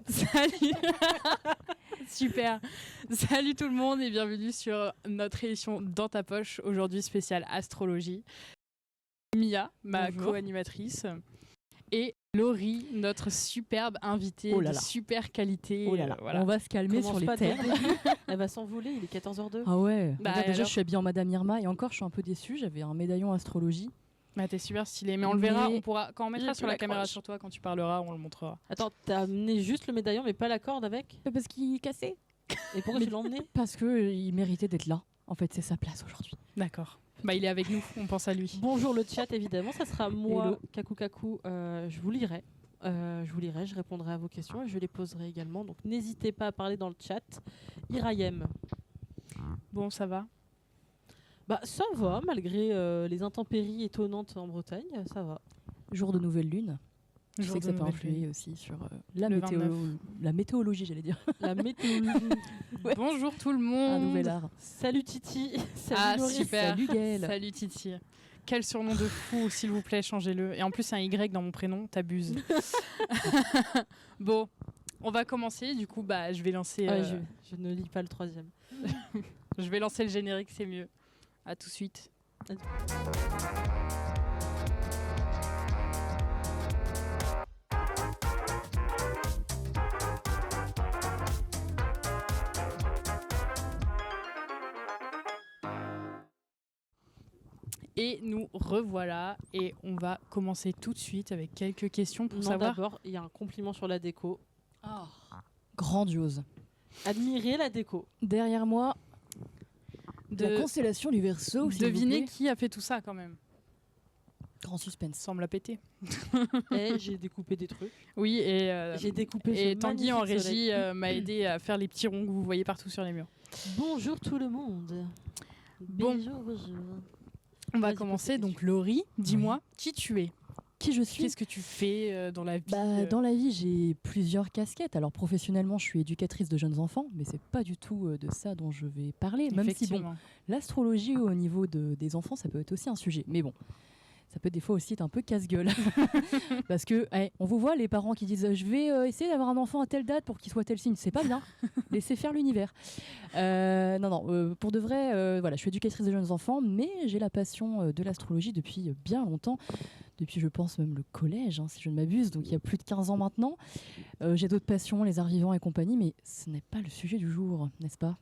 Salut. Super. Salut tout le monde et bienvenue sur notre émission Dans ta poche, aujourd'hui spéciale astrologie. Mia, ma co-animatrice, et Laurie, notre superbe invitée de super qualité. Voilà. On va se calmer sur les terres. Elle va s'envoler, il est 14h02. Ah ouais. Bah, regarde, déjà, je suis habillée en Madame Irma et encore, je suis un peu déçue. J'avais un médaillon astrologie. Bah, t'es super stylée, mais on le verra, on pourra, quand on mettra sur la caméra sur toi, quand tu parleras, on le montrera. Attends, t'as amené juste le médaillon mais pas la corde avec ? Parce qu'il est cassé. Et pourquoi tu l'as emmené ? Parce qu'il méritait d'être là. En fait, c'est sa place aujourd'hui. D'accord. Bah, il est avec nous, on pense à lui. Bonjour le chat, évidemment, ça sera moi, Kakou. Je vous lirai. Je répondrai à vos questions et je les poserai également. Donc n'hésitez pas à parler dans le chat. Irayem. Bon, ça va ? Bah ça va, malgré les intempéries étonnantes en Bretagne, ça va. Jour de nouvelle lune. Je sais que ça peut influer aussi sur la météorologie, j'allais dire. La météorologie. Ouais. Bonjour tout le monde. Un nouvel art. Salut Titi. Salut Laurie. Super. Salut Gaëlle. Salut Titi. Quel surnom de fou, s'il vous plaît, changez-le. Et en plus, c'est un Y dans mon prénom, t'abuses. Bon, on va commencer. Du coup, bah, je vais lancer... Je ne lis pas le troisième. Je vais lancer le générique, c'est mieux. À tout de suite. Et nous revoilà et on va commencer tout de suite avec quelques questions pour savoir... D'abord, il y a un compliment sur la déco. Oh. Grandiose. Admirez la déco. Derrière moi, la constellation du Verseau. Devinez qui a fait tout ça quand même. Grand suspense. Semble à péter. Et j'ai découpé des trucs. Oui, et j'ai découpé. Et Tanguy en régie m'a aidé à faire les petits ronds que vous voyez partout sur les murs. Bonjour tout le monde. Bon. Bonjour. On va commencer. Donc Laurie, dis-moi qui tu es. Qui je suis ? Qu'est-ce que tu fais dans la vie ? Dans la vie, j'ai plusieurs casquettes. Alors professionnellement, je suis éducatrice de jeunes enfants, mais c'est pas du tout de ça dont je vais parler. Même si bon, l'astrologie au niveau des enfants, ça peut être aussi un sujet. Mais bon, ça peut des fois aussi être un peu casse-gueule. Parce que on vous voit les parents qui disent je vais essayer d'avoir un enfant à telle date pour qu'il soit tel signe. C'est pas bien. Laissez faire l'univers. Pour de vrai, voilà, je suis éducatrice de jeunes enfants, mais j'ai la passion de l'astrologie depuis bien longtemps. Depuis, je pense, même le collège, si je ne m'abuse, donc il y a plus de 15 ans maintenant. J'ai d'autres passions, les arts vivants et compagnie, mais ce n'est pas le sujet du jour, n'est-ce pas ?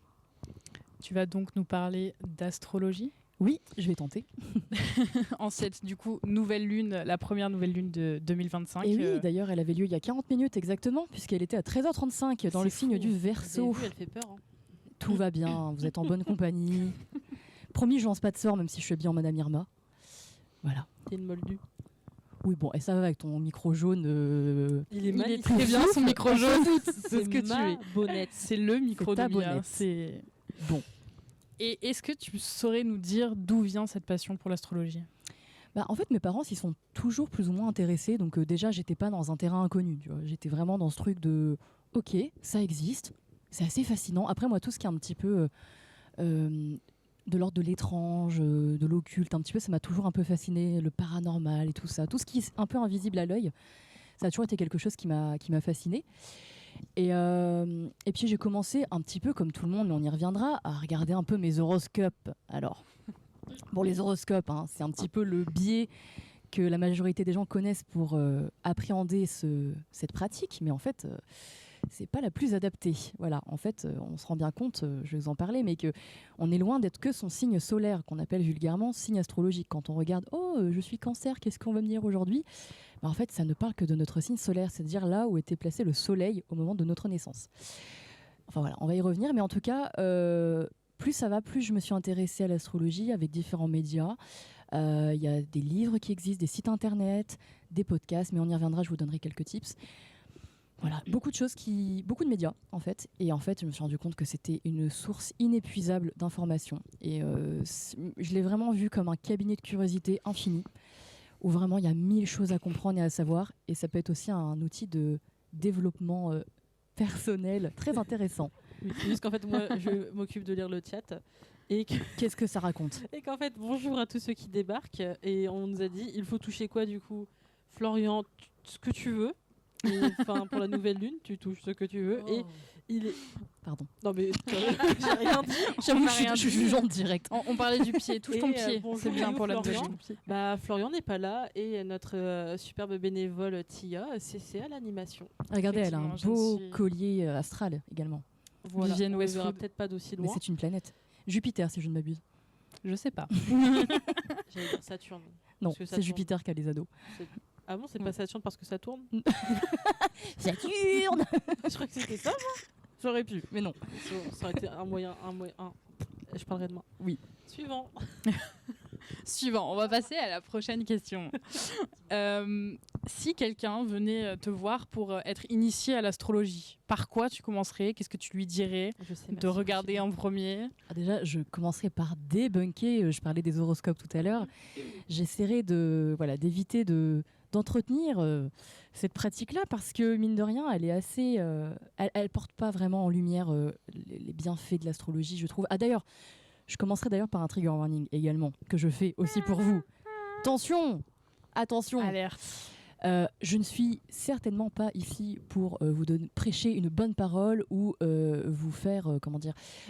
Tu vas donc nous parler d'astrologie ? Oui, je vais tenter. En cette, du coup, nouvelle lune, la première nouvelle lune de 2025. Et oui, d'ailleurs, elle avait lieu il y a 40 minutes exactement, puisqu'elle était à 13h35 dans le signe du Verseau. Elle fait peur. Tout va bien, vous êtes en bonne compagnie. Promis, je lance pas de sort, même si je suis bien en Madame Irma. Voilà. T'es une moldue. Oui, bon, et ça va avec ton micro jaune. Il est très bien, son micro jaune. C'est ce que tu es. Bonnette. C'est le micro de Mia. C'est bon. Et est-ce que tu saurais nous dire d'où vient cette passion pour l'astrologie ? En fait, mes parents s'y sont toujours plus ou moins intéressés. Donc déjà, j'étais pas dans un terrain inconnu. Tu vois. J'étais vraiment dans ce truc de « Ok, ça existe. C'est assez fascinant. » Après, moi, tout ce qui est un petit peu... de l'ordre de l'étrange, de l'occulte, un petit peu, ça m'a toujours un peu fasciné, le paranormal et tout ça. Tout ce qui est un peu invisible à l'œil, ça a toujours été quelque chose qui m'a fasciné. Et puis j'ai commencé un petit peu, comme tout le monde, mais on y reviendra, à regarder un peu mes horoscopes. Alors, bon, les horoscopes, c'est un petit peu le biais que la majorité des gens connaissent pour appréhender cette pratique, mais en fait... c'est pas la plus adaptée. Voilà, en fait, on se rend bien compte, je vais vous en parler, mais qu'on est loin d'être que son signe solaire, qu'on appelle vulgairement signe astrologique. Quand on regarde, je suis Cancer, qu'est-ce qu'on va me dire aujourd'hui ? En fait, ça ne parle que de notre signe solaire, c'est-à-dire là où était placé le soleil au moment de notre naissance. Enfin voilà, on va y revenir, mais en tout cas, plus ça va, plus je me suis intéressée à l'astrologie avec différents médias. Il y a des livres qui existent, des sites internet, des podcasts, mais on y reviendra, je vous donnerai quelques tips. Voilà, beaucoup de médias en fait, et en fait je me suis rendu compte que c'était une source inépuisable d'informations et je l'ai vraiment vu comme un cabinet de curiosité infini où vraiment il y a 1000 choses à comprendre et à savoir, et ça peut être aussi un outil de développement personnel très intéressant. Oui, c'est juste qu'en fait moi je m'occupe de lire le chat Et qu'est-ce que ça raconte? Et qu'en fait, bonjour à tous ceux qui débarquent. Et on nous a dit, il faut toucher quoi du coup? Florian, ce que tu veux. Enfin, pour la nouvelle lune, tu touches ce que tu veux. Et il est... Pardon. Non mais j'ai rien dit. J'avoue, je suis jugeante direct. On parlait du pied, touche ton pied. C'est bien pour la nouvelle lune. Florian n'est pas là et notre superbe bénévole Tia, c'est à l'animation. Regardez, elle a un beau collier astral également. Voilà, on ne verra peut-être pas d'aussi loin. Mais c'est une planète. Jupiter, si je ne m'abuse. Je sais pas. J'allais dire Saturne. Non, c'est Jupiter qui a les ados. Ah bon, c'est pas Saturne parce que ça tourne? Saturne. Je crois que c'était ça, moi. J'aurais pu, mais non. Ça aurait été un moyen. Je parlerai demain. Oui. Suivant. Suivant, on va passer à la prochaine question. Si quelqu'un venait te voir pour être initié à l'astrologie, par quoi tu commencerais? Qu'est-ce que tu lui dirais de regarder en premier? Déjà, je commencerai par débunker. Je parlais des horoscopes tout à l'heure. J'essaierai d'éviter d'entretenir cette pratique-là parce que, mine de rien, elle est assez... elle porte pas vraiment en lumière les bienfaits de l'astrologie, je trouve. Ah d'ailleurs, je commencerai d'ailleurs par un trigger warning également, que je fais aussi pour vous. Attention! Alerte. Je ne suis certainement pas ici pour vous prêcher une bonne parole ou vous faire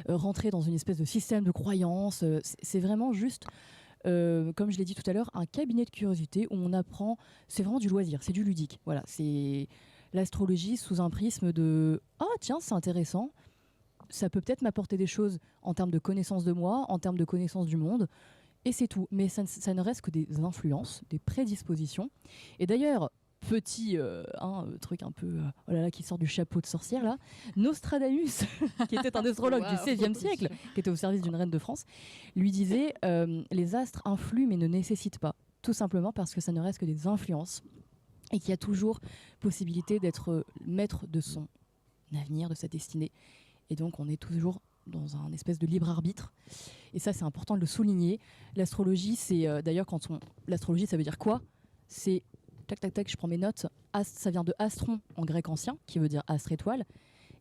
rentrer dans une espèce de système de croyance. C'est vraiment juste, comme je l'ai dit tout à l'heure, un cabinet de curiosité où on apprend. C'est vraiment du loisir, c'est du ludique. Voilà, c'est l'astrologie sous un prisme de « Ah tiens, c'est intéressant ». Ça peut peut-être m'apporter des choses en termes de connaissance de moi, en termes de connaissance du monde, et c'est tout. Mais ça ne reste que des influences, des prédispositions. Et d'ailleurs, petit truc un peu qui sort du chapeau de sorcière, là, Nostradamus, qui était un astrologue du XVIe siècle, qui était au service d'une reine de France, lui disait les astres influent mais ne nécessitent pas. Tout simplement parce que ça ne reste que des influences et qu'il y a toujours possibilité d'être maître de son avenir, de sa destinée. Et donc, on est toujours dans un espèce de libre arbitre. Et ça, c'est important de le souligner. L'astrologie, c'est d'ailleurs, l'astrologie, ça veut dire quoi? C'est, tac, je prends mes notes. Ça vient de astron en grec ancien, qui veut dire astre étoile,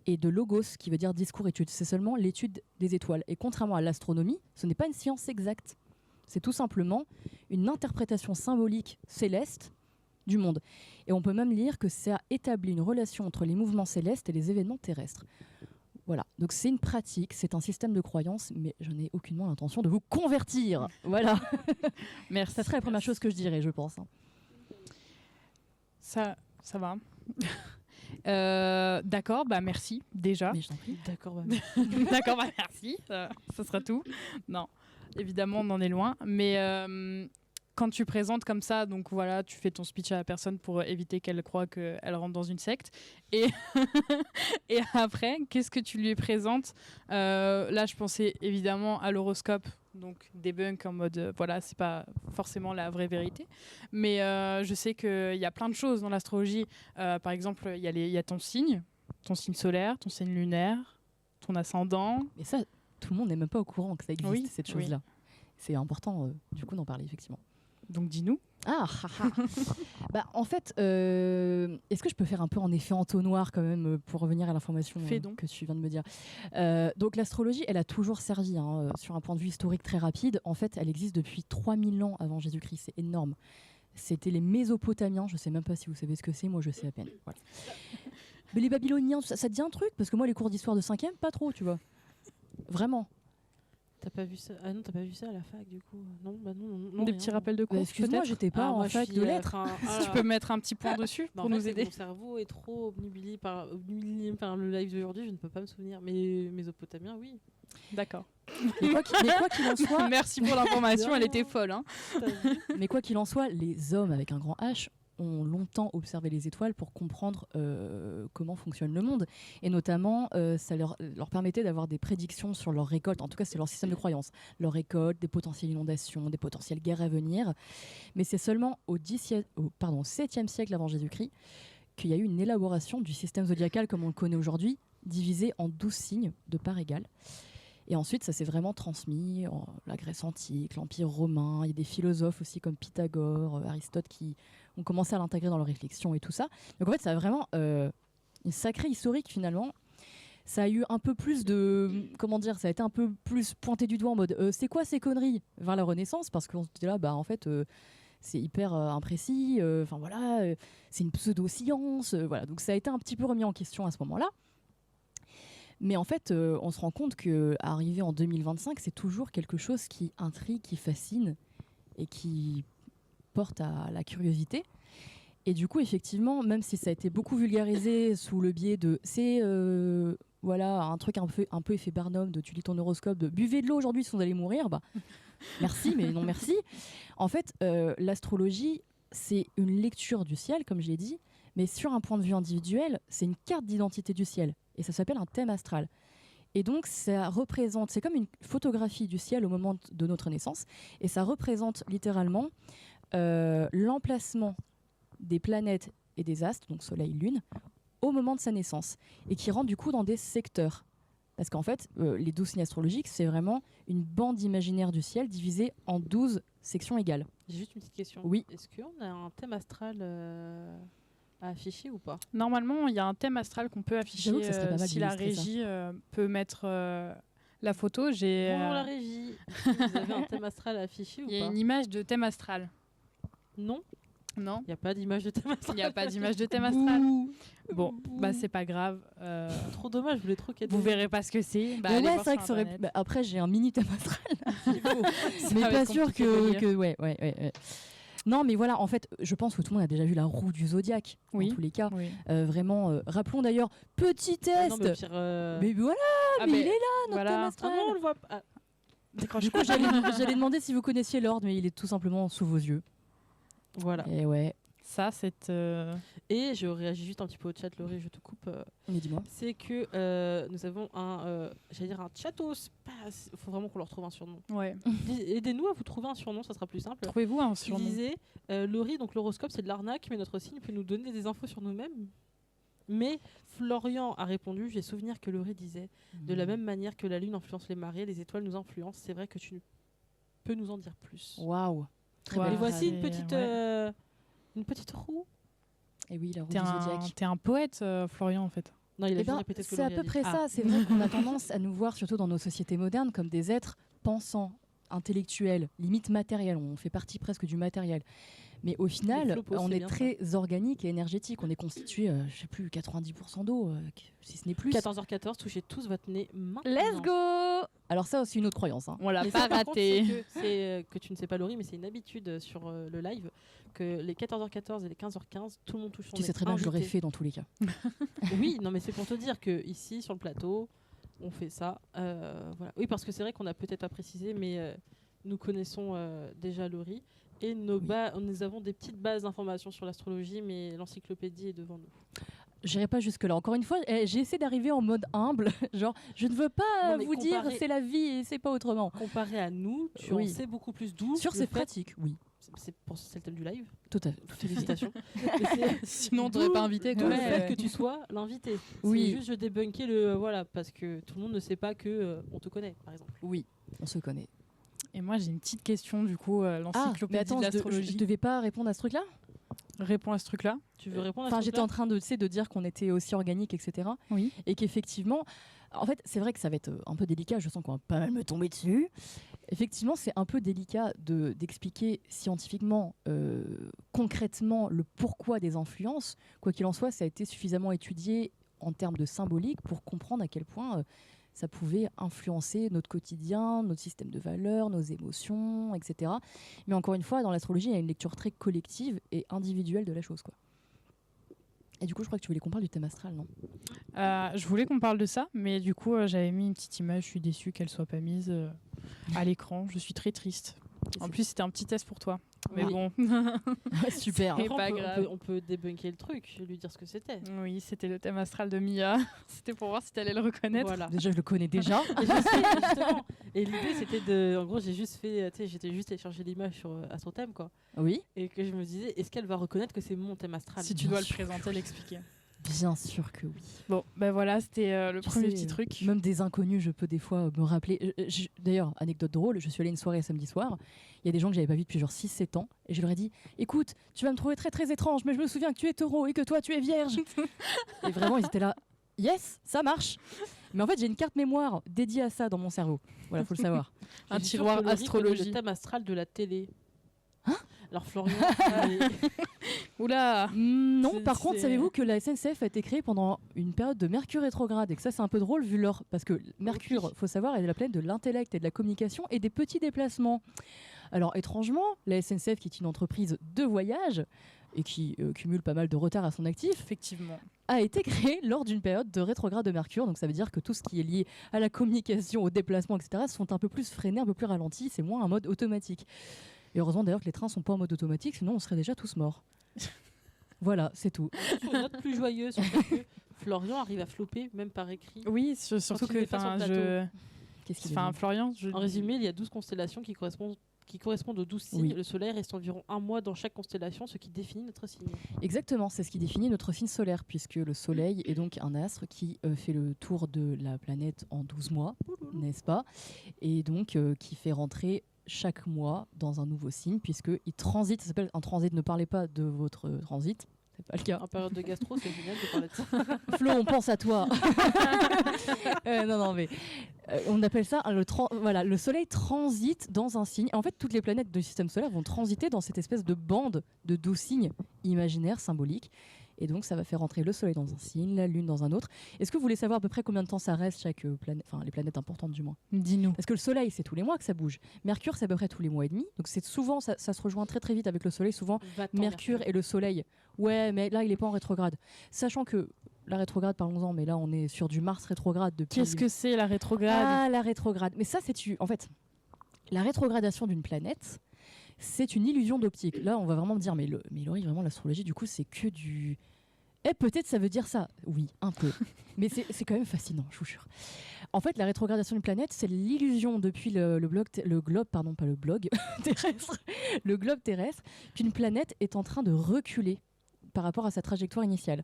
et de logos, qui veut dire discours étude. C'est seulement l'étude des étoiles. Et contrairement à l'astronomie, ce n'est pas une science exacte. C'est tout simplement une interprétation symbolique céleste du monde. Et on peut même lire que ça établit une relation entre les mouvements célestes et les événements terrestres. Voilà, donc c'est une pratique, c'est un système de croyance, mais je n'ai aucunement l'intention de vous convertir. Voilà. Merci. Ça serait la première chose que je dirais, je pense. Ça va. D'accord, merci déjà. Mais je t'en prie. D'accord, Merci. Ça sera tout. Non, évidemment, on en est loin. Mais quand tu présentes comme ça, donc voilà, tu fais ton speech à la personne pour éviter qu'elle croie qu'elle rentre dans une secte. Et, et après, qu'est-ce que tu lui présentes? Là, je pensais évidemment à l'horoscope, donc débunk en mode, voilà, c'est pas forcément la vraie vérité. Mais je sais qu'il y a plein de choses dans l'astrologie. Par exemple, il y a ton signe solaire, ton signe lunaire, ton ascendant. Mais ça, tout le monde n'est même pas au courant que ça existe, cette chose-là. C'est important, du coup, d'en parler, effectivement. Donc dis-nous. En fait, est-ce que je peux faire un peu en effet entonnoir quand même pour revenir à l'information que tu viens de me dire? Donc l'astrologie, elle a toujours servi sur un point de vue historique très rapide. En fait, elle existe depuis 3000 ans avant Jésus-Christ. C'est énorme. C'était les Mésopotamiens. Je ne sais même pas si vous savez ce que c'est. Moi, je sais à peine. Voilà. Mais les Babyloniens, ça te dit un truc? Parce que moi, les cours d'histoire de 5e, pas trop, tu vois. Vraiment. T'as pas vu ça? Ah non, t'as pas vu ça à la fac du coup? Non. Des petits rappels de cours. Excuse-moi, j'étais pas en fac de lettres. Si tu peux mettre un petit point dessus pour nous aider. Mon cerveau est trop obnubilé par le live d'aujourd'hui, je ne peux pas me souvenir. Mais Mésopotamiens, oui. D'accord. Mais quoi qu'il en soit, merci pour l'information, elle était folle. Mais quoi qu'il en soit, les hommes avec un grand H ont longtemps observé les étoiles pour comprendre comment fonctionne le monde. Et notamment, ça leur permettait d'avoir des prédictions sur leur récolte. En tout cas, c'est leur système de croyance. Leur récolte, des potentielles inondations, des potentielles guerres à venir. Mais c'est seulement au 7e siècle avant Jésus-Christ qu'il y a eu une élaboration du système zodiacal comme on le connaît aujourd'hui, divisé en 12 signes de part égale. Et ensuite, ça s'est vraiment transmis, la Grèce antique, l'Empire romain. Il y a des philosophes aussi comme Pythagore, Aristote qui ont commencé à l'intégrer dans leurs réflexions et tout ça. Donc en fait, ça a vraiment une sacrée historique finalement. ça a eu un peu plus de, comment dire, ça a été un peu plus pointé du doigt en mode c'est quoi ces conneries vers la Renaissance, parce qu'on se dit là, en fait, c'est hyper imprécis, enfin voilà, c'est une pseudo-science, voilà. Donc ça a été un petit peu remis en question à ce moment-là. Mais en fait, on se rend compte qu'arrivé en 2025, c'est toujours quelque chose qui intrigue, qui fascine et qui porte à la curiosité. Et du coup, effectivement, même si ça a été beaucoup vulgarisé sous le biais de voilà, un truc un peu effet Barnum, de tu lis ton horoscope, de buvez de l'eau aujourd'hui si vous allez mourir, merci, mais non merci. En fait, l'astrologie, c'est une lecture du ciel, comme je l'ai dit, mais sur un point de vue individuel, c'est une carte d'identité du ciel. Et ça s'appelle un thème astral. Et donc, ça représente, c'est comme une photographie du ciel au moment de notre naissance, et ça représente littéralement l'emplacement des planètes et des astres, donc Soleil, Lune, au moment de sa naissance, et qui rentre du coup dans des secteurs. Parce qu'en fait, les 12 signes astrologiques, c'est vraiment une bande imaginaire du ciel divisée en 12 sections égales. J'ai juste une petite question. Oui. Est-ce qu'on a un thème astral à afficher ou pas? Normalement, il y a un thème astral qu'on peut afficher si la régie peut mettre la photo. Bonjour la régie. Vous avez un thème astral à afficher ou pas? Il y a une image de thème astral. Non. Non. Il n'y a pas d'image de thème astral. Il n'y a pas d'image de thème astral. Bon, c'est pas grave. Trop dommage, je voulais trop qu'elle. Vous verrez pas ce que c'est. Mais ouais, c'est vrai que ça aurait. Après, j'ai un mini thème astral. Mais pas sûr que ouais. Non, mais voilà, en fait, je pense que tout le monde a déjà vu la roue du zodiaque, en tous les cas. Oui. Vraiment, rappelons d'ailleurs, petit test. Non, mais, pire, mais voilà, mais il est là, notre thème astral. Ah non, on le voit pas. Du coup, j'allais demander si vous connaissiez l'ordre, mais il est tout simplement sous vos yeux. Voilà. Et ouais. Ça, c'est. Et je réagis juste un petit peu au chat, Laurie, je te coupe. Mais dis-moi. C'est que nous avons un chatos. Il faut vraiment qu'on leur trouve un surnom. Ouais. Aidez-nous à vous trouver un surnom, ça sera plus simple. Trouvez-vous un surnom. Il disait Laurie, donc l'horoscope, c'est de l'arnaque, mais notre signe peut nous donner des infos sur nous-mêmes. Mais Florian a répondu, j'ai souvenir que Laurie disait de la même manière que la lune influence les marées, les étoiles nous influencent. C'est vrai que tu peux nous en dire plus. Waouh. Et voici une petite roue. Et oui, la roue du zodiaque. T'es un poète, Florian, en fait. Non, il a juste répété ce que c'est à peu près ça. C'est vrai qu'on a tendance à nous voir, surtout dans nos sociétés modernes, comme des êtres pensants, intellectuels, limite matériels. On fait partie presque du matériel. Mais au final, on est très organique et énergétique. On est constitué, je sais plus, 90% d'eau, si ce n'est plus. 14h14, touchez tous votre nez maintenant. Let's go! Alors ça, c'est une autre croyance. Hein. On l'a pas raté. C'est que tu ne sais pas, Laurie, mais c'est une habitude sur le live que les 14h14 et les 15h15, tout le monde touche son nez. Tu sais très bien que je l'aurais fait dans tous les cas. Oui, non, mais c'est pour te dire que ici, sur le plateau, on fait ça. Voilà. Oui, parce que c'est vrai qu'on a peut-être pas précisé, mais nous connaissons déjà Laurie. Et nous avons des petites bases d'informations sur l'astrologie, mais l'encyclopédie est devant nous. J'irai pas jusque-là. Encore une fois, j'ai essayé d'arriver en mode humble. Genre, je ne veux pas vous dire c'est la vie et c'est pas autrement. Comparé à nous, tu en sais beaucoup plus d'où. Sur ces pratiques, oui. C'est le thème du live. Tout à fait. Félicitations. Sinon, on t'aurait pas invité. D'où le fait que tu sois l'invité. Oui. C'est juste je débunkais parce que tout le monde ne sait pas que on te connaît, par exemple. Oui, on se connaît. Et moi, j'ai une petite question, du coup, l'encyclopédie de l'astrologie. Je devais pas répondre à ce truc-là ? Réponds à ce truc-là. Tu veux répondre à ce truc-là ? J'étais en train de dire qu'on était aussi organique, etc. Oui. Et qu'effectivement, en fait, c'est vrai que ça va être un peu délicat. Je sens qu'on va pas mal me tomber dessus. Effectivement, c'est un peu délicat d'expliquer scientifiquement, concrètement, le pourquoi des influences. Quoi qu'il en soit, ça a été suffisamment étudié en termes de symbolique pour comprendre à quel point ça pouvait influencer notre quotidien, notre système de valeurs, nos émotions, etc. Mais encore une fois, dans l'astrologie, il y a une lecture très collective et individuelle de la chose, quoi. Et du coup, je crois que tu voulais qu'on parle du thème astral, non ? Je voulais qu'on parle de ça, mais du coup, j'avais mis une petite image. Je suis déçue qu'elle soit pas mise à l'écran. Je suis très triste. En plus, c'était un petit test pour toi. Mais bon. Super. C'est pas grave. On peut débunker le truc, lui dire ce que c'était. Oui, c'était le thème astral de Mia. C'était pour voir si tu allais le reconnaître. Voilà. Déjà, je le connais déjà. Et je sais, justement. Et l'idée, c'était en gros, j'étais juste allé chercher l'image sur Astrothème, quoi. Oui. Et que je me disais, est-ce qu'elle va reconnaître que c'est mon thème astral ? Si tu dois le présenter, l'expliquer. Bien sûr que oui. Bon, ben voilà, c'était le premier petit truc. Même des inconnus, je peux des fois me rappeler. D'ailleurs, anecdote drôle, je suis allée à une soirée samedi soir. Il y a des gens que j'avais pas vus depuis genre 6-7 ans. Et je leur ai dit, écoute, tu vas me trouver très très étrange, mais je me souviens que tu es taureau et que toi tu es vierge. Et vraiment, ils étaient là. yes, ça marche. Mais en fait, j'ai une carte mémoire dédiée à ça dans mon cerveau. Voilà, faut le savoir. Un Je suis sûre tiroir que Laurie connaît astrologie. le thème astral de la télé. Hein? Alors Florian, Oula. Non, C'est- par contre, c'est- savez-vous que la SNCF a été créée pendant une période de Mercure rétrograde et que ça, c'est un peu drôle vu leur. Parce que Mercure, faut savoir, est la planète de l'intellect et de la communication et des petits déplacements. Alors, étrangement, la SNCF, qui est une entreprise de voyage et qui cumule pas mal de retard à son actif, Effectivement. a été créée lors d'une période de rétrograde de Mercure. Donc, ça veut dire que tout ce qui est lié à la communication, au déplacement, etc., sont un peu plus freinés, un peu plus ralentis. C'est moins un mode automatique. Et heureusement d'ailleurs que les trains sont pas en mode automatique, sinon on serait déjà tous morts. Voilà, c'est tout. sur une note plus joyeuse, sur le fait que Florian arrive à flopper, même par écrit. Oui, surtout il que n'est pas sur le Qu'est-ce qu'il Enfin, est Florian, En résumé, il y a 12 constellations qui correspondent aux 12 signes. Oui. Le soleil reste environ un mois dans chaque constellation, ce qui définit notre signe. Exactement, c'est ce qui définit notre signe solaire, puisque le Soleil est donc un astre qui fait le tour de la planète en 12 mois, n'est-ce pas? Et donc qui fait rentrer chaque mois dans un nouveau signe, puisqu'il transite, ça s'appelle un transit, ne parlez pas de votre transit, c'est pas le cas. En période de gastro, c'est génial de parler de ça. Flo, on pense à toi. Non, mais on appelle ça voilà, le Soleil transite dans un signe. En fait, toutes les planètes du système solaire vont transiter dans cette espèce de bande de 12 signes imaginaires, symboliques. Et donc, ça va faire rentrer le Soleil dans un signe, la Lune dans un autre. Est-ce que vous voulez savoir à peu près combien de temps ça reste chaque planète, enfin les planètes importantes du moins? dis-nous. Parce que le Soleil, c'est tous les mois que ça bouge. Mercure, c'est à peu près tous les mois et demi. Donc, c'est souvent, ça se rejoint très très vite avec le Soleil. Souvent, Va-t'en, Mercure et le Soleil. Ouais, mais là, il n'est pas en rétrograde. Sachant que la rétrograde, parlons-en, mais là, on est sur du Mars rétrograde depuis. Qu'est-ce que c'est la rétrograde? Ah, la rétrograde. Mais ça, en fait, la rétrogradation d'une planète, c'est une illusion d'optique. Là, on va vraiment me dire, mais Laurie, vraiment, l'astrologie, du coup, c'est que du. Eh, peut-être ça veut dire ça. Oui, un peu. Mais c'est quand même fascinant, je vous jure. En fait, la rétrogradation d'une planète, c'est l'illusion depuis le globe, pardon, pas le blog terrestre, le globe terrestre, qu'une planète est en train de reculer par rapport à sa trajectoire initiale.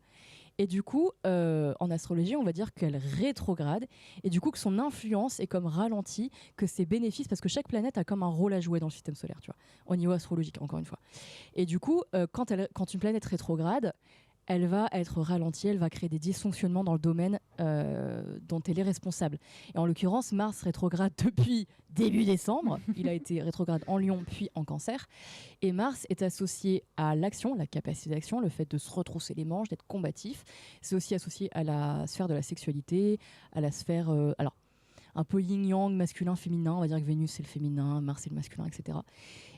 Et du coup, en astrologie, on va dire qu'elle rétrograde, et du coup que son influence est comme ralentie, que ses bénéfices, parce que chaque planète a comme un rôle à jouer dans le système solaire, tu vois, au niveau astrologique, encore une fois. Et du coup, quand une planète rétrograde, elle va être ralentie, elle va créer des dysfonctionnements dans le domaine dont elle est responsable. Et en l'occurrence, Mars rétrograde depuis début décembre. Il a été rétrograde en Lion puis en Cancer. Et Mars est associé à l'action, la capacité d'action, le fait de se retrousser les manches, d'être combatif. C'est aussi associé à la sphère de la sexualité, à la sphère... alors, un peu yin-yang, masculin, féminin. On va dire que Vénus, c'est le féminin, Mars, c'est le masculin, etc.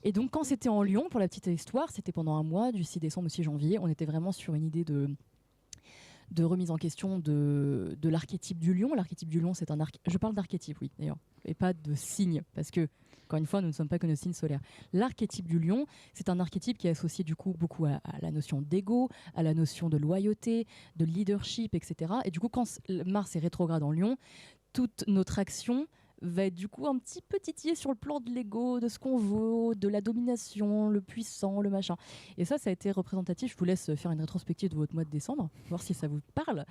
Et donc, quand c'était en Lion, pour la petite histoire, c'était pendant un mois, du 6 décembre au 6 janvier. On était vraiment sur une idée de remise en question de l'archétype du lion. L'archétype du lion, c'est un je parle d'archétype, oui, d'ailleurs, et pas de signe, parce que, encore une fois, nous ne sommes pas que nos signes solaires. L'archétype du lion, c'est un archétype qui est associé du coup beaucoup à la notion d'ego, à la notion de loyauté, de leadership, etc. Et du coup, quand Mars est rétrograde en lion, toute notre action va être du coup un petit peu titillée sur le plan de l'ego, de ce qu'on vaut, de la domination, le puissant, le machin. Et ça a été représentatif. Je vous laisse faire une rétrospective de votre mois de décembre, voir si ça vous parle.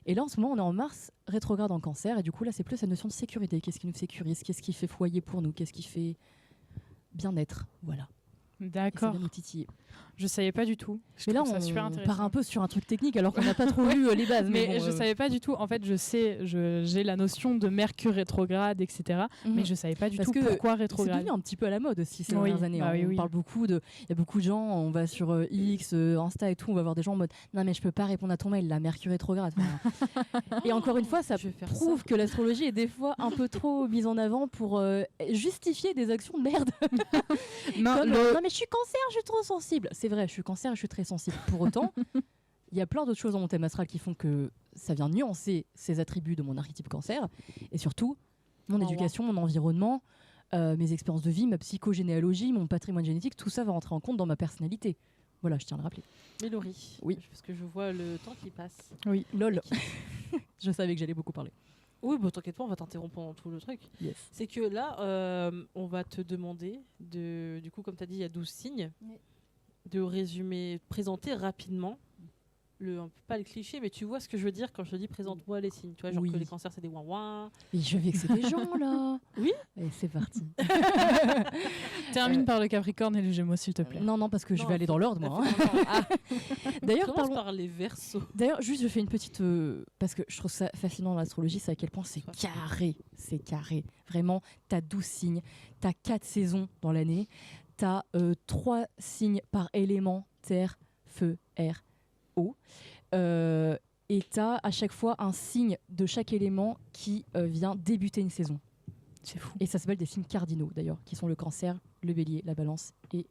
Et là, en ce moment, on est en Mars rétrograde en Cancer. Et du coup, là, c'est plus la notion de sécurité. Qu'est-ce qui nous sécurise? Qu'est-ce qui fait foyer pour nous? Qu'est-ce qui fait bien-être? Voilà. D'accord. Et ça vient nous titiller. Je savais pas du tout. Mais là, ça on super intéressant. part un peu sur un truc technique alors qu'on n'a pas trop vu les bases. Mais bon, je savais pas du tout. En fait, j'ai la notion de Mercure rétrograde, etc. Mais je savais pas du Parce tout que pourquoi c'est rétrograde. devenu un petit peu à la mode aussi ces Oui, dernières années. bah On oui. parle beaucoup de. Il y a beaucoup de gens, on va sur X, Insta et tout, on va voir des gens en mode non, mais je peux pas répondre à ton mail, la Mercure rétrograde. Enfin, et encore une fois, ça Je vais faire prouve que l'astrologie est des fois un peu trop mise en avant pour justifier des actions de merde. Non, Comme, non, mais je suis cancer, je suis trop sensible. C'est vrai, je suis cancer et je suis très sensible. Pour autant, il y a plein d'autres choses dans mon thème astral qui font que ça vient nuancer ces attributs de mon archétype cancer. Et surtout, mon éducation, mon environnement, mes expériences de vie, ma psychogénéalogie, mon patrimoine génétique, tout ça va rentrer en compte dans ma personnalité. Voilà, je tiens à le rappeler. Mais Laurie, Oui. parce que je vois le temps qui passe. Oui, lol. Je savais que j'allais beaucoup parler. Oui, bon, t'inquiète pas, on va t'interrompre pendant tout le truc. Yes. C'est que là, on va te demander, du coup, comme tu as dit, il y a 12 signes, Oui. de résumer, présenter rapidement pas le cliché, mais tu vois ce que je veux dire quand je te dis présente-moi les signes. Tu vois, genre Oui. que les cancers, c'est des ouin-ouin. Et je vais vexer des gens là. Oui. Et c'est parti. Termine par le Capricorne et le Gémeaux, s'il te plaît. Non, parce que je Non, vais aller dans l'ordre, moi. hein. Ah. D'ailleurs, Commence parlons. par les Verseaux. D'ailleurs, juste, je fais une petite. Parce que je trouve ça fascinant dans l'astrologie, c'est à quel point c'est carré. C'est carré. Vraiment, t'as 12 signes, t'as 4 saisons dans l'année, t'as 3 signes par élément terre, feu, air, eau. Et t'as à chaque fois un signe de chaque élément qui vient débuter une saison. C'est fou. Et ça s'appelle des signes cardinaux, d'ailleurs, qui sont le cancer, le bélier, la balance et.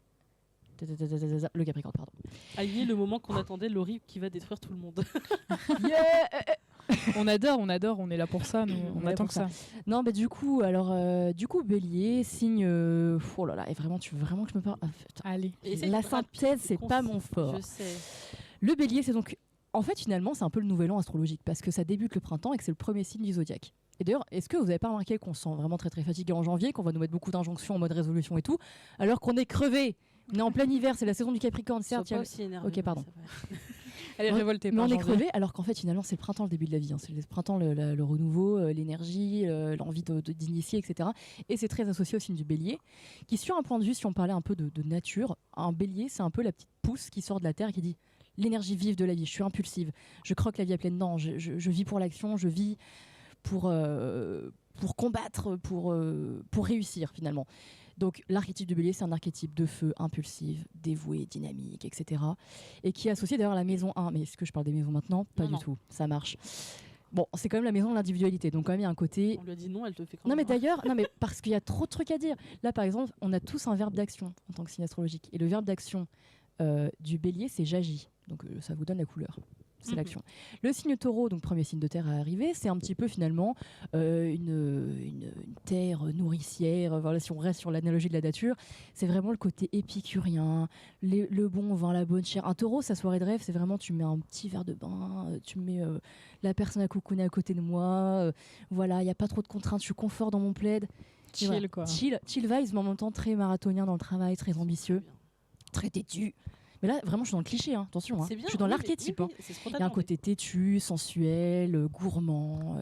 Le Capricorne, pardon. Aïe, le moment qu'on attendait, Laurie qui va détruire tout le monde. On adore, on est là pour ça, nous, on Ouais, attend pour que ça. Non, bah du coup, bélier, signe. Oh là là, et vraiment, tu veux vraiment que je me parle. Allez. Essaye La d'être rapide synthèse, et c'est concis. pas mon fort. Je sais. Le bélier, c'est donc. En fait, finalement, c'est un peu le nouvel an astrologique parce que ça débute le printemps et que c'est le premier signe du zodiaque. Et d'ailleurs, est-ce que vous n'avez pas remarqué qu'on se sent vraiment très très fatigué en janvier, qu'on va nous mettre beaucoup d'injonctions en mode résolution et tout, alors qu'on est crevé. On est en plein hiver, c'est la saison du Capricorne, certes. Sois pas aussi énervé. Ok, pardon. Elle est révoltée Mais par on est janvier. crevé, alors qu'en fait, finalement, c'est le printemps, le début de la vie. hein. C'est le printemps, le renouveau, l'énergie, l'envie d'initier, etc. Et c'est très associé au signe du bélier, qui, sur un point de vue, si on parlait un peu de nature, un bélier, c'est un peu la petite pousse qui sort de la terre et qui dit l'énergie vive de la vie, je suis impulsive, je croque la vie à pleines dents, je vis pour l'action, je vis pour combattre, pour réussir, finalement. Donc l'archétype du bélier, c'est un archétype de feu, impulsif, dévoué, dynamique, etc. Et qui est associé d'ailleurs à la maison 1. Mais est-ce que je parle des maisons maintenant ? Pas du tout, ça marche. Bon, c'est quand même la maison de l'individualité, donc quand même il y a un côté... On lui a dit non, elle te fait quand Non même. mais d'ailleurs, non mais parce qu'il y a trop de trucs à dire. Là par exemple, on a tous un verbe d'action en tant que signe astrologique. Et le verbe d'action du bélier, c'est j'agis. Donc ça vous donne la couleur. C'est l'action. Le signe taureau, donc premier signe de terre à arriver, c'est un petit peu finalement une terre nourricière. Voilà, si on reste sur l'analogie de la nature, c'est vraiment le côté épicurien, le bon vin, la bonne chair. Un taureau, sa soirée de rêve, c'est vraiment tu mets un petit verre de bain, tu mets la personne à coucouner à côté de moi. Voilà, il n'y a pas trop de contraintes, je suis confort dans mon plaid. Chill, voilà. quoi. Chill vibes, mais en même temps très marathonien dans le travail, très ambitieux, très têtu. Mais là, vraiment, je suis dans le cliché, hein. Attention. Hein. C'est bien, Je suis dans oui, l'archétype. oui, hein. oui, c'est Il y a spontanément, un côté têtu, sensuel, gourmand.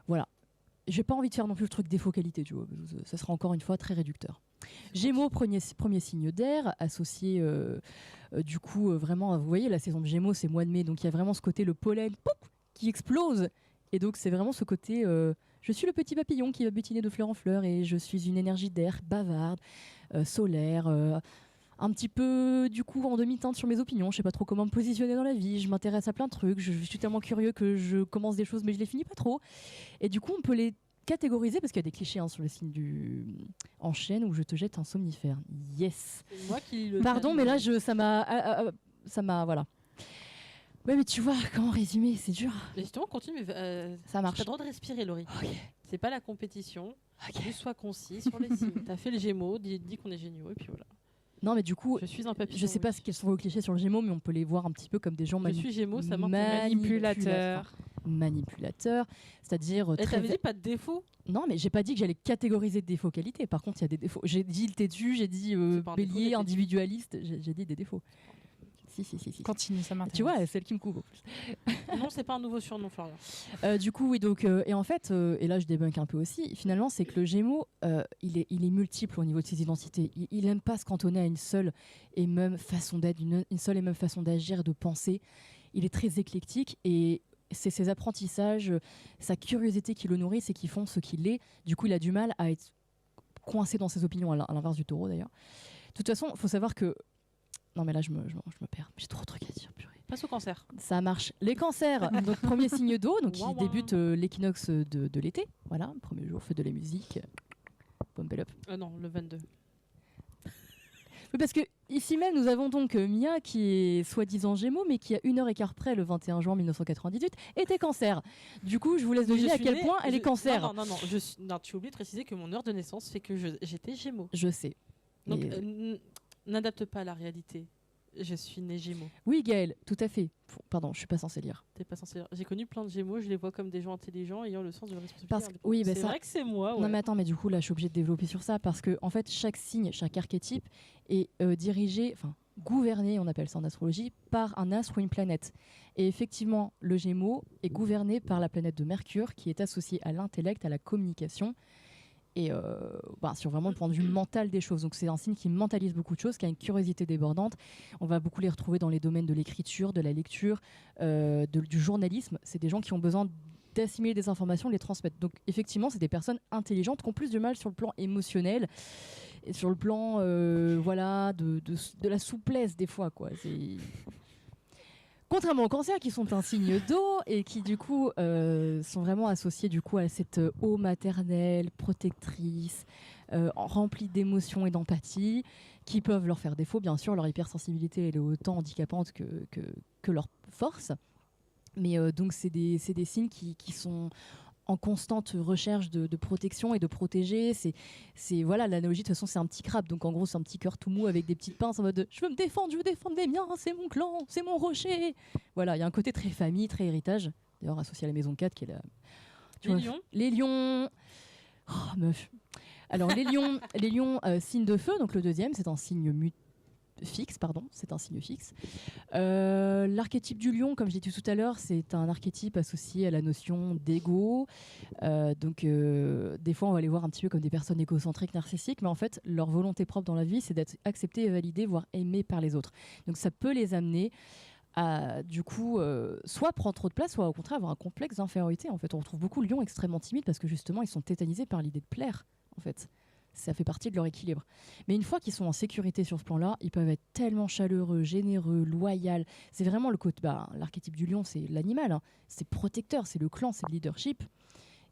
Voilà. J'ai pas envie de faire non plus le truc défaut-qualité, tu vois. Ça sera encore une fois très réducteur. Gémeaux, premier signe d'air, associé du coup vraiment, vous voyez, la saison de Gémeaux, c'est mois de mai, donc il y a vraiment ce côté, le pollen qui explose. Et donc c'est vraiment ce côté, je suis le petit papillon qui va butiner de fleur en fleur et je suis une énergie d'air bavarde, solaire, un petit peu du coup en demi-teinte sur mes opinions, je sais pas trop comment me positionner dans la vie, je m'intéresse à plein de trucs, je suis tellement curieux que je commence des choses mais je les finis pas trop. Et du coup on peut les catégoriser parce qu'il y a des clichés hein, sur le signe du enchaîne où je te jette un somnifère. Yes. C'est moi qui lis le Pardon thème. mais là ça m'a voilà. Ouais mais tu vois comment résumer, c'est dur. Mais justement, continue. Ça marche. Tu as le droit de respirer, Laurie. Ok. C'est pas la compétition. Ok. Juste sois concis sur les signes. T'as fait le Gémeaux, dis qu'on est géniaux et puis voilà. Non mais du coup Je suis un papillon. je sais pas oui. quels sont vos clichés sur le Gémeaux mais on peut les voir un petit peu comme des gens Je suis Gémeaux, ça m'intéresse. manipulateurs, c'est-à-dire Et t'avais dit pas de défaut. Non, mais j'ai pas dit que j'allais catégoriser des défauts qualité. Par contre, il y a des défauts. J'ai dit le têtu, j'ai dit C'est pas un défaut bélier, d'être individualiste. J'ai dit des défauts. Si. Continue, ça m'intéresse. Tu vois, celle qui me couvre. En plus. Non, c'est pas un nouveau surnom, Florian. Du coup, oui. Donc, et en fait, et là, je débunk un peu aussi. Finalement, c'est que le Gémeaux, il est multiple au niveau de ses identités. Il aime pas se cantonner à une seule et même façon d'être, une seule et même façon d'agir et de penser. Il est très éclectique et c'est ses apprentissages, sa curiosité qui le nourrissent et qui font ce qu'il est. Du coup, il a du mal à être coincé dans ses opinions, à l'inverse du taureau d'ailleurs. De toute façon, il faut savoir que... Non mais là, je me perds. J'ai trop de trucs à dire, purée. Passe au cancer. Ça marche. Les cancers, donc premier signe d'eau, donc qui Ouin, ouin. débute l'équinoxe de l'été. Voilà, premier jour, fête de la musique. Pump it up. Non, le 22. Oui, parce que ici même, nous avons donc Mia qui est soi-disant Gémeaux, mais qui à 1h15 près, le 21 juin 1998, était cancer. Du coup, je vous laisse deviner à quel point elle est cancer. Non, tu oublies de préciser que mon heure de naissance fait que j'étais Gémeaux. Je sais. Donc, Mais- n'adapte pas à la réalité. Je suis née Gémeaux. Oui, Gaëlle, tout à fait. Pardon, je suis pas censée lire. T'es pas censé. J'ai connu plein de Gémeaux, je les vois comme des gens intelligents ayant le sens de la responsabilité. Parce que- indépendante. oui, bah c'est ça- vrai que c'est moi. Ouais. Non mais attends, mais du coup là je suis obligée de développer sur ça parce que en fait chaque signe, chaque archétype est dirigé, enfin gouverné, on appelle ça en astrologie, par un astre ou une planète. Et effectivement, le Gémeaux est gouverné par la planète de Mercure, qui est associée à l'intellect, à la communication, et sur vraiment le point de vue mental des choses. Donc c'est un signe qui mentalise beaucoup de choses, qui a une curiosité débordante. On va beaucoup les retrouver dans les domaines de l'écriture, de la lecture, du journalisme. C'est des gens qui ont besoin d'assimiler des informations, de les transmettre. Donc effectivement, c'est des personnes intelligentes qui ont plus du mal sur le plan émotionnel et sur le plan de la souplesse des fois, quoi. Contrairement aux cancers qui sont un signe d'eau et qui du coup sont vraiment associés du coup à cette eau maternelle, protectrice, remplie d'émotions et d'empathie, qui peuvent leur faire défaut, bien sûr. Leur hypersensibilité elle est autant handicapante que leur force. Mais donc c'est des signes qui sont en constante recherche de protection et de protéger. C'est voilà, l'analogie de toute façon c'est un petit crabe, donc en gros c'est un petit cœur tout mou avec des petites pinces en mode je veux défendre les miens, c'est mon clan, c'est mon rocher. Voilà, il y a un côté très famille, très héritage, d'ailleurs associé à la maison 4 qui est lions. Les lions. Oh meuf. Alors les lions signe de feu, donc le deuxième c'est un signe c'est un signe fixe. L'archétype du lion, comme j'ai dit tout à l'heure, c'est un archétype associé à la notion d'ego. Des fois, on va les voir un petit peu comme des personnes égocentriques, narcissiques, mais en fait, leur volonté propre dans la vie, c'est d'être acceptée et validée, voire aimée par les autres. Donc ça peut les amener à, du coup, soit prendre trop de place, soit au contraire avoir un complexe d'infériorité. En fait, on retrouve beaucoup de lions extrêmement timides parce que justement, ils sont tétanisés par l'idée de plaire, en fait. Ça fait partie de leur équilibre. Mais une fois qu'ils sont en sécurité sur ce plan-là, ils peuvent être tellement chaleureux, généreux, loyaux. C'est vraiment le côté. L'archétype du lion, c'est l'animal. Hein. C'est protecteur, c'est le clan, c'est le leadership.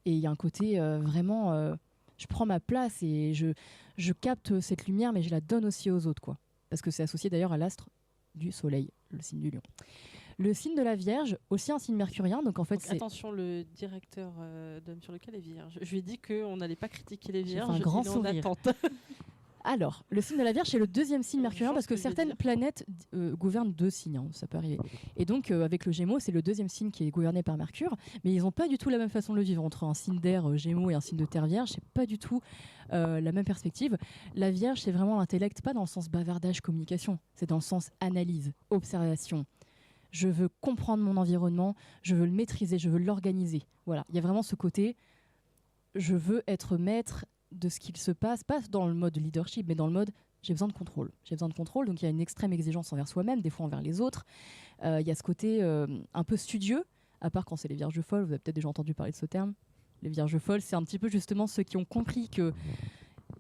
Et il y a un côté vraiment. Je prends ma place et je capte cette lumière, mais je la donne aussi aux autres, quoi. Parce que c'est associé d'ailleurs à l'astre du soleil, le signe du lion. Le signe de la Vierge, aussi un signe mercurien. Donc en fait, c'est... Attention, le directeur d'Homme sur lequel est Vierge. Je lui ai dit qu'on n'allait pas critiquer les Vierges. Un grand sourire. Alors, le signe de la Vierge, c'est le deuxième signe mercurien parce que certaines planètes gouvernent 2 signes, hein, ça peut arriver. Et donc, avec le Gémeaux, c'est le deuxième signe qui est gouverné par Mercure, mais ils n'ont pas du tout la même façon de le vivre. Entre un signe d'air Gémeaux et un signe de terre Vierge, c'est pas du tout la même perspective. La Vierge, c'est vraiment l'intellect, pas dans le sens bavardage, communication, c'est dans le sens analyse, observation. Je veux comprendre mon environnement, je veux le maîtriser, je veux l'organiser. Voilà, il y a vraiment ce côté, je veux être maître de ce qu'il se passe, pas dans le mode leadership, mais dans le mode j'ai besoin de contrôle. J'ai besoin de contrôle, donc il y a une extrême exigence envers soi-même, des fois envers les autres. Il y a ce côté un peu studieux, à part quand c'est les vierges folles, vous avez peut-être déjà entendu parler de ce terme. Les vierges folles, c'est un petit peu justement ceux qui ont compris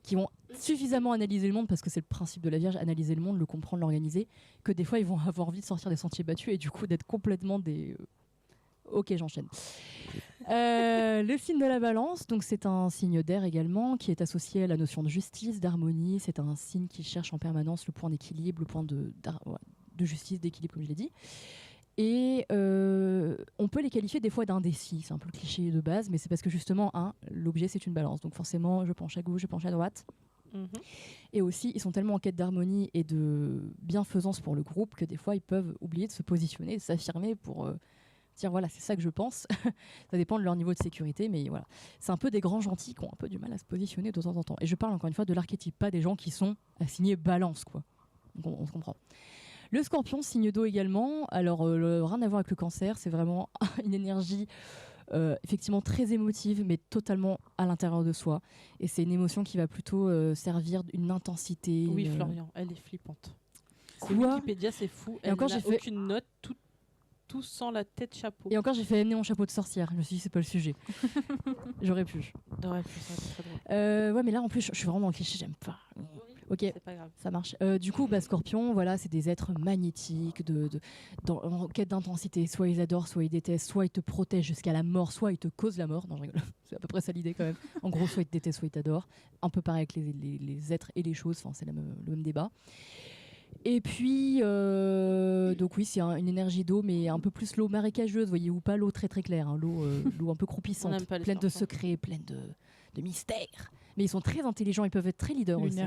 qui ont suffisamment analysé le monde, parce que c'est le principe de la Vierge, analyser le monde, le comprendre, l'organiser, que des fois ils vont avoir envie de sortir des sentiers battus et du coup d'être complètement des... Ok, j'enchaîne. Le signe de la Balance, donc c'est un signe d'air également, qui est associé à la notion de justice, d'harmonie. C'est un signe qui cherche en permanence le point d'équilibre, le point de justice, d'équilibre, comme je l'ai dit. Et on peut les qualifier des fois d'indécis, c'est un peu le cliché de base, mais c'est parce que justement, l'objet c'est une balance, donc forcément je penche à gauche, je penche à droite. Et aussi, ils sont tellement en quête d'harmonie et de bienfaisance pour le groupe que des fois ils peuvent oublier de se positionner, de s'affirmer pour dire voilà, c'est ça que je pense. Ça dépend de leur niveau de sécurité, mais voilà. C'est un peu des grands gentils qui ont un peu du mal à se positionner de temps en temps. Et je parle encore une fois de l'archétype, pas des gens qui sont assignés balance, quoi. Donc on se comprend. Le Scorpion, signe d'eau également. Alors, rien à voir avec le Cancer, c'est vraiment une énergie effectivement très émotive, mais totalement à l'intérieur de soi. Et c'est une émotion qui va plutôt servir d'une intensité. Oui, Florian, elle est flippante. Quoi Wikipédia, c'est fou. Elle n'a fait... aucune note, tout sans la tête chapeau. Et encore, j'ai fait amener mon chapeau de sorcière. Je me suis dit, c'est pas le sujet. J'aurais pu. Ça très drôle. Ouais, mais là, en plus, je suis vraiment dans le cliché, j'aime pas. Ok, c'est pas grave. Ça marche. Du coup, Scorpion, voilà, c'est des êtres magnétiques, en quête d'intensité. Soit ils adorent, soit ils détestent, soit ils te protègent jusqu'à la mort, soit ils te causent la mort. Non, je rigole. C'est à peu près ça l'idée quand même. En gros, soit ils te détestent, soit ils t'adorent. Un peu pareil avec les êtres et les choses. Enfin, c'est le même débat. Et puis, donc oui, c'est une énergie d'eau, mais un peu plus l'eau marécageuse, voyez, ou pas l'eau très très claire, hein, l'eau un peu croupissante, pleine de secrets, pleine de mystères. Mais ils sont très intelligents, ils peuvent être très leaders aussi.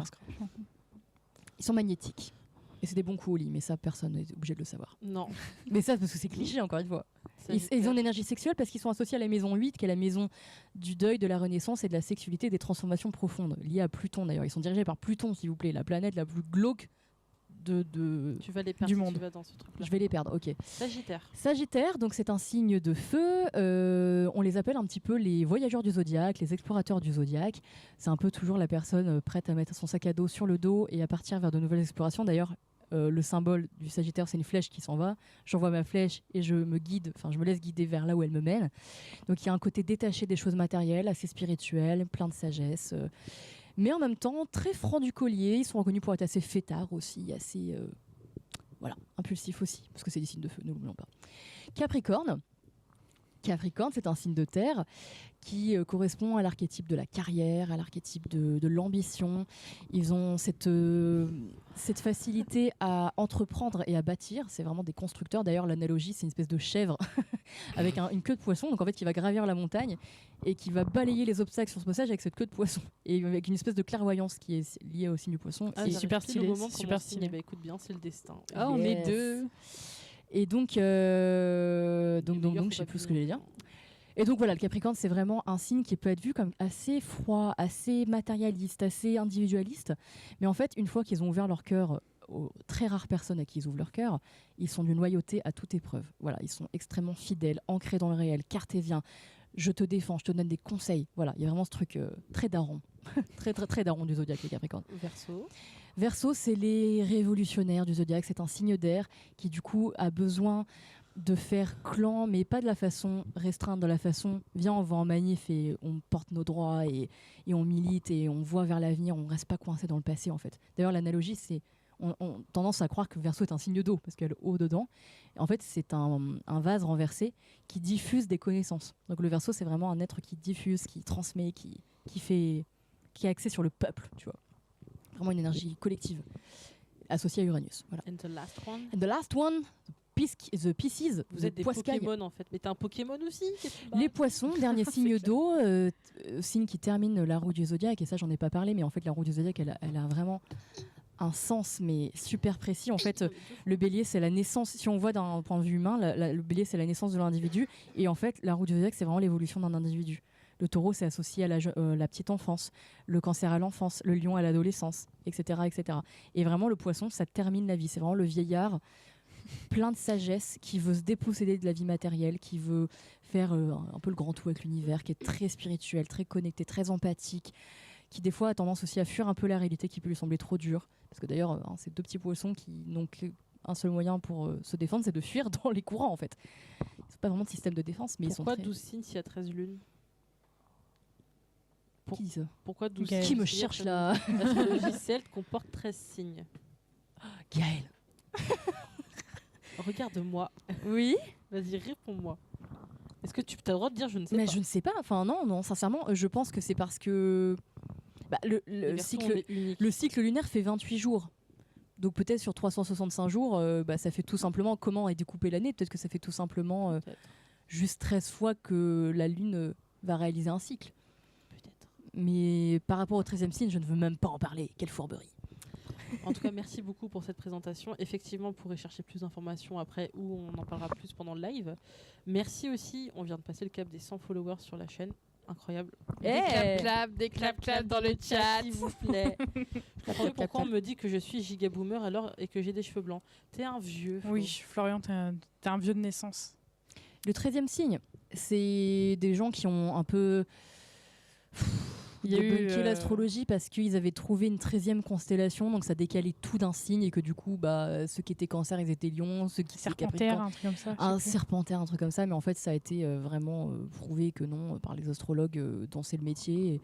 Ils sont magnétiques. Et c'est des bons coups au lit, mais ça, personne n'est obligé de le savoir. Non. Mais ça, parce que c'est cliché, encore une fois. Ils ont une énergie sexuelle parce qu'ils sont associés à la maison 8, qui est la maison du deuil, de la renaissance et de la sexualité, des transformations profondes, liées à Pluton d'ailleurs. Ils sont dirigés par Pluton, s'il vous plaît, la planète la plus glauque Tu vas les perdre du si monde. tu vas dans ce truc-là. Je vais les perdre, ok. Sagittaire. Sagittaire, donc c'est un signe de feu. On les appelle un petit peu les voyageurs du zodiaque, les explorateurs du zodiaque. C'est un peu toujours la personne prête à mettre son sac à dos sur le dos et à partir vers de nouvelles explorations. D'ailleurs, le symbole du Sagittaire, c'est une flèche qui s'en va. J'envoie ma flèche et je me laisse guider vers là où elle me mène. Donc il y a un côté détaché des choses matérielles, assez spirituel, plein de sagesse. Mais en même temps, très franc du collier. Ils sont reconnus pour être assez fêtards aussi, assez impulsifs aussi, parce que c'est des signes de feu, ne l'oublions pas. Capricorne, c'est un signe de terre qui correspond à l'archétype de la carrière, à l'archétype de l'ambition. Ils ont cette facilité à entreprendre et à bâtir. C'est vraiment des constructeurs. D'ailleurs, l'analogie, c'est une espèce de chèvre avec une queue de poisson, donc en fait, qui va gravir la montagne et qui va balayer les obstacles sur ce passage avec cette queue de poisson. Et avec une espèce de clairvoyance qui est liée au signe du poisson. C'est super stylé. Le moment C'est super stylé. stylé. Écoute bien, c'est le destin. Ah, on est deux. Et donc, je sais plus ce que j'allais dire. Et donc voilà, le Capricorne, c'est vraiment un signe qui peut être vu comme assez froid, assez matérialiste, assez individualiste. Mais en fait, une fois qu'ils ont ouvert leur cœur aux très rares personnes à qui ils ouvrent leur cœur, ils sont d'une loyauté à toute épreuve. Voilà, ils sont extrêmement fidèles, ancrés dans le réel, cartésiens. Je te défends, je te donne des conseils. Voilà, il y a vraiment ce truc très daron, très très très daron du zodiaque, le Capricorne. Verseau, c'est les révolutionnaires du zodiaque. C'est un signe d'air qui du coup a besoin de faire clan, mais pas de la façon restreinte, de la façon viens, on va en manif et on porte nos droits et on milite et on voit vers l'avenir, on reste pas coincé dans le passé en fait. D'ailleurs, l'analogie, c'est on tendance à croire que Verseau est un signe d'eau parce qu'il y a le eau dedans. Et en fait, c'est un vase renversé qui diffuse des connaissances. Donc le Verseau, c'est vraiment un être qui diffuse, qui transmet, qui est axé sur le peuple, tu vois. Vraiment une énergie collective associée à Uranus. Voilà. And the last one, the Pisces. Vous êtes des Pokémon en fait, mais t'es un Pokémon aussi. Les poissons, dernier signe d'eau, signe qui termine la roue du zodiaque, et ça j'en ai pas parlé, mais en fait la roue du zodiaque elle a vraiment un sens mais super précis. En fait, le bélier c'est la naissance, si on voit d'un point de vue humain, le bélier c'est la naissance de l'individu, et en fait la roue du zodiaque c'est vraiment l'évolution d'un individu. Le taureau, c'est associé à la petite enfance, le cancer à l'enfance, le lion à l'adolescence, etc., etc. Et vraiment, le poisson, ça termine la vie. C'est vraiment le vieillard plein de sagesse qui veut se déposséder de la vie matérielle, qui veut faire un peu le grand tout avec l'univers, qui est très spirituel, très connecté, très empathique, qui des fois a tendance aussi à fuir un peu la réalité qui peut lui sembler trop dure. Parce que d'ailleurs, ces deux petits poissons qui n'ont qu'un seul moyen pour se défendre, c'est de fuir dans les courants, en fait. Ils n'ont pas vraiment de système de défense, mais pourquoi ils sont 12 signes s'il y a 13 lunes? Pourquoi 12 signes? Qui me cherche là? L'astrologie celte comporte 13 signes. Gaël. Regarde-moi. Oui. Vas-y, réponds-moi. Est-ce que tu as le droit de dire je ne sais Mais pas? je ne sais pas. Enfin non, sincèrement, je pense que c'est parce que le cycle lunaire fait 28 jours. Donc peut-être sur 365 jours, ça fait tout simplement comment est découpée l'année. Peut-être que ça fait tout simplement juste 13 fois que la Lune va réaliser un cycle. Mais par rapport au 13e signe, je ne veux même pas en parler. Quelle fourberie. En tout cas, merci beaucoup pour cette présentation. Effectivement, vous pourrez chercher plus d'informations après ou on en parlera plus pendant le live. Merci aussi, on vient de passer le cap des 100 followers sur la chaîne. Incroyable. Des clap dans le chat. S'il vous plaît. Pourquoi on me dit que je suis giga boomer alors et que j'ai des cheveux blancs? T'es un vieux. Oui, Florian, t'es un vieux de naissance. Le 13e signe, c'est des gens qui ont un peu... Il y a eu l'astrologie parce qu'ils avaient trouvé une 13e constellation, donc ça décalait tout d'un signe et que du coup, ceux qui étaient cancer, ils étaient lions, ceux qui étaient Serpentaire, un truc comme ça. Serpentaire, un truc comme ça, mais en fait, ça a été vraiment prouvé que non par les astrologues dont c'est le métier.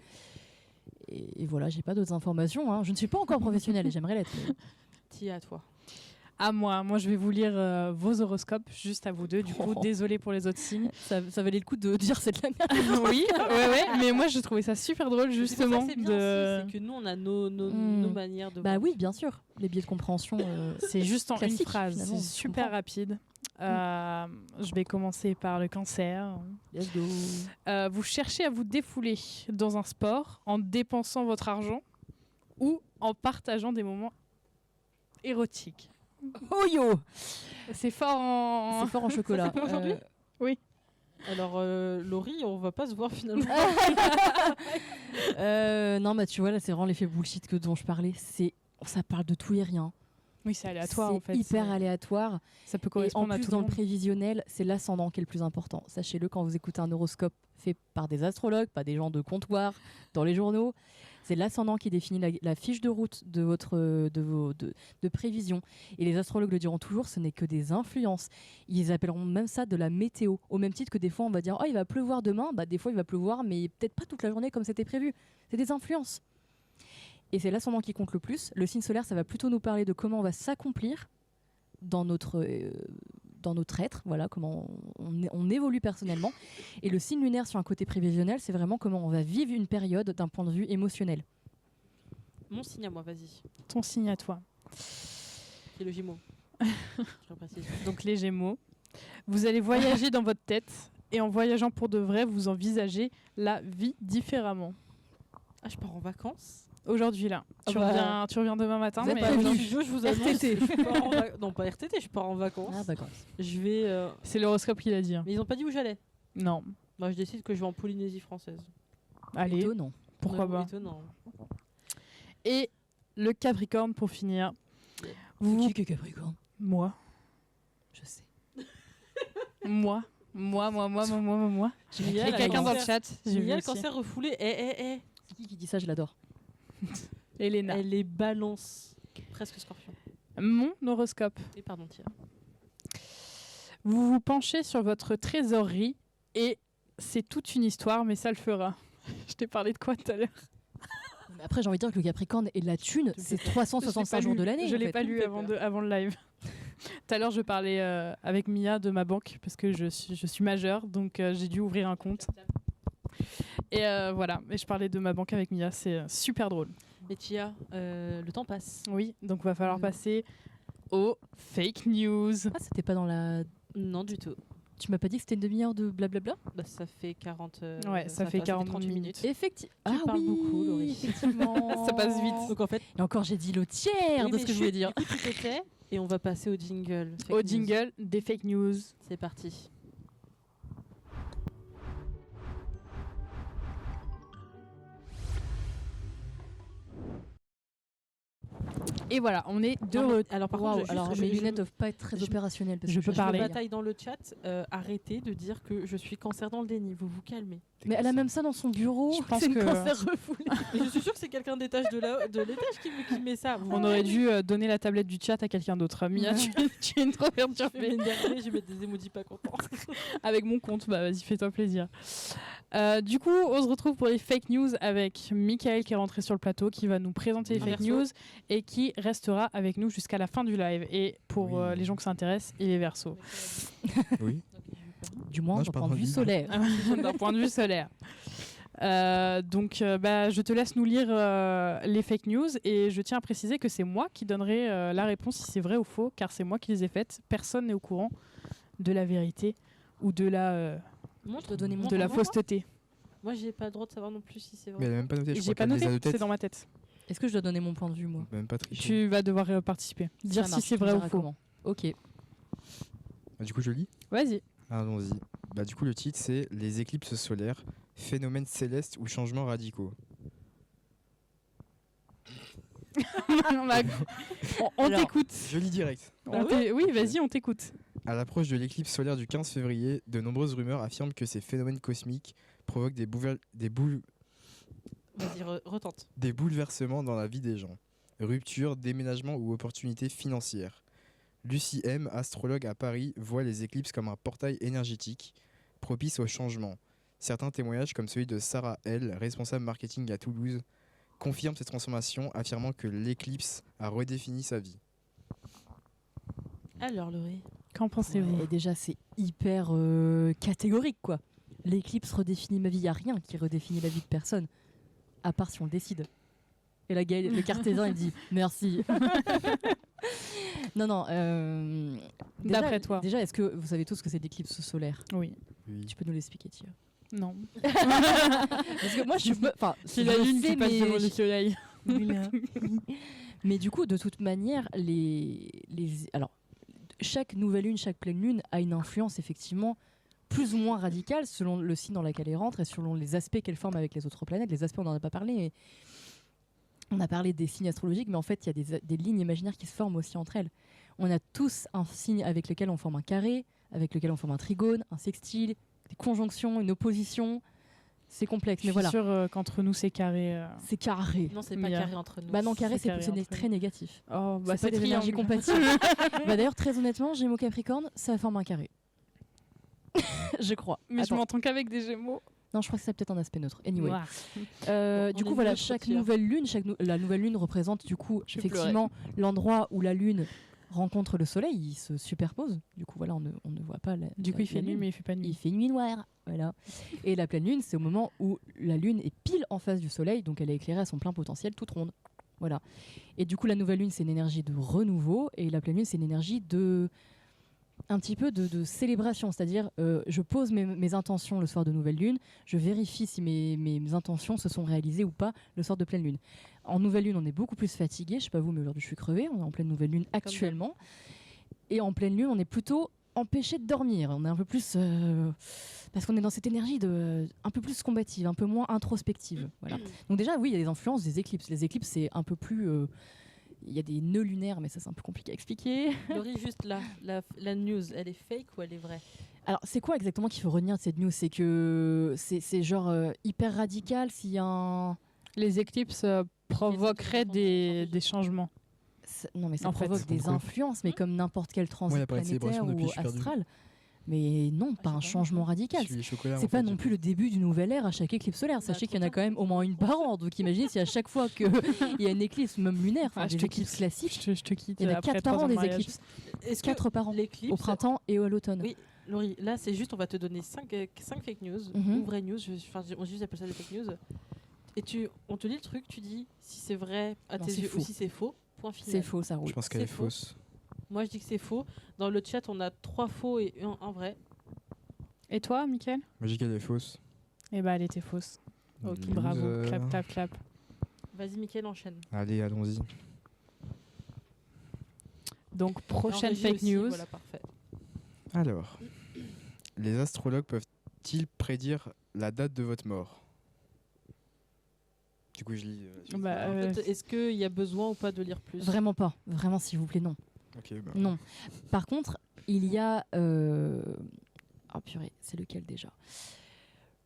Et voilà, j'ai pas d'autres informations. Hein. Je ne suis pas encore professionnelle et j'aimerais l'être. Tiens à toi. À moi, je vais vous lire vos horoscopes, juste à vous deux. Du coup, désolé pour les autres signes. Ça valait le coup de dire c'est de la merde. Oui, ouais, mais moi je trouvais ça super drôle justement. C'est que nous on a nos manières de. Oui, bien sûr. Les biais de compréhension. C'est juste en une phrase, c'est super rapide. Mm. Je vais commencer par le cancer. Let's go. Vous cherchez à vous défouler dans un sport en dépensant votre argent ou en partageant des moments érotiques. Oh yo! C'est fort en chocolat. Aujourd'hui oui. Alors, Laurie, on va pas se voir finalement. Non, tu vois, là, c'est vraiment l'effet bullshit dont je parlais. Ça parle de tout et rien. Oui, c'est aléatoire en fait. C'est hyper aléatoire. Ça peut Et en correspondre à plus, tout dans le le monde. prévisionnel, c'est l'ascendant qui est le plus important. Sachez-le, quand vous écoutez un horoscope fait par des astrologues, pas des gens de comptoir dans les journaux, c'est l'ascendant qui définit la fiche de route de votre de prévision. Et les astrologues le diront toujours, ce n'est que des influences. Ils appelleront même ça de la météo. Au même titre que des fois, on va dire, oh, il va pleuvoir demain. Bah, des fois, il va pleuvoir, mais peut-être pas toute la journée comme c'était prévu. C'est des influences. Et c'est l'ascendant qui compte le plus. Le signe solaire, ça va plutôt nous parler de comment on va s'accomplir dans notre être, voilà, comment on évolue personnellement. Et le signe lunaire sur un côté prévisionnel, c'est vraiment comment on va vivre une période d'un point de vue émotionnel. Mon signe à moi, vas-y. Ton signe à toi. C'est le Gémeaux. Je précise. Donc les Gémeaux. Vous allez voyager dans votre tête et en voyageant pour de vrai, vous envisagez la vie différemment. Ah, je pars en vacances. Aujourd'hui là, tu bah, reviens demain matin. vous êtes Mais prévenus. Dans le studio, je vous annonce. RTT. je pars en non, pas RTT, je pars en vacances. Ah, d'accord. Je vais. c'est l'horoscope qui l'a dit. Hein. Mais ils ont pas dit où j'allais. Non. Moi, je décide que je vais en Polynésie française. Allez, Étonnant. pourquoi Ouais, pas. étonnant. Et le Capricorne pour finir. Vous... Qui que Capricorne? Moi. Je sais. Moi. J'ai Mia, écrit la quelqu'un dans le cancer. chat. J'ai vu Mia, le aussi. cancer refoulé. C'est qui dit ça? Je l'adore. Elena. Elle est balance. Presque scorpion. Mon horoscope. Et pardon, Tia. Vous vous penchez sur votre trésorerie et c'est toute une histoire, mais ça le fera. Je t'ai parlé de quoi tout à l'heure? Mais après, j'ai envie de dire que le Capricorne et de la thune, c'est Je l'ai 365 pas jours lu. de l'année. Je en l'ai fait. pas lu avant le live. Tout à l'heure, je parlais avec Mia de ma banque parce que je suis majeure, donc j'ai dû ouvrir un compte. Et voilà, et je parlais de ma banque avec Mia, c'est super drôle. Et Tia, le temps passe. Oui, donc va falloir passer aux fake news. Ah, c'était pas dans la. Non, du tout. Tu m'as pas dit que c'était une demi-heure de blablabla? Bah, ça fait 40. Ouais, ça fait 40 38 minutes. Effectivement. Tu parles oui, beaucoup, Laurie. effectivement. Ça passe vite. Donc en fait, Et encore, j'ai dit le tiers oui, de mais ce que je voulais chut, dire. du coup, tu t'es fait et on va passer au jingle. Fake Au news. jingle des fake news. C'est parti. Et voilà, on est de Non, mais- retour. alors par Waouh, contre, alors mes lunettes doivent pas être très je- opérationnelles. Parce je que peux je parler. lire. bataille dans le chat. Arrêtez de dire que je suis cancer dans le déni. Vous vous calmez. Mais elle a même ça dans son bureau. Je pense c'est une que- cancer refoulée. Mais je suis sûre que c'est quelqu'un d'étage de l'étage qui met ça. Vous On aurait dû donner la tablette du chat à quelqu'un d'autre. Mia, tu es une trop Je vais m'énerver, je vais mettre des emojis pas contents. avec mon compte. Bah vas-y, fais-toi plaisir. Du coup, on se retrouve pour les fake news avec Michael qui est rentré sur le plateau, qui va nous présenter les Un fake verso. news et qui restera avec nous jusqu'à la fin du live. Et pour Oui. les gens que ça intéresse, il est verso. Oui. Du moins, Non, d'un je point parle de vue libre. solaire. D'un point de vue solaire. Donc, bah, je te laisse nous lire les fake news et je tiens à préciser que c'est moi qui donnerai la réponse si c'est vrai ou faux, car c'est moi qui les ai faites. Personne n'est au courant de la vérité ou de la Je dois donner mon de la point. fausseté. Moi, j'ai pas le droit de savoir non plus si c'est vrai. Mais elle a même pas noté. Et Je j'ai crois pas qu'elle les a noté, de tête. c'est dans ma tête. Est-ce que je dois donner mon point de vue, moi? Même pas triché. Tu vas devoir participer. Dire Ça si marche, c'est tu me vrai ou diras faux. comment. Ok. Ah, du coup, je lis. Vas-y. Allons-y. Bah, du coup, le titre, c'est Les éclipses solaires, phénomènes célestes ou changements radicaux. On Alors, t'écoute. Je lis direct. Oui, vas-y, on t'écoute. À l'approche de l'éclipse solaire du 15 février, de nombreuses rumeurs affirment que ces phénomènes cosmiques provoquent des Vas-y, retente. bouleversements dans la vie des gens. Ruptures, déménagements ou opportunités financières. Lucie M, astrologue à Paris, voit les éclipses comme un portail énergétique propice au changement. Certains témoignages, comme celui de Sarah L, responsable marketing à Toulouse, confirment cette transformation, affirmant que l'éclipse a redéfini sa vie. Alors, Laurie. Qu'en pensez-vous? Et déjà, c'est hyper catégorique, quoi. L'éclipse redéfinit ma vie. Il n'y a rien qui redéfinit la vie de personne, à part si on le décide. Et là, Gaël, le cartésien, il dit merci. Non. D'après toi. Déjà, est-ce que vous savez tous ce que c'est l'éclipse solaire? Oui. Oui. Tu peux nous l'expliquer, Tia? Non. Parce que moi, je me. Enfin, C'est je la le lune sais, qui passe mais devant le soleil. Mais du coup, de toute manière, alors, chaque nouvelle lune, chaque pleine lune a une influence effectivement plus ou moins radicale selon le signe dans lequel elle rentre et selon les aspects qu'elle forme avec les autres planètes. Les aspects, on n'en a pas parlé, mais On a parlé des signes astrologiques, mais en fait, il y a des lignes imaginaires qui se forment aussi entre elles. On a tous un signe avec lequel on forme un carré, avec lequel on forme un trigone, un sextile, des conjonctions, une opposition. C'est complexe, Je mais suis voilà. sûre qu'entre nous, c'est carré. C'est carré. Non, c'est Mais, pas carré entre nous. Bah non, carré, c'est carré c'est entre très nous. négatif. Oh, bah C'est pas des énergies compatibles. Bah d'ailleurs, très honnêtement, Gémeaux Capricorne, ça forme un carré. Je crois. Mais je Attends. m'entends qu'avec des Gémeaux. Non, je crois que c'est peut-être un aspect neutre. Anyway. Ouah. Du on coup, est voilà, neutre, chaque tiens. nouvelle lune, la nouvelle lune représente du coup Je vais effectivement l'endroit où la lune rencontre le soleil, il se superpose. Du coup, voilà, on ne voit pas la. Du coup, la- il fait la nuit, lune. mais il fait pas Il nuit. fait nuit noire, voilà. Et la pleine lune, c'est au moment où la lune est pile en face du soleil, donc elle est éclairée à son plein potentiel, toute ronde. Voilà. Et du coup, la nouvelle lune, c'est une énergie de renouveau, et la pleine lune, c'est une énergie de un petit peu de célébration, c'est-à-dire je pose mes intentions le soir de nouvelle lune, je vérifie si mes intentions se sont réalisées ou pas le soir de pleine lune. En nouvelle lune, on est beaucoup plus fatigué, je sais pas vous, mais aujourd'hui je suis crevée, on est en pleine nouvelle lune actuellement, et en pleine lune, on est plutôt empêché de dormir, on est un peu plus parce qu'on est dans cette énergie un peu plus combative, un peu moins introspective. Voilà. Donc déjà, oui, il y a des influences des éclipses. Les éclipses, c'est un peu plus il y a des nœuds lunaires, mais ça c'est un peu compliqué à expliquer. Laurie, juste là, la news, elle est fake ou elle est vraie? Alors, c'est quoi exactement qu'il faut retenir de cette news? C'est que c'est genre hyper radical s'il y a un... Les éclipses provoqueraient des changements. Non, mais ça En fait, provoque ça des compte quoi influences, mais comme n'importe quel transit Moi, il y a pas de planétaire célébration depuis, ou je suis perdu. astral. Mais non, pas j'ai un pas changement radical. Je suis chocolat. C'est pas non plus le début d'une nouvelle ère à chaque éclipse solaire. Sachez qu'il y en a quand même au moins une par an. Donc imaginez si à chaque fois qu'il y a une éclipse, même lunaire, enfin Ah, je des te éclips quitte. classiques, Je te quitte. il y en a après 4 3 par ans an de des mariage. éclipses. Est-ce que 4 par an. l'éclipse... Au printemps et à l'automne. Oui, Laurie, là c'est juste, on va te donner 5 fake news, Mhm. ou vraies news, on juste appelle ça des fake news. Et on te lit le truc, tu dis si c'est vrai à Non, tes c'est yeux faux. ou si c'est faux, point final. C'est faux, ça roule. Je pense qu'elle est C'est faux. fausse. Moi je dis que c'est faux. Dans le chat, on a 3 faux et un vrai. Et toi, Mickaël? Moi, je dis qu'elle est fausse. Eh bah, elle était fausse. Ok, News, Bravo. Clap, clap, clap. Vas-y, Mickaël, enchaîne. Allez, allons-y. Donc, prochaine En régie fake aussi, news. Voilà, parfait. Alors, les astrologues peuvent-ils prédire la date de votre mort? Du coup, je lis. La suite. Bah, En fait, est-ce qu'il y a besoin ou pas de lire plus? Vraiment pas. Vraiment, s'il vous plaît, non. Ok, bah. Non. Par contre, il y a... Oh purée, c'est lequel déjà?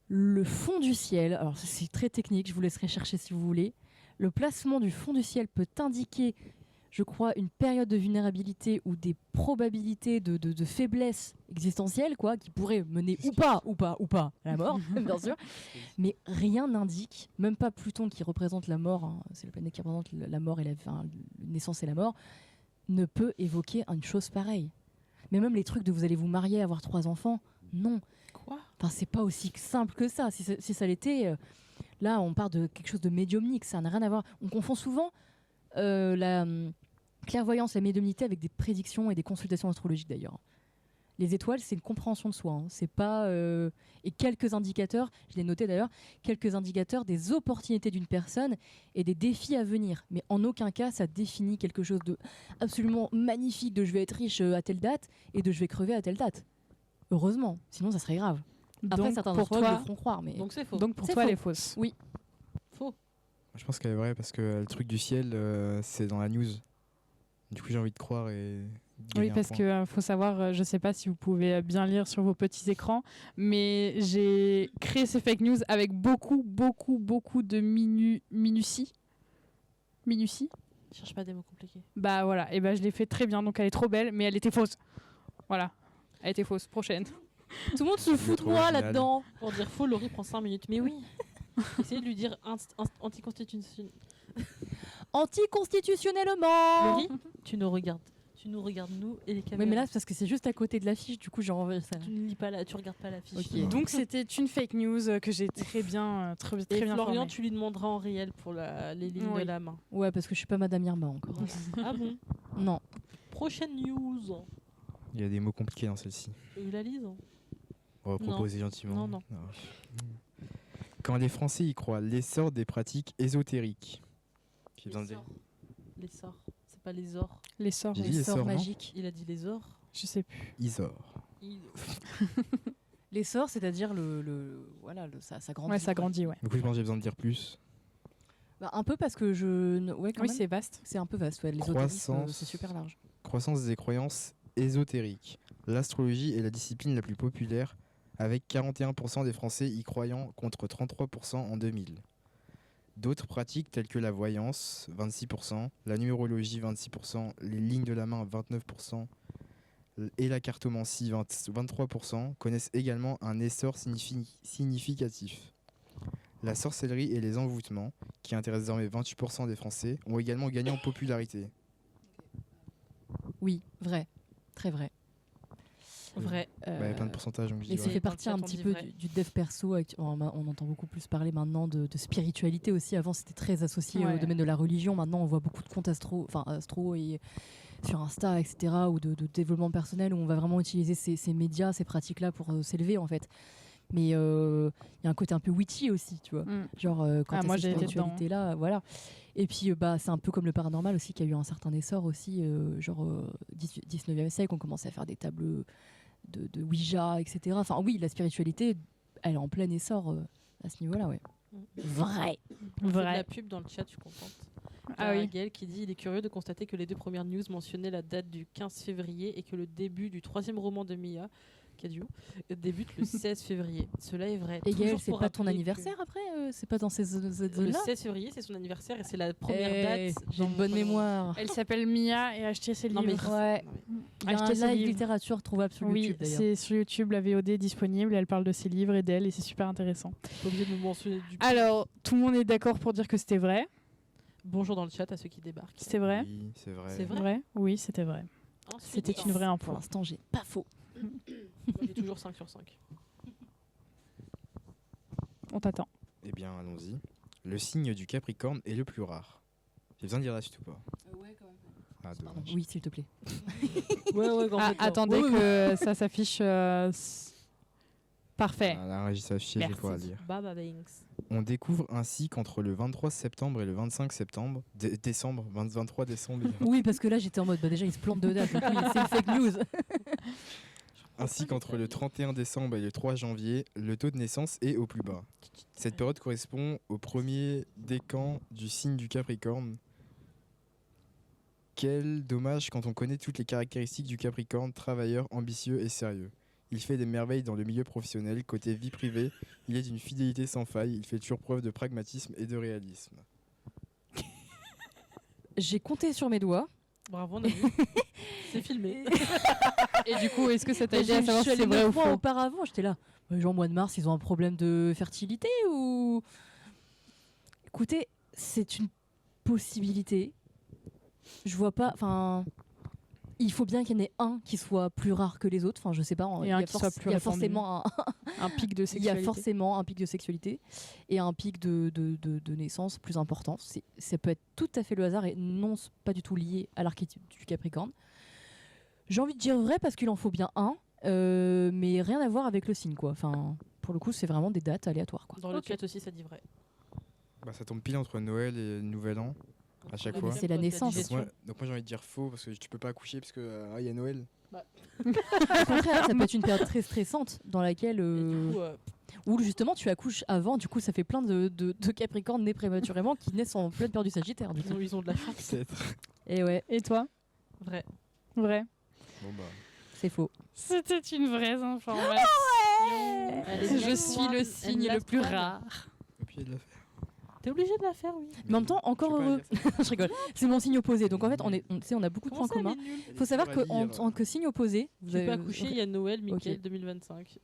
Le fond du ciel, alors c'est très technique, je vous laisserai chercher si vous voulez. Le placement du fond du ciel peut indiquer, je crois, une période de vulnérabilité ou des probabilités de faiblesse existentielle, quoi, qui pourraient mener ou pas à la mort, bien sûr. Mais rien n'indique, même pas Pluton qui représente la mort, hein, c'est la planète qui représente la mort et la naissance et la mort, ne peut évoquer une chose pareille. Mais même les trucs de vous allez vous marier, avoir 3 enfants, non. Quoi? Enfin, c'est pas aussi simple que ça. Si ça l'était, là, on part de quelque chose de médiumnique. Ça n'a rien à voir. On confond souvent la clairvoyance, la médiumnité avec des prédictions et des consultations astrologiques d'ailleurs. Les étoiles, c'est une compréhension de soi. Hein. C'est pas et quelques indicateurs. Je l'ai noté d'ailleurs. Quelques indicateurs des opportunités d'une personne et des défis à venir. Mais en aucun cas, ça définit quelque chose de absolument magnifique. De je vais être riche à telle date et de je vais crever à telle date. Heureusement, sinon ça serait grave. Après, Donc, certains pour astrologues toi, le feront croire, mais Donc c'est faux. donc pour C'est toi, faux. elle est fausse. Faux. Je pense qu'elle est vraie parce que le truc du ciel, c'est dans la news. Du coup, j'ai envie de croire et. Oui, parce que faut savoir, je sais pas si vous pouvez bien lire sur vos petits écrans, mais j'ai créé ces fake news avec beaucoup de minutie. Minutie. Cherche pas des mots compliqués. Bah voilà, et bah je l'ai fait très bien, donc elle est trop belle, mais elle était fausse. Voilà, elle était fausse. Prochaine. tout le monde se fout de trop moi original. là-dedans. Pour dire faux, Laurie prend 5 minutes. Mais oui. Essayez de lui dire anticonstitution. Anticonstitutionnellement. Laurie, tu nous regardes. Tu nous regardes, nous et les Oui, caméras. mais là, c'est parce que c'est juste à côté de l'affiche, du coup, j'ai envoyé ça. Tu ne lis pas là, tu regardes pas la fiche. Ok. Donc c'était une fake news que j'ai très bien Et bien Florian, formée. tu lui demanderas en réel pour les lignes Oui. de la main. Ouais, parce que je suis pas Madame Irma encore. Ah bon? Non. Prochaine news. Il y a des mots compliqués dans celle-ci. La lise. On va proposer gentiment. Non. Quand les Français y croient, l'essor des pratiques ésotériques. J'ai besoin de dire. Les sorts. C'est pas les ors. Les sorts, J'ai ouais. dit les sorts sorts, non magiques. Il a dit les ors. Je sais plus. Isor. Les sorts, c'est-à-dire ça grandit. Ouais, ça quoi. grandit, ouais. Du coup, je pense que j'ai besoin de dire plus. Un peu parce que ouais, quand Oui, même. c'est vaste. C'est un peu vaste. Ouais. Croissance. C'est super large. Croissance des croyances ésotériques. L'astrologie est la discipline la plus populaire, avec 41% des Français y croyant contre 33% en 2000. D'autres pratiques telles que la voyance, 26%, la numérologie, 26%, les lignes de la main, 29%, et la cartomancie, 23%, connaissent également un essor significatif. La sorcellerie et les envoûtements, qui intéressent désormais 28% des Français, ont également gagné en popularité. Oui, vrai. Très vrai. Vrai. Il y a plein de pourcentages, donc je dis Et ça vrai. fait Dans le partie chat, un on petit dit peu vrai. du dev perso. On entend beaucoup plus parler maintenant de spiritualité aussi. Avant, c'était très associé Ouais. au domaine de la religion. Maintenant, on voit beaucoup de comptes astro et sur Insta, etc., ou de développement personnel où on va vraiment utiliser ces médias, ces pratiques-là pour s'élever, en fait. Mais il y a un côté un peu witchy aussi, tu vois. Genre, quand Ah, t'as moi, cette j'ai été dedans. spiritualité-là, voilà. Et puis, c'est un peu comme le paranormal aussi, qui a eu un certain essor aussi, 19e siècle, on commençait à faire des tables de Ouija, etc. Enfin, oui, la spiritualité, elle est en plein essor à ce niveau-là, ouais. Vrai. On fait de Vrai. la pub dans le chat, je suis contente. Ah oui. Gaël qui dit il est curieux de constater que les 2 premières news mentionnaient la date du 15 février et que le début du 3e roman de Mia, Cadio, débute le 16 février. Cela est vrai. Et Gaël, Toujours c'est pour pas ton rappeler anniversaire après C'est pas dans cette Le zone-là 16 février, c'est son anniversaire et c'est la première Eh, date. j'ai dans une bonne mon- mémoire. Elle s'appelle Mia et achetez ses Non, mais livres. Ouais. non, mais- Il y a un Achetez ses live livres. littérature trouvable sur Oui, YouTube d'ailleurs. c'est sur YouTube, la VOD est disponible. Elle parle de ses livres et d'elle et c'est super intéressant. Pas obligé de me mentionner du Alors, tout le monde est d'accord pour dire que c'était vrai. Bonjour dans le chat à ceux qui débarquent. C'était vrai. Oui, c'est vrai. C'est vrai. Oui, c'était vrai. Ensuite, C'était une vraie Pour info. l'instant, j'ai pas faux. moi, j'ai toujours 5 sur 5. On t'attend. Eh bien, allons-y. Le signe du Capricorne est le plus rare. J'ai besoin de dire la suite ou pas? Ouais, quand même. Ah, dommage. Oui, s'il te plaît. Ouais, Ah, attendez que ça s'affiche. Parfait. Ah, la régie s'affiche, je vais Merci. pouvoir le lire. Baba Banks. On découvre ainsi qu'entre le 23 septembre et le 25 septembre, décembre, 23 décembre, Oui, parce que là, j'étais en mode, déjà, il se plante de date. Donc oui, c'est une fake news. ainsi qu'entre le 31 décembre et le 3 janvier, le taux de naissance est au plus bas. Cette période correspond au premier décan du signe du Capricorne. Quel dommage quand on connaît toutes les caractéristiques du Capricorne, travailleur, ambitieux et sérieux. Il fait des merveilles dans le milieu professionnel. Côté vie privée, il est d'une fidélité sans faille. Il fait toujours preuve de pragmatisme et de réalisme. J'ai compté sur mes doigts. Bravo, on a vu. C'est filmé. Et du coup, est-ce que ça t'a Et aidé à savoir je si suis c'est allée vrai ou 9 mois faux? auparavant, j'étais là. Genre, mois de mars, ils ont un problème de fertilité ou. Écoutez, c'est une possibilité. Je vois pas. Enfin. Il faut bien qu'il y en ait un qui soit plus rare que les autres. Enfin, je sais pas. Et un qui soit plus il y a répandu. forcément Un pic de il y a sexualité. forcément un pic de sexualité et un pic de naissance plus important. Ça peut être tout à fait le hasard et non pas du tout lié à l'archétype du Capricorne. J'ai envie de dire vrai parce qu'il en faut bien un, mais rien à voir avec le signe, quoi. Enfin, pour le coup, c'est vraiment des dates aléatoires, quoi. Dans le chat aussi, ça dit vrai. Bah, ça tombe pile entre Noël et le Nouvel An, à chaque Oui, fois. mais c'est la naissance. Donc moi j'ai envie de dire faux parce que tu peux pas accoucher parce que il y a Noël. Au contraire, ça peut être une période très stressante dans laquelle, Et du coup, où justement tu accouches avant. Du coup, ça fait plein de Capricornes nés prématurément qui naissent en pleine période du Sagittaire. Du coup. ils ont de la chance. Peut-être. Et ouais, Et toi? Vrai. Vrai. Bon bah. c'est faux. C'était une vraie information. Elle est Je bien suis froide, le elle signe l'a le plus froide. rare. Au pied de la faire. T'es obligé de la faire, oui. Mais en même temps, encore heureux. Je rigole. C'est mon signe opposé. Donc en fait, on a beaucoup de points communs. Il faut savoir qu'en tant que signe opposé, Tu peux accoucher, il y a Noël, Mickaël 2025.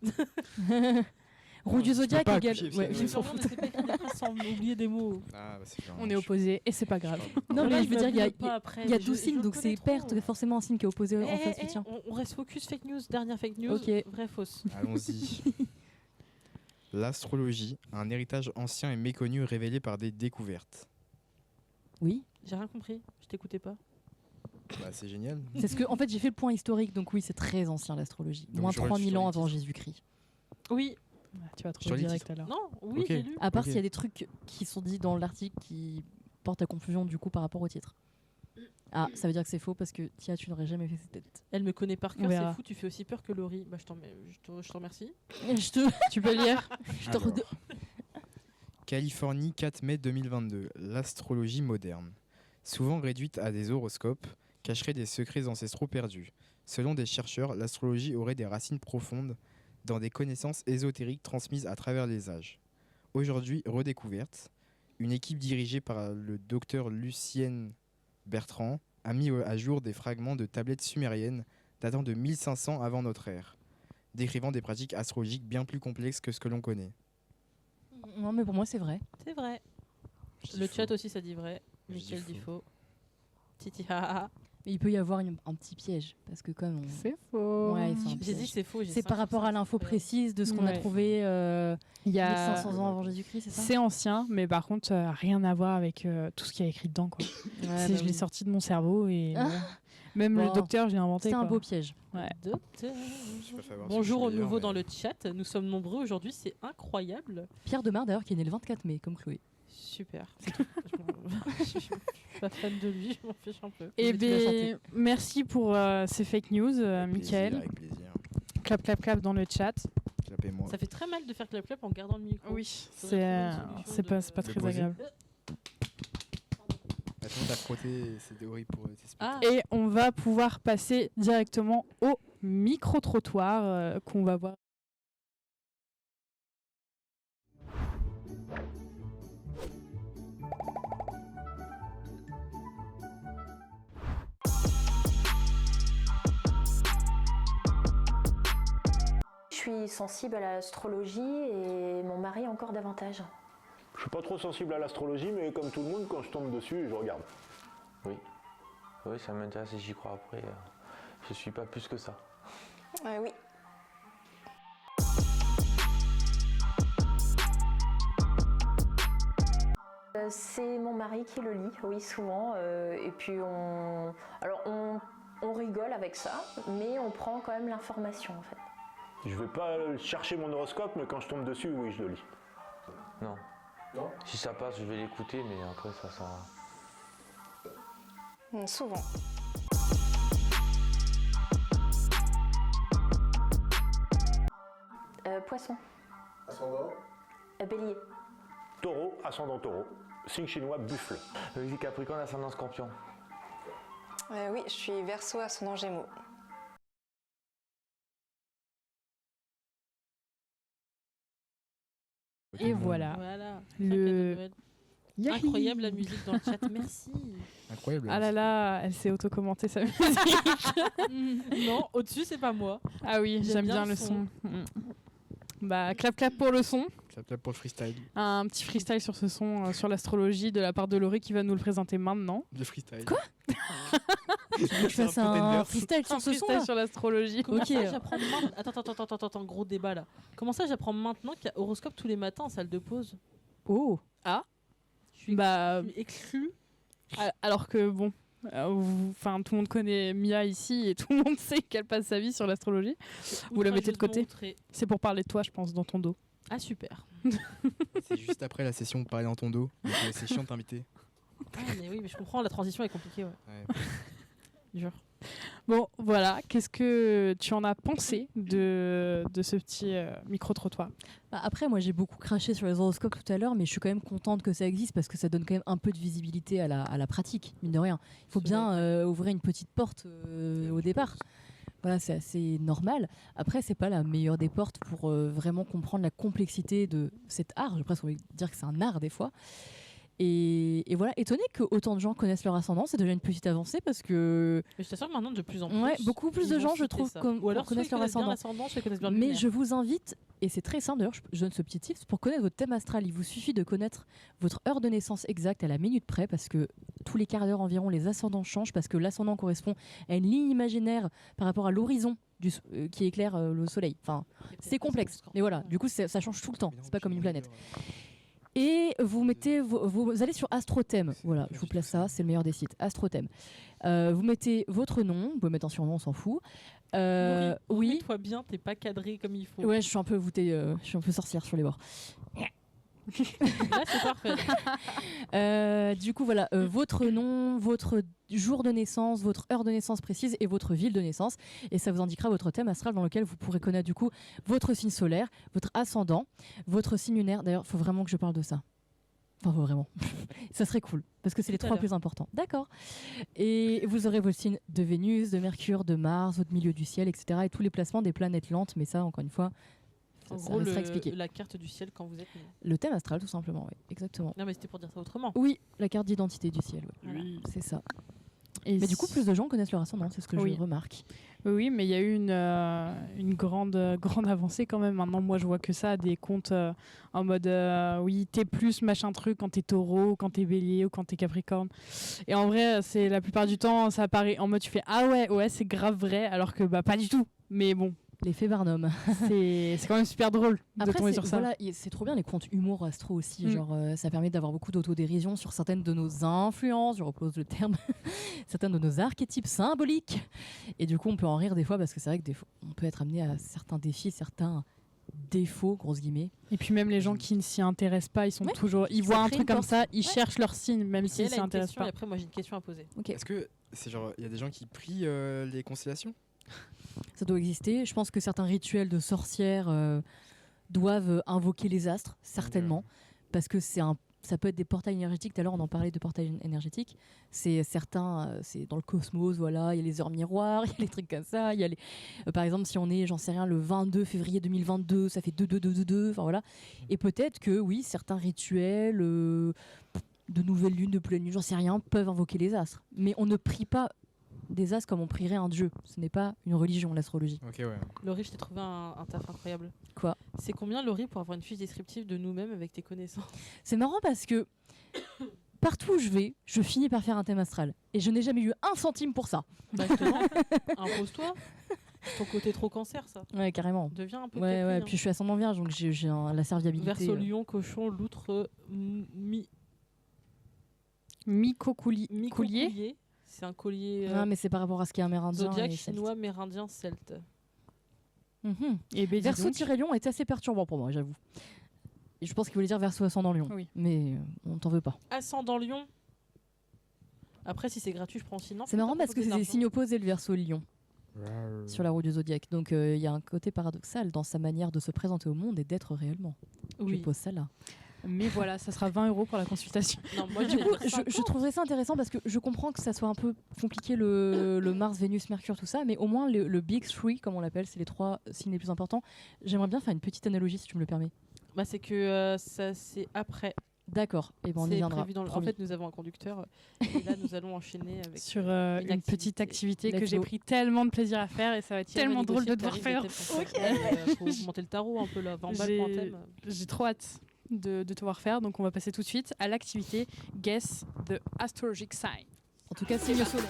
Roue du Tu peux zodiaque pas égale. accoucher, Ouais, parce je que- m'en fous. C'est pas écrit des phrases sans oublier des mots. Ah bah c'est clair. On est opposés et c'est pas grave. Non, mais je veux dire, il y a il 12 signes, donc c'est forcément un signe qui est opposé en face du tien. On reste focus fake news, dernière fake news. Ok. Vrai, fausse. Allons-y. L'astrologie, un héritage ancien et méconnu révélé par des découvertes. Oui. J'ai rien compris, je t'écoutais pas. Bah c'est génial. C'est ce que, en fait, j'ai fait le point historique, donc oui, c'est très ancien l'astrologie. Donc Moins j'aurais 3000 sur ans les avant titres. Jésus-Christ. Oui. Tu vas Sur trouver les direct titres. alors. Non, oui, Ok. j'ai lu. À part Ok. s'il y a des trucs qui sont dits dans l'article qui portent à confusion du coup par rapport au titre. Ah, ça veut dire que c'est faux parce que Tia, tu n'aurais jamais fait cette tête. Elle me connaît par On cœur, verra. c'est fou, tu fais aussi peur que Laurie. Bah, je te remercie. Je te, Tu peux lire? je te Alors, Californie, 4 mai 2022. L'astrologie moderne. Souvent réduite à des horoscopes, cacherait des secrets ancestraux perdus. Selon des chercheurs, l'astrologie aurait des racines profondes dans des connaissances ésotériques transmises à travers les âges. Aujourd'hui redécouverte, une équipe dirigée par le docteur Lucienne Bertrand a mis à jour des fragments de tablettes sumériennes datant de 1500 avant notre ère, décrivant des pratiques astrologiques bien plus complexes que ce que l'on connaît. Non, mais pour moi, c'est vrai. C'est vrai. Je dis Le faux. chat aussi, ça dit vrai. Je dis Michel dit faux. faux. Titi, haha. Mais il peut y avoir un petit piège. Parce que comme on... C'est faux. Ouais, c'est un J'ai piège. dit c'est faux. C'est par rapport à l'info précise de ce qu'on a Ouais. trouvé Il y a 1500 ans avant Jésus-Christ, c'est ça? C'est ancien, mais par contre, rien à voir avec tout ce qui est écrit dedans. Quoi. Ouais, Je l'ai sorti de mon cerveau et Ah. même Bon. le docteur, je l'ai inventé. C'était un quoi. beau piège. Ouais. Docteur. Je préfère voir Bonjour ce aux que je suis nouveaux meilleur, dans mais- le chat. Nous sommes nombreux aujourd'hui, c'est incroyable. Pierre Demar, d'ailleurs, qui est né le 24 mai, comme Chloé. Super. Je suis pas fan de lui, je m'en fiche un peu. Eh Mais tu vas chanter. bien, merci pour ces fake news, Avec plaisir, Mickaël. avec plaisir. Clap, clap, clap dans le chat. Clapez-moi. Ça fait très mal de faire clap-clap en gardant le micro. Oui, Faudrait trouver une c'est solution pas de- très poser. agréable. Attends, t'as frotté, c'était horrible pour t'expliquer. Ah, Et on va pouvoir passer directement au micro-trottoir qu'on va voir. Je suis sensible à l'astrologie et mon mari encore davantage. Je suis pas trop sensible à l'astrologie, mais comme tout le monde, quand je tombe dessus, je regarde. Oui, oui, ça m'intéresse et j'y crois. Après, je suis pas plus que ça. Oui. C'est mon mari qui le lit, oui, souvent. Et puis on rigole avec ça, mais on prend quand même l'information en fait. Je vais pas chercher mon horoscope, mais quand je tombe dessus, oui, je le lis. Non. Si ça passe, je vais l'écouter, mais après, ça sert à rien. Souvent. Poisson. Ascendant? Bélier. Taureau, ascendant taureau. Signe chinois, buffle. Le Capricorne, ascendant Scorpion. Oui, je suis Verseau, ascendant Gémeaux. Et voilà. voilà. Le- Noël. Yahi. Incroyable la musique dans le chat, merci. Incroyable. Ah là là, elle s'est auto-commentée sa musique. Non, au-dessus, c'est pas moi. Ah oui, j'aime bien le son. Bah, clap clap pour le son. Ça plaît pour le freestyle. Un petit freestyle sur ce son, sur l'astrologie de la part de Laurie qui va nous le présenter maintenant. Le freestyle. Quoi Tu fasses un freestyle sur Un ce son freestyle sur l'astrologie. Comment Ok. ça, j'apprends maintenant... Attends, gros débat là. Comment ça, j'apprends maintenant qu'il y a horoscope tous les matins en salle de pause? Oh. Je suis Bah, exclue. alors que bon, enfin tout le monde connaît Mia ici et tout le monde sait qu'elle passe sa vie sur l'astrologie. Vous la mettez de côté. Outrageusement outrée. C'est pour parler de toi, je pense, dans ton dos. Ah super. C'est juste après la session parler dans ton dos. Donc c'est chiant de t'inviter. Ah mais oui, mais je comprends, la transition est compliquée, ouais. Ouais. Dur. Bon, voilà. Qu'est-ce que tu en as pensé de ce petit micro-trottoir? Bah après, moi j'ai beaucoup craché sur les horoscopes tout à l'heure, mais je suis quand même contente que ça existe parce que ça donne quand même un peu de visibilité à la pratique, mine de rien. Il faut bien ouvrir une petite porte au départ. Voilà, c'est assez normal. Après, c'est pas la meilleure des portes pour vraiment comprendre la complexité de cet art. J'ai presque envie de dire que c'est un art des fois. Et voilà, étonné que autant de gens connaissent leur ascendant, c'est déjà une petite avancée parce que Mais je t'assure que maintenant de plus en plus. ouais, beaucoup plus ils de vont gens, je citer trouve, ça. comme, Ou alors connaissent soit leur ils connaissent bien ascendant. l'ascendant, soit ils connaissent bien le Mais lunaire. je vous invite, et c'est très simple d'ailleurs, je donne ce petit tip, pour connaître votre thème astral, il vous suffit de connaître votre heure de naissance exacte à la minute près, parce que tous les quarts d'heure environ, les ascendants changent, parce que l'ascendant correspond à une ligne imaginaire par rapport à l'horizon qui éclaire le soleil. Enfin, c'est complexe, mais voilà, du coup ça change tout le temps, c'est pas comme une planète. Et vous mettez, vous allez sur Astrothème, voilà, je vous place ça, c'est le meilleur des sites, Astrothème. Vous mettez votre nom, vous pouvez mettre un surnom, on s'en fout. Oui, Toi bien, t'es pas cadré comme il faut. ouais, je suis un peu voûtée, je suis un peu sorcière sur les bords. Là, c'est parfait. Du coup, voilà, votre nom, votre jour de naissance, votre heure de naissance précise et votre ville de naissance. Et ça vous indiquera votre thème astral dans lequel vous pourrez connaître du coup votre signe solaire, votre ascendant, votre signe lunaire. D'ailleurs, il faut vraiment que je parle de ça. Enfin, vraiment. Ça serait cool, parce que c'est les Tout à 3 l'heure. plus importants. D'accord. Et vous aurez vos signes de Vénus, de Mercure, de Mars, votre milieu du ciel, etc. Et tous les placements des planètes lentes, mais ça, encore une fois, En ça gros, restera expliqué. la carte du ciel quand vous êtes né. Le thème astral, tout simplement, oui, exactement. Non, mais c'était pour dire ça autrement. Oui, la carte d'identité du ciel, ouais. Oui. C'est ça. Et Mais du coup, plus de gens connaissent leur ascendant, c'est ce que Oui. je remarque. Oui, mais il y a eu une grande avancée quand même. Maintenant, moi, je vois que ça, des comptes en mode oui, t'es plus machin truc quand t'es taureau, quand t'es bélier ou quand t'es capricorne. Et en vrai, c'est la plupart du temps, ça apparaît en mode tu fais ah ouais, c'est grave vrai, alors que bah pas du tout. Mais bon, L'effet Barnum. c'est quand même super drôle de Après, tomber c'est sur ça. voilà, c'est trop bien les comptes humour astro aussi. Mm. Genre, ça permet d'avoir beaucoup d'autodérision sur certaines de nos influences, je repose le terme, certains de nos archétypes symboliques. Et du coup, on peut en rire des fois parce que c'est vrai que des fois, on peut être amené à certains défis, certains défauts, grosses guillemets. Et puis même les gens qui ne s'y intéressent pas, ils sont Ouais. toujours, ils Ça voient un crée truc une comme porte. ça, ils Ouais. cherchent leur signe, même Et s'ils elle a s'y une intéressent question, pas. et après, moi, j'ai une question à poser. Ok, Est-ce que c'est genre, il y a des gens qui prient les constellations? ça doit exister. Je pense que certains rituels de sorcières doivent invoquer les astres, certainement, parce que ça peut être des portails énergétiques. Tout à l'heure, on en parlait de portails énergétiques. C'est certains, c'est dans le cosmos, voilà. Il y a les heures miroirs, il y a les trucs comme ça. Il y a par exemple, si on est, j'en sais rien, le 22 février 2022, ça fait 2-2-2-2-2. Enfin voilà. Et peut-être que oui, certains rituels de nouvelle lune, de pleine lune, j'en sais rien, peuvent invoquer les astres. Mais on ne prie pas des astres comme on prierait un dieu. Ce n'est pas une religion, l'astrologie. Ok, ouais. Laurie, je t'ai trouvé un taf incroyable. Quoi? C'est combien, Laurie, pour avoir une fiche descriptive de nous-mêmes avec tes connaissances? C'est marrant parce que partout où je vais, je finis par faire un thème astral. Et je n'ai jamais eu 1 centime pour ça. Bah, je te demande, impose-toi. Ton côté trop cancer, ça. Ouais, carrément. Deviens un peu Ouais, Capri, ouais. hein. Puis je suis ascendant vierge, donc j'ai la serviabilité. Verseau, lion, cochon, loutre, Coulier. mi-collier. C'est un collier Ah, mais c'est par rapport à ce qui est amérindien. zodiaque et celte. chinois, mérindien, celte. Mhm. Et ben, dis Verseau donc. tiré lion est assez perturbant pour moi, j'avoue. Et je pense qu'il voulait dire verseau ascendant lion. Oui. Mais on t'en veut pas. Ascendant lion. Après, si c'est gratuit, je prends aussi. Non, C'est marrant parce que c'est des signes opposés, le verseau et le lion, sur la roue du zodiaque. Donc il y a un côté paradoxal dans sa manière de se présenter au monde et d'être réellement. Oui. Je pose ça là. Mais voilà, ça sera 20 € pour la consultation. Non, moi, Du coup, je trouverais ça intéressant parce que je comprends que ça soit un peu compliqué le Mars, Vénus, Mercure, tout ça, mais au moins le Big Three, comme on l'appelle, c'est les 3 signes les plus importants. J'aimerais bien faire une petite analogie si tu me le permets. Bah, c'est que ça, c'est après. D'accord, et ben on y C'est viendra. prévu dans le... En promis. fait, nous avons un conducteur. Et là, nous allons enchaîner avec. Sur une une activité. petite activité que Let's j'ai go. pris tellement de plaisir à faire et ça va être Tiens, tellement on va drôle de négocier devoir le faire. tarif des thèmes pour faut monter le tarot un peu là, 20 balles pour un thème. J'ai trop hâte de te voir faire, donc on va passer tout de suite à l'activité Guess the Astrologic Sign. En tout cas, signe solaire.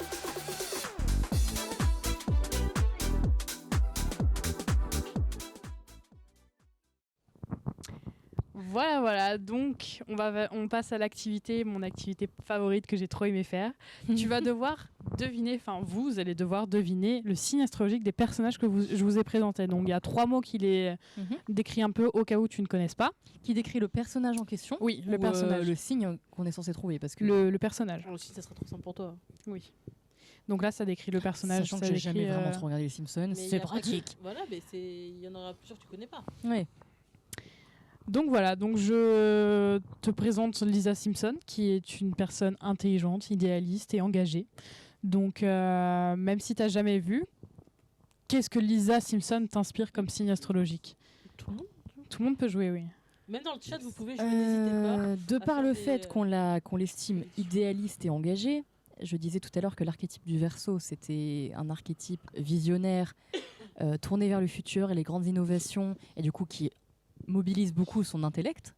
Voilà, donc on passe à l'activité, mon activité favorite que j'ai trop aimé faire. Tu vas devoir deviner, enfin vous allez devoir deviner le signe astrologique des personnages que je vous ai présentés. Donc il y a 3 mots qui les décrit un peu au cas où tu ne connaisses pas. Qui décrit le personnage en question. Oui, le ou, personnage. le signe qu'on est censé trouver. Parce que Le personnage, Genre, aussi, ça serait trop simple pour toi. oui. Donc là ça décrit le personnage. sachant que ça j'ai jamais décrit, vraiment trop regardé les Simpsons, Mais c'est il y a pas pratique. que- Voilà, mais il y en aura plusieurs que tu connais pas. Ouais. Donc voilà, donc je te présente Lisa Simpson, qui est une personne intelligente, idéaliste et engagée. Donc même si tu n'as jamais vu, qu'est-ce que Lisa Simpson t'inspire comme signe astrologique? Tout le monde. Tout le monde peut jouer, oui. Même dans le chat, vous pouvez jouer, n'hésitez pas. De à par faire le des- fait qu'on l'estime idéaliste et engagé, je disais tout à l'heure que l'archétype du Verseau, c'était un archétype visionnaire, tourné vers le futur et les grandes innovations, et du coup qui mobilise beaucoup son intellect.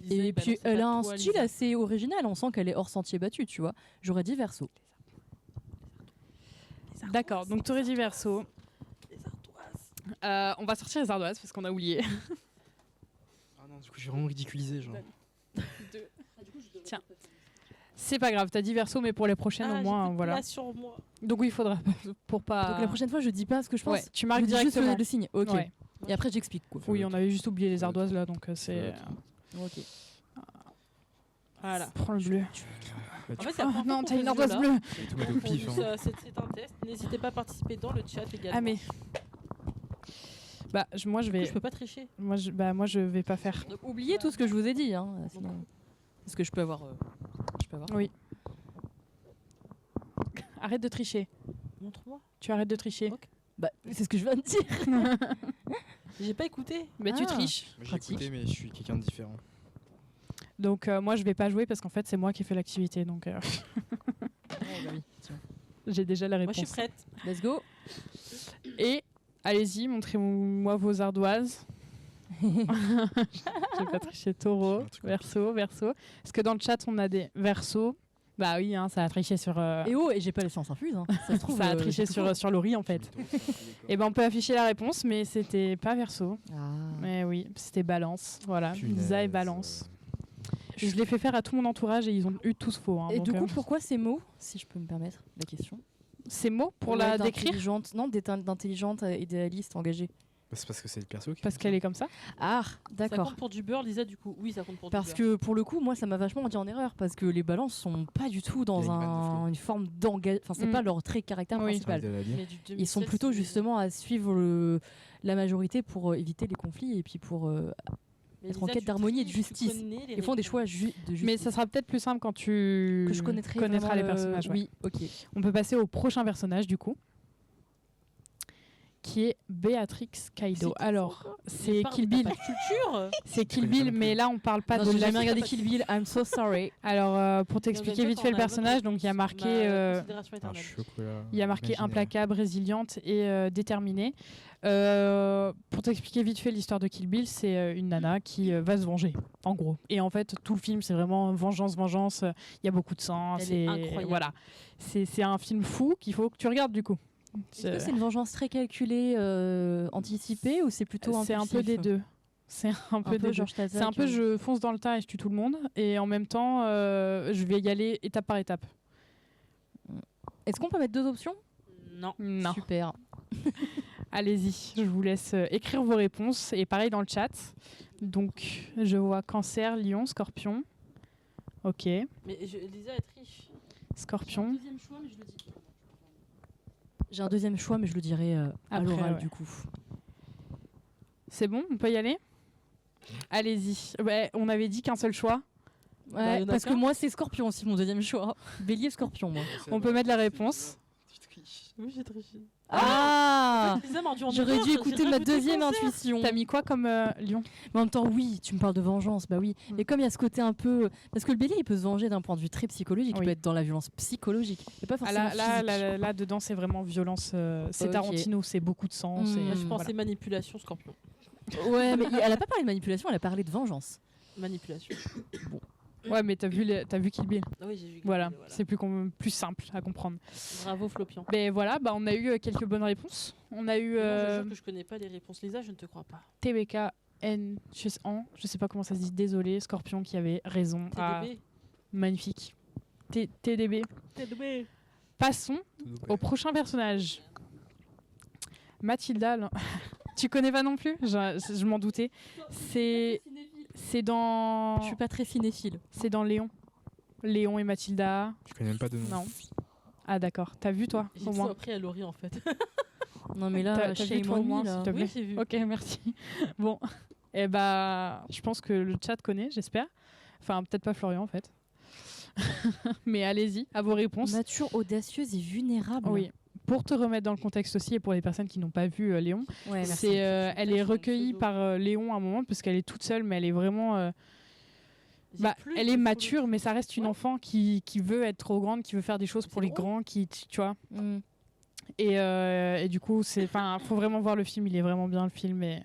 Lisa, Et il puis balance elle a pas un toi, style Lisa. assez original, on sent qu'elle est hors sentier battu, tu vois. J'aurais dit Verseau. D'accord, donc tu aurais dit Verseau. Les ardoises. On va sortir les ardoises parce qu'on a oublié. Ah non, du coup, je suis vraiment ridiculisé, genre. Tiens. C'est pas grave, t'as dit Verseau, mais pour les prochaines Ah, au moins, j'ai plus de voilà. place sur moi. Donc oui, il faudra pour pas. Donc la prochaine fois, je dis pas ce que je pense. Ouais, tu je marques dis juste directement. le signe. Ok. Ouais. Et après, j'explique quoi. Oui, on avait juste oublié les ardoises là, donc c'est. Ok. Voilà. Prends le bleu. En Bah, tu fait, c'est la Oh, première non, fois t'as qu'on une fait ce ardoise jeu-là. bleue. peux tout mettre au Donc, pif. pour hein. nous, c'est un test. N'hésitez pas à participer dans le chat également. Ah mais. Bah moi je Du coup, vais. je peux pas tricher. Moi je vais pas faire. Donc, Oubliez tout ce que je vous ai dit. Hein, sinon. Est-ce que je peux avoir Oui. Arrête de tricher. Montre-moi. Tu arrêtes de tricher. Ok. Bah, c'est ce que je viens de dire. J'ai pas écouté. Mais tu Ah. triches. Moi, j'ai Pratique. écouté, mais je suis quelqu'un de différent. Donc moi je vais pas jouer parce qu'en fait c'est moi qui ai fait l'activité. Donc j'ai déjà la Moi, réponse. je suis prête. Let's go. Et allez-y, montrez-moi vos ardoises. J'ai pas triché. Taureau, verso. Est-ce que dans le chat on a des versos? Bah oui, hein, ça a triché sur. Et j'ai pas les sciences infuses. Hein. Ça se trouve, ça a triché j'ai tout faux. sur Laurie en fait. Et ben on peut afficher la réponse, mais c'était pas verso. Ah. Mais oui, c'était balance. Voilà, Lisa et balance. Punaise. Je l'ai fait faire à tout mon entourage et ils ont eu tous faux. Hein, Et donc, du coup, pourquoi ces mots, si je peux me permettre la question? ces mots pour Ouais, la décrire d'intelligente- Non, d'intelligente, idéaliste, engagée. C'est parce que c'est le perso qui. parce qu'elle est comme ça. Ah, Ça d'accord. compte pour du beurre, Lisa, du coup. Oui, ça compte pour Parce du beurre. que pour le coup, moi, ça m'a vachement dit en erreur. Parce que les balances sont pas du tout Il y a dans une vanne de flow. une forme d'engagement. Enfin, c'est Mm. pas leur trait caractère Oui. principal. Mais du Ils sont 2016, plutôt c'est- justement à suivre la majorité pour éviter les conflits et puis pour Mais être en Lisa, quête tu d'harmonie et de triches, tu justice. connais les ils font des réponses. choix de justice. Mais ça sera peut-être plus simple quand tu que je connaîtrai connaîtras vraiment les personnages. ouais. Oui, ok. On peut passer au prochain personnage du coup, qui est Béatrix Kaido. Alors, c'est Mais pardon, Kill t'as Bill. pas de culture. C'est Kill connais pas Bill, non plus. mais là on parle pas Non, de j'ai la. jamais regardé Kill Bill. I'm so sorry. Alors, pour t'expliquer vite fait le personnage, donc il y a marqué. Un chocolat. Il y a marqué imaginaire. implacable, résiliente et déterminée. Pour t'expliquer vite fait l'histoire de Kill Bill, c'est une nana qui va se venger, en gros. Et en fait, tout le film, c'est vraiment vengeance. Il y a beaucoup de sang. Elle est incroyable. Voilà. C'est un film fou qu'il faut que tu regardes du coup. Est-ce que c'est une vengeance très calculée, anticipée, ou c'est plutôt C'est un peu impulsif des deux. C'est un peu des deux. Georges Tazak, C'est un peu je fonce dans le tas et je tue tout le monde. Et en même temps, je vais y aller étape par étape. Est-ce qu'on peut mettre 2 options? Non. Non. Super. Allez-y, je vous laisse écrire vos réponses. Et pareil dans le chat. Donc, je vois Cancer, Lion, Scorpion. Ok, Mais Lisa, elle triche. Scorpion. Deuxième choix, mais je le dis. J'ai un deuxième choix, mais je le dirai à Après, l'oral ouais. du coup. C'est bon, on peut y aller? Allez-y. Ouais, on avait dit qu'un seul choix. Bah, y en a parce que qu'un. moi, c'est Scorpion aussi, mon deuxième choix. Bélier, Scorpion, moi. On peut mettre la réponse. Tu triches. Oui, j'ai triché. Ah, Lisa m'a rendu en j'aurais erreur, dû j'ai écouter ma rajouté deuxième Cancer. intuition. T'as mis quoi comme Lion? Mais en même temps, oui, tu me parles de vengeance, bah oui. Mm. Mais comme il y a ce côté un peu... Parce que le bélier, il peut se venger d'un point de vue très psychologique, il Oui. peut être dans la violence psychologique, et pas Ah, forcément physique. là, dedans, c'est vraiment violence. C'est Ok. Tarantino, c'est beaucoup de sang. c'est- Mm. Moi, je Voilà. pensais manipulation, Scorpion. Ouais, mais elle a pas parlé de manipulation, elle a parlé de vengeance. Manipulation. Ouais, mais t'as vu Kill Bill. Ah oui, j'ai vu. Voilà, c'est plus simple à comprendre. Bravo, Flopian. Mais voilà, bah, on a eu quelques bonnes réponses. On a eu Mais moi, je jure que je connais pas les réponses. Lisa, je ne te crois pas. TBK N, je sais pas comment ça se dit, désolé, Scorpion qui avait raison. Ah, TDB. magnifique. TDB. TDB. Passons au prochain personnage. Mathilda, non. Tu connais pas non plus? Je m'en doutais. C'est dans. Je suis pas très cinéphile. C'est dans Léon. Léon et Mathilda. Je connais même pas de nom. Non. Ah d'accord. T'as vu toi J'ai au tout moins? appris à Laurie, en fait. Non mais là, T'as vu shame toi au on moins, me, là. s'il te plaît? Oui, j'ai vu. Ok, merci. Bon, et bah, je pense que le chat connaît, j'espère. Enfin, peut-être pas Florian en fait. Mais allez-y, à vos réponses. Mature, audacieuse et vulnérable. Oui. Pour te remettre dans le contexte aussi et pour les personnes qui n'ont pas vu Léon, Ouais, merci. c'est, elle est Son recueillie pseudo. par Léon à un moment parce qu'elle est toute seule, mais elle est vraiment. J'ai Bah, plus elle de est photos. mature, mais ça reste une Ouais. enfant qui veut être trop grande, qui veut faire des choses pour C'est les drôle. grands, tu vois. Mm. Et du coup, faut vraiment voir le film. Il est vraiment bien le film. Et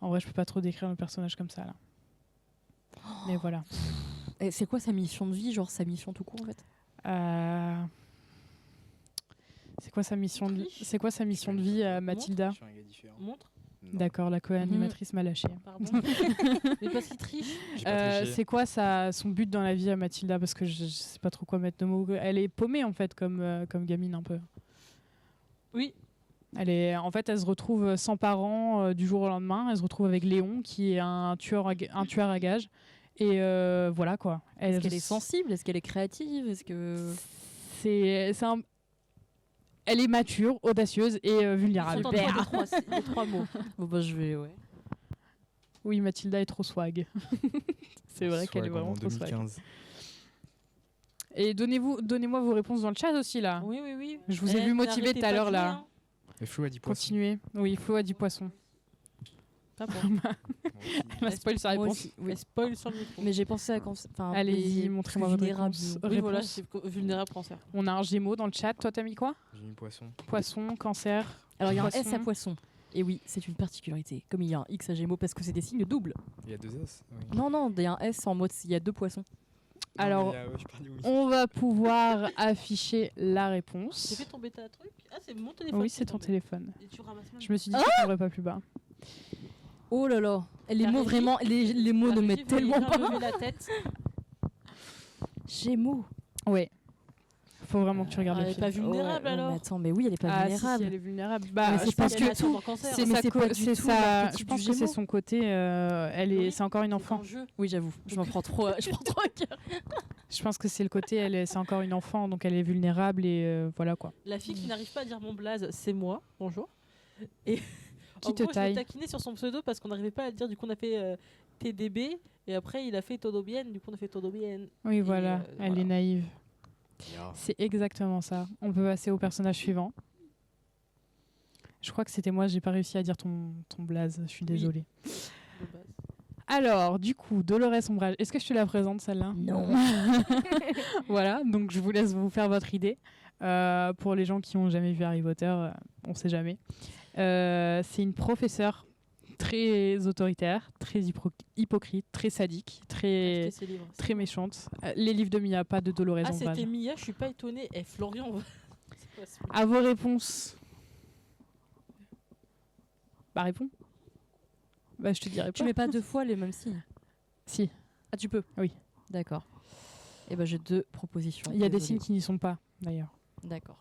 en vrai, je peux pas trop décrire le personnage comme ça là. Mais voilà. Et c'est quoi sa mission de vie, genre sa mission tout court en fait? C'est quoi sa mission de vie, Mathilda? Je suis un gars différent. Montre. Non, D'accord, la co-animatrice m'a lâché. Pardon. Mais parce qu'il triche. j'ai pas triché. C'est quoi son but dans la vie à Mathilda? Parce que je sais pas trop quoi mettre de mots. Elle est paumée en fait comme gamine un peu. Oui. En fait, elle se retrouve sans parents du jour au lendemain. Elle se retrouve avec Léon qui est un tueur à gages. Et voilà quoi. Est-ce qu'elle est sensible? Est-ce qu'elle est créative? Est-ce que... Elle est mature, audacieuse et vulnérable. Ils sont en train de les trois mots. Bon bah je vais, ouais. Oui, Mathilda est trop swag. C'est vrai qu'elle est vraiment en trop swag. 2015. Et donnez-moi vos réponses dans le chat aussi là. Oui, oui, oui. Je vous ai vu motiver n'arrêtez tout à pas de l'heure jouer, là. hein. Et Flo a dit poisson. Continuez. Oui, Flo a dit poisson. Pas bon. Elle m'a spoil sa Moi réponse. aussi, oui. Elle spoil sur le micro. Mais j'ai pensé à Allez-y, les montrez-moi plus votre vulnérables. réponse. Oui, voilà, Réponse. c'est vulnérable cancer. On a un Gémeaux dans le chat. Toi, t'as mis quoi? J'ai mis poisson. Poisson, cancer. Alors il y a un Poisson. S à poisson. Et oui, c'est une particularité. Comme il y a un X à Gémeaux parce que c'est des signes doubles. Il y a 2 S. Oui. Non, il y a un S en mode il y a deux poissons. Alors, je parlais oui. on va pouvoir afficher la J'ai réponse. fait tomber ta truc. Ah, c'est mon téléphone. Oui, qui c'est est ton tombé. téléphone. Et tu ramasses même. Je me suis dit que tu tomberais pas plus bas. Oh là là. Les La mots régie- vraiment, les mots La ne régie, mettent vous tellement voyez bien pas. lever la tête. Gémeaux. Ouais. Faut vraiment que tu regardes Elle le est film. pas vulnérable Ouais, alors. mais attends, mais oui, elle est pas Ah, si, vulnérable. si, elle est vulnérable. Mais Bah, c'est je parce pense que que elle a tout- son cancer. c'est- c'est mais sa c'est co- pas du c'est tout sa- l'archétype je pense du que c'est Gémeaux. son côté. Oui, C'est encore une C'est enfant. un jeu. Oui, j'avoue. Je m'en prends trop, je prends trop à cœur. Je pense que c'est le côté. C'est encore une enfant, donc elle est vulnérable et voilà quoi. La fille qui n'arrive pas à dire mon blaze, c'est moi. Bonjour. Et Qui en te gros, je taille l'ai taquiné sur son pseudo parce qu'on n'arrivait pas à le dire. Du coup, on a fait TDB et après, il a fait Todo Bien. Du coup, on a fait Todo Bien. Oui, voilà. Elle voilà. est naïve. Yeah. C'est exactement ça. On peut passer au personnage suivant. Je crois que c'était moi, j'ai pas réussi à dire ton blaze, je suis désolée. De base. Alors, du coup, Dolores Ombrage, est-ce que je te la présente celle-là? Non. Voilà, donc je vous laisse vous faire votre idée. Pour les gens qui n'ont jamais vu Harry Potter, on sait jamais. C'est une professeure très autoritaire, très hypocrite, très sadique, très, Acheter ses livres. très méchante. Les livres de Mia, pas de Dolores Ah, Ombrage. c'était Mia, je suis pas étonnée. Et Florian, c'est quoi ce- À vos réponses. Bah réponds. Bah je te dirai Tu pas. mets pas deux fois les mêmes signes. Si, Ah, tu peux. Oui. D'accord. Et ben j'ai deux propositions. il y a des Désolée. signes qui n'y sont pas d'ailleurs. D'accord.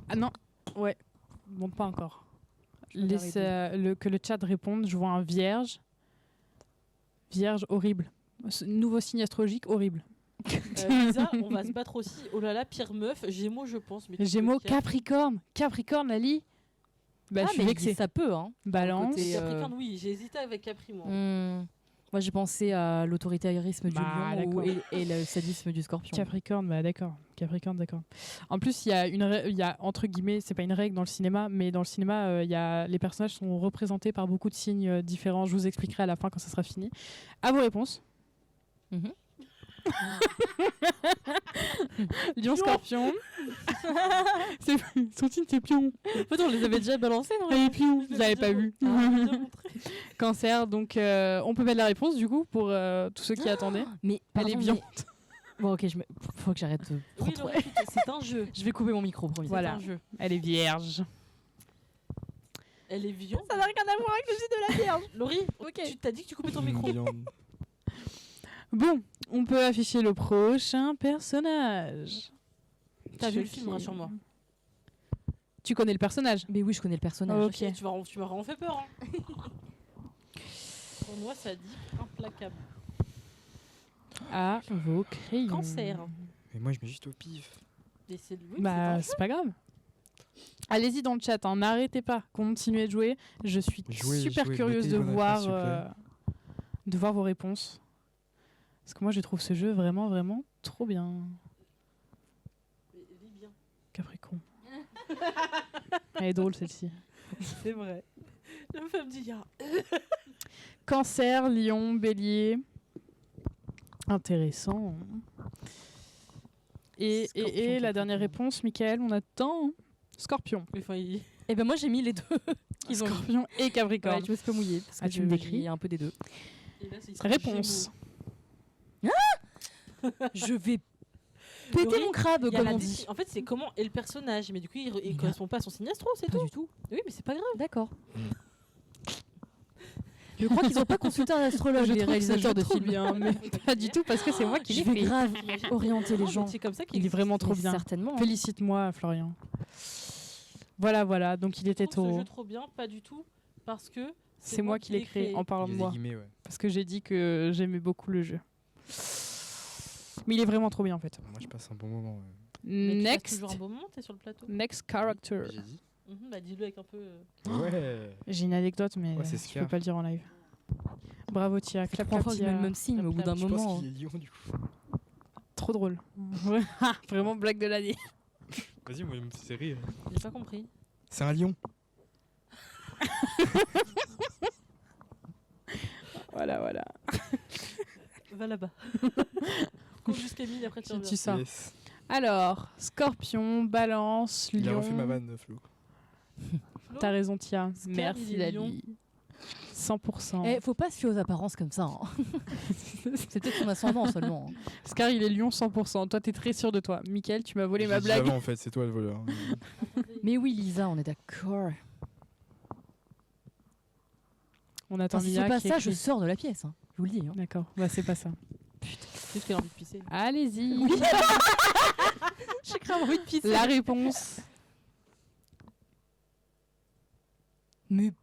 Ah non, ouais, bon pas encore. Je regarde Laisse les que le chat réponde. Je vois un vierge. Vierge horrible. Nouveau signe astrologique horrible. Lisa, on va se battre aussi. Oh là là, pire meuf. Gémeaux, je pense. Mais tu Gémeaux, peux le faire. Capricorne. Capricorne, Lali. Bah Ah, je suis mais vexée. ça peut, hein. Balance. côté, Capricorne, oui, j'ai hésité avec Capri, moi. Moi, j'ai pensé à l'autoritarisme du Bah, lion d'accord. et le sadisme du scorpion. Capricorne, bah d'accord. Capricorne, d'accord. En plus, il y a il y a entre guillemets, c'est pas une règle dans le cinéma, mais dans le cinéma, il y a les personnages sont représentés par beaucoup de signes différents. Je vous expliquerai à la fin quand ça sera fini. À vos réponses. Mhm. Lion, Scorpion. Son signe c'est pion. En fait, on les avait déjà balancés, non? Et pion, Je vous l'avez pas vu. Ah, je l'ai déjà montré. Cancer, donc on peut mettre la réponse du coup pour tous ceux qui attendaient. Mais Elle est pardon, bien. mais- Bon, ok, faut que j'arrête de. Oui, Laurie, c'est un jeu. Je vais couper mon micro, promis. Voilà. C'est un jeu. Elle est vierge. Elle est viande. Ça n'a rien à voir avec le site de la Vierge. Laurie, Ok. tu t'as dit que tu coupais ton micro. Bon, on peut afficher le prochain personnage. T'as vu le Celui film, rassure-moi. Tu connais le personnage? Mais oui, je connais le personnage. Ok. Tu m'as vraiment fait peur. Hein. Pour moi, ça dit implacable. À vos crayons. Cancer. Mais moi, je mets juste au pif. Et c'est oui, Bah, c'est c'est pas grave. Allez-y dans le chat, hein, n'arrêtez pas, continuez de jouer. Je suis super curieuse de mettez une bonne voir, affaire, s'il vous de voir vos réponses. Parce que moi, je trouve ce jeu vraiment, vraiment trop bien. vis bien. Capricorne. Elle est drôle celle-ci. C'est vrai. La meuf, elle me dit, il y a Cancer, Lion, Bélier. Intéressant. Et Scorpion, la dernière réponse, Michael, on attend. Scorpion. Enfin, il... Et ben moi, j'ai mis les deux. Ils ont Scorpion et Capricorne. Ouais, je me suis pas mouillée. Parce Ah, que tu me décris. Il y a un peu des deux. Et là, c'est Réponse. Je vais péter Laurie, mon crabe, Il y a comme la on dé- dit. En fait, c'est comment est le personnage, mais du coup, il Il a- correspond pas à son signe astro, c'est Pas tout. du tout. Oui, mais c'est pas grave. D'accord. Je crois qu'ils n'ont pas consulté un astrologue, Je les trouve que ce réalisateurs jeu de trop films. bien, mais pas du tout parce que c'est moi qui Je l'ai vais fait. grave orienter les Non, gens. mais c'est comme ça qu'il Il est vraiment trop Mais bien. Certainement. Félicite-moi, Florian. Voilà, donc il était trouve ce au... jeu trop bien, pas du tout, parce que C'est moi qui l'ai créé en parlant Il de y a moi. des guillemets, ouais. Parce que j'ai dit que j'aimais beaucoup le jeu. Mais il est vraiment trop bien en fait. Moi, je passe un bon moment. ouais. Mais tu passes Next, toujours un bon moment, t'es sur le plateau. next character. J'ai dit. Bah dis-le avec un peu. Ouais. J'ai une anecdote, mais Ouais, c'est je peux Scar. pas le dire en live. Bravo Tia, clap Première clap fois que je mets Tia. le même signe, mais au bout d'un Je pense moment. qu'il est lion du coup. Trop drôle. Vraiment blague de l'année. Vas-y, moi, me fais rire. J'ai pas compris. C'est un lion. Voilà. Va là-bas. Compte jusqu'à 1000, après tu reviens. Tu sors. Yes. Alors, Scorpion, Balance, Il a Lion. refait ma vanne, Flo. Flo, T'as raison Tia. Scar, Merci il est Lion. Lali. 100%. Eh, faut pas se fier aux apparences comme ça. Hein. C'est peut-être son ascendant seulement. Hein. Scar, il est Lion 100%. Toi, t'es très sûr de toi. Mickaël, tu m'as volé ma J'ai dit blague. avant, en fait, c'est toi le voleur. Mais oui, Lisa, on est d'accord. On attend Enfin, si Mia c'est pas qui ça, écrit. je sors de la pièce. Hein. Je vous le dis. Hein. D'accord, bah c'est pas ça. C'est juste qu'elle a envie de pisser. Allez-y. J'ai grave envie de pisser. La réponse. Mais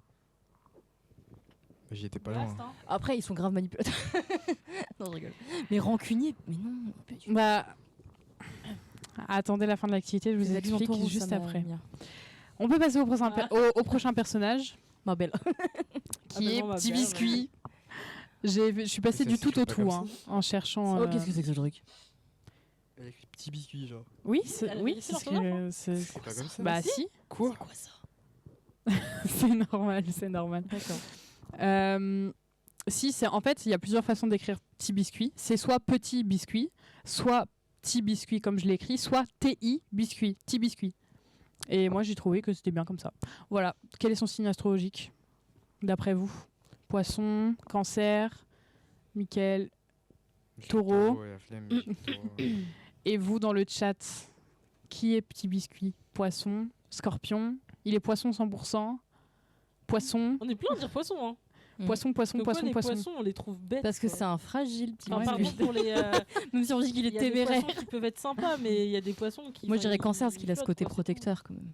J'y étais pas loin. Last, hein. après, ils sont grave manipulateurs. Non, je rigole. Mais rancuniers, mais non. Pas du tout. Bah. Attendez la fin de l'activité, je vous Les habits en explique taureau, juste ça m'a après. mis. On peut passer au prochain, au prochain personnage Ma belle. qui Ah, est bah non, ma Petit belle, Biscuit. Je suis passée Ça du se tout fait au pas tout comme hein, ça. en cherchant. Oh, qu'est-ce que c'est que ce truc? Elle a écrit petit biscuit, genre. Oui, Elle a oui, vérifié c'est ce l'orthographe, que. C'est pas comme ça. Bah si, Quoi C'est quoi ça? c'est normal, c'est normal. D'accord. Si, c'est en fait, il y a plusieurs façons d'écrire Petit Biscuit. C'est soit Petit Biscuit, soit Petit Biscuit comme je l'ai écrit, soit TI Biscuit, Petit Biscuit. Et moi, j'ai trouvé que c'était bien comme ça. Voilà. Quel est son signe astrologique, d'après vous? Poisson, Cancer, Mickaël. J'ai Taureau. ouais, la flemme, j'ai taureau. Et vous, dans le chat, qui est Petit Biscuit? Poisson, Scorpion. Il est poisson 100%. Poisson, On est plein à dire poisson. Hein. poisson, Parce que poisson, les poisson. poissons, on les trouve bêtes. Parce que quoi. c'est un fragile petit Enfin, Ouais, pardon mais- pour les. Même si on dit qu'il est Il y a des téméraire. poissons qui peuvent être sympas, mais il y a des poissons qui. Moi, je enfin, dirais qui- cancer parce qu'il a ce flottent, côté quoi, c'est protecteur quand même.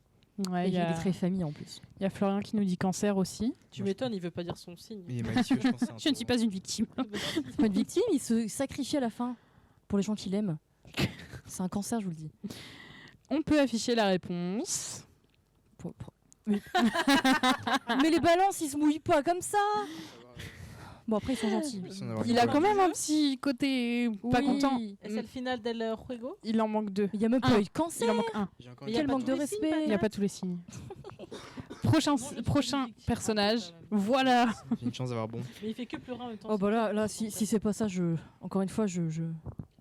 Ouais, Et il y il est a, très famille en plus. il y a Florian qui nous dit Cancer aussi. tout. Tu m'étonnes, il veut pas dire son signe. Il est malicieux, je pense. c'est un Je ne suis taureau. pas une victime. C'est pas une victime, il se sacrifie à la fin pour les gens qu'il aime. C'est un cancer, je vous le dis. On peut afficher la réponse. Mais les balances, ils se mouillent pas comme ça. Bon, après, ils sont gentils. Sans avoir Il une a preuve. quand même un petit côté pas Oui. content. Et c'est le final d'El Juego. Il en manque 2. Il y a même Un. pas eu de cancer. Il en manque 1. J'ai encore Mais une y a Quel pas manque tous de les signes, respect. Il n'y a pas tous les signes. Prochain, Non, je prochain suis personnage. quand même. Voilà. J'ai une chance d'avoir bon. Mais il fait que pleurer en même temps. Oh bah là si c'est pas ça, encore une fois, je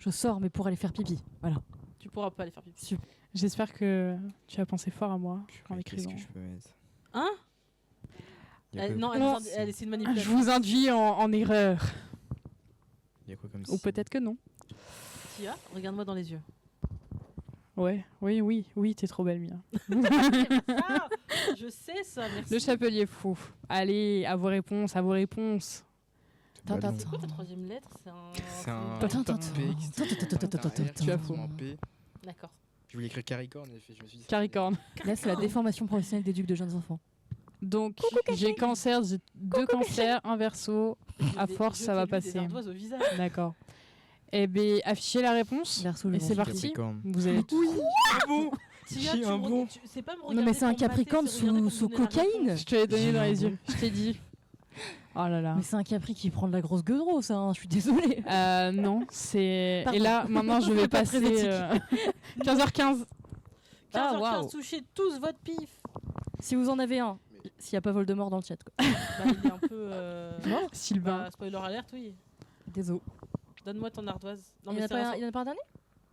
sors, mais pour aller faire pipi. Voilà. Tu pourras pas aller faire pipi. Super. J'espère que tu as pensé fort à moi en Qu'est-ce écrivant. que je peux mettre Hein Il y a quoi- Non, Non. c'est une Je manipulation. vous induis en erreur. Il y a quoi comme Ou signe peut-être que non. Tia, regarde-moi dans les yeux. Ouais, oui, t'es trop belle, Mia. Ah, je sais ça, merci. Le chapelier fou. Allez, à vos réponses, à vos réponses. C'est pas long. C'est quoi ta troisième lettre? C'est un. C'est un Tintin, P tintin. Tu as faux. P. D'accord. Je voulais écrire caricorne et je me suis dit. Caricorne. Là, c'est la déformation professionnelle d'éduc de jeunes enfants. Donc, j'ai cancer, j'ai 2 cancers, un verso. À force, ça va passer. Des ardoises au visage. D'accord. Eh bien, affichez la réponse. Verseau, Et le c'est vent. parti. Capricorne. Vous allez bon Tia, J'ai tu un me bon. regardes- c'est pas me Non, regarder mais c'est un pour me mater, capricorne c'est regarder sous pour me donner la cocaïne. réponse. Je te l'ai donné dans les J'ai un yeux. Je t'ai dit. Oh là là. Mais c'est un capri qui prend de la grosse gueudreau, ça, hein, je suis désolée. Non, c'est. Pardon. Et là, maintenant, je vais Pas très passer. éthique. 15h15. 15h15, Ah, waouh. touchez tous votre pif. Si vous en avez un, s'il n'y a pas Voldemort dans le chat, quoi. Bah, il est un peu. Sylvain. Bah, spoiler alerte, oui. Désolé. Donne-moi ton ardoise. Non, Il n'y en mais a pas un dernier?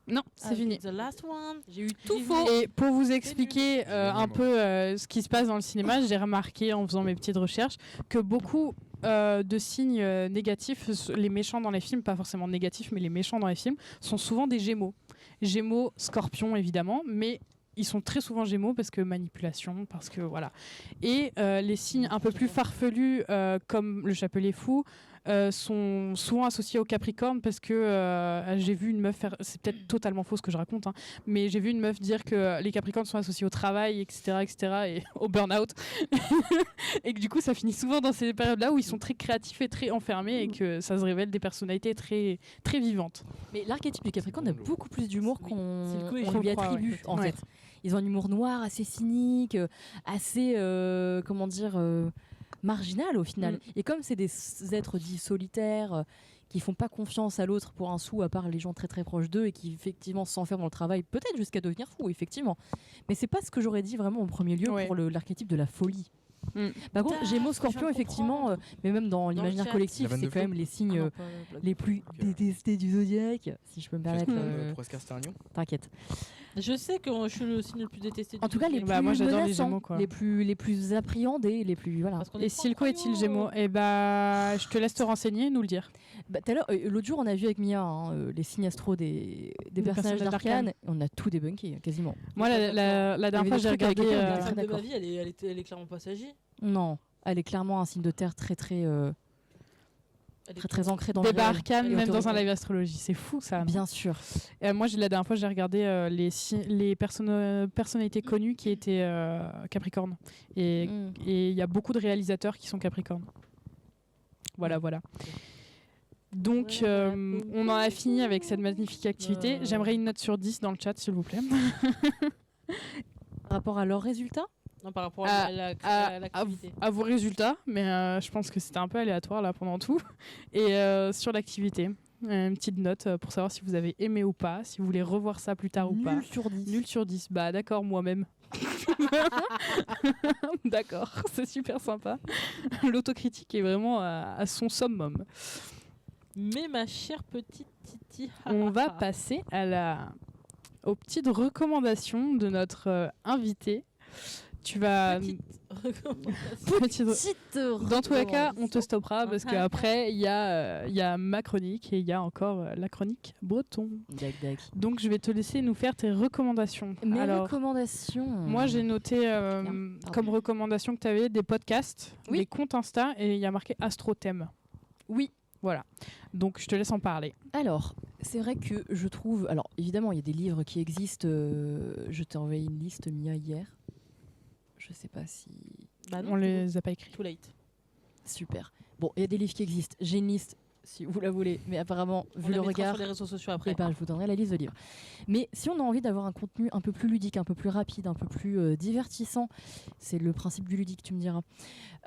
Non, c'est Ah, fini. The last one. J'ai eu Tout tout faux. Et pour vous expliquer J'ai un gagné, peu ce qui se passe dans le cinéma, j'ai remarqué en faisant mes petites recherches que beaucoup de signes négatifs, les méchants dans les films, pas forcément négatifs, mais les méchants dans les films, sont souvent des Gémeaux. Gémeaux, Scorpion évidemment, mais ils sont très souvent Gémeaux parce que manipulation, parce que voilà. Et les signes un peu plus farfelus comme le Chapelier Fou sont souvent associés au Capricorne parce que j'ai vu une meuf faire, c'est peut-être totalement faux ce que je raconte, hein, mais j'ai vu une meuf dire que les Capricornes sont associés au travail, etc., et au burn-out, et que du coup ça finit souvent dans ces périodes-là où ils sont très créatifs et très enfermés et que ça se révèle des personnalités très très vivantes. Mais l'archétype du Capricorne a beaucoup plus d'humour Oui, qu'on c'est le coup, on je lui crois, attribue, ouais. en Ouais. fait. Ils ont un humour noir, assez cynique, assez, comment dire, marginal au final. Et comme c'est des êtres dits solitaires qui font pas confiance à l'autre pour un sou, à part les gens très très proches d'eux et qui effectivement s'enferment dans le travail, peut-être jusqu'à devenir fou, effectivement. Mais c'est pas ce que j'aurais dit vraiment en premier lieu pour l'archétype de la folie. Par contre, Gémeaux, Scorpion, effectivement, mais même dans l'imaginaire collectif, c'est quand même les signes les plus détestés du zodiaque, si je peux me permettre. Pour Oscar Sternion. T'inquiète. Je sais que je suis le signe le plus détesté. En tout cas, les plus moi j'adore les menaçants, Gémeaux, quoi. les plus appréhendés, les plus voilà. Et Silco est-il Gémeaux? Je te laisse te renseigner et nous le dire. Tout à l'heure, l'autre jour, on a vu avec Mia les signes astro des personnages d'Arcane. On a tout débunké, quasiment. Moi, la dernière fois, j'ai regardé. La femme de ma vie, elle est clairement passager. Non, elle est clairement un signe de terre très ancré dans le débat réel. arcane, même dans un live astrologie. C'est fou, ça. Non? Bien sûr. Moi, la dernière fois, j'ai regardé les personnalités connues qui étaient Capricorne. Et il y a beaucoup de réalisateurs qui sont Capricorne. Voilà. Donc, on en a fini avec cette magnifique activité. J'aimerais une note sur 10 dans le chat, s'il vous plaît. Par rapport à leurs résultats? Non, par rapport à l'activité. À vos résultats, mais je pense que c'était un peu aléatoire là pendant tout. Et sur l'activité, une petite note pour savoir si vous avez aimé ou pas, si vous voulez revoir ça plus tard ou pas. Nul sur 10. Nul sur 10. Bah d'accord, moi-même. D'accord, c'est super sympa. L'autocritique est vraiment à son summum. Mais ma chère petite Titi, on va passer aux petites recommandations de notre invité. Tu vas... Dans tous les cas, on te stoppera parce qu'après, il y a ma chronique et il y a encore la chronique breton. Donc, je vais te laisser nous faire tes recommandations. Mes recommandations. Moi, j'ai noté comme recommandation que tu avais des podcasts, des comptes Insta et il y a marqué Astrothème. Oui. Voilà. Donc, je te laisse en parler. Alors, c'est vrai que je trouve... Alors, évidemment, il y a des livres qui existent. Je t'ai envoyé une liste, Mia, hier. Je sais pas si... on les a pas écrits. Too late. Super. Bon, il y a des livres qui existent. J'ai une liste, si vous la voulez. Mais apparemment, vu le regard... sur les réseaux sociaux après. Je vous donnerai la liste de livres. Mais si on a envie d'avoir un contenu un peu plus ludique, un peu plus rapide, un peu plus divertissant, c'est le principe du ludique, tu me diras,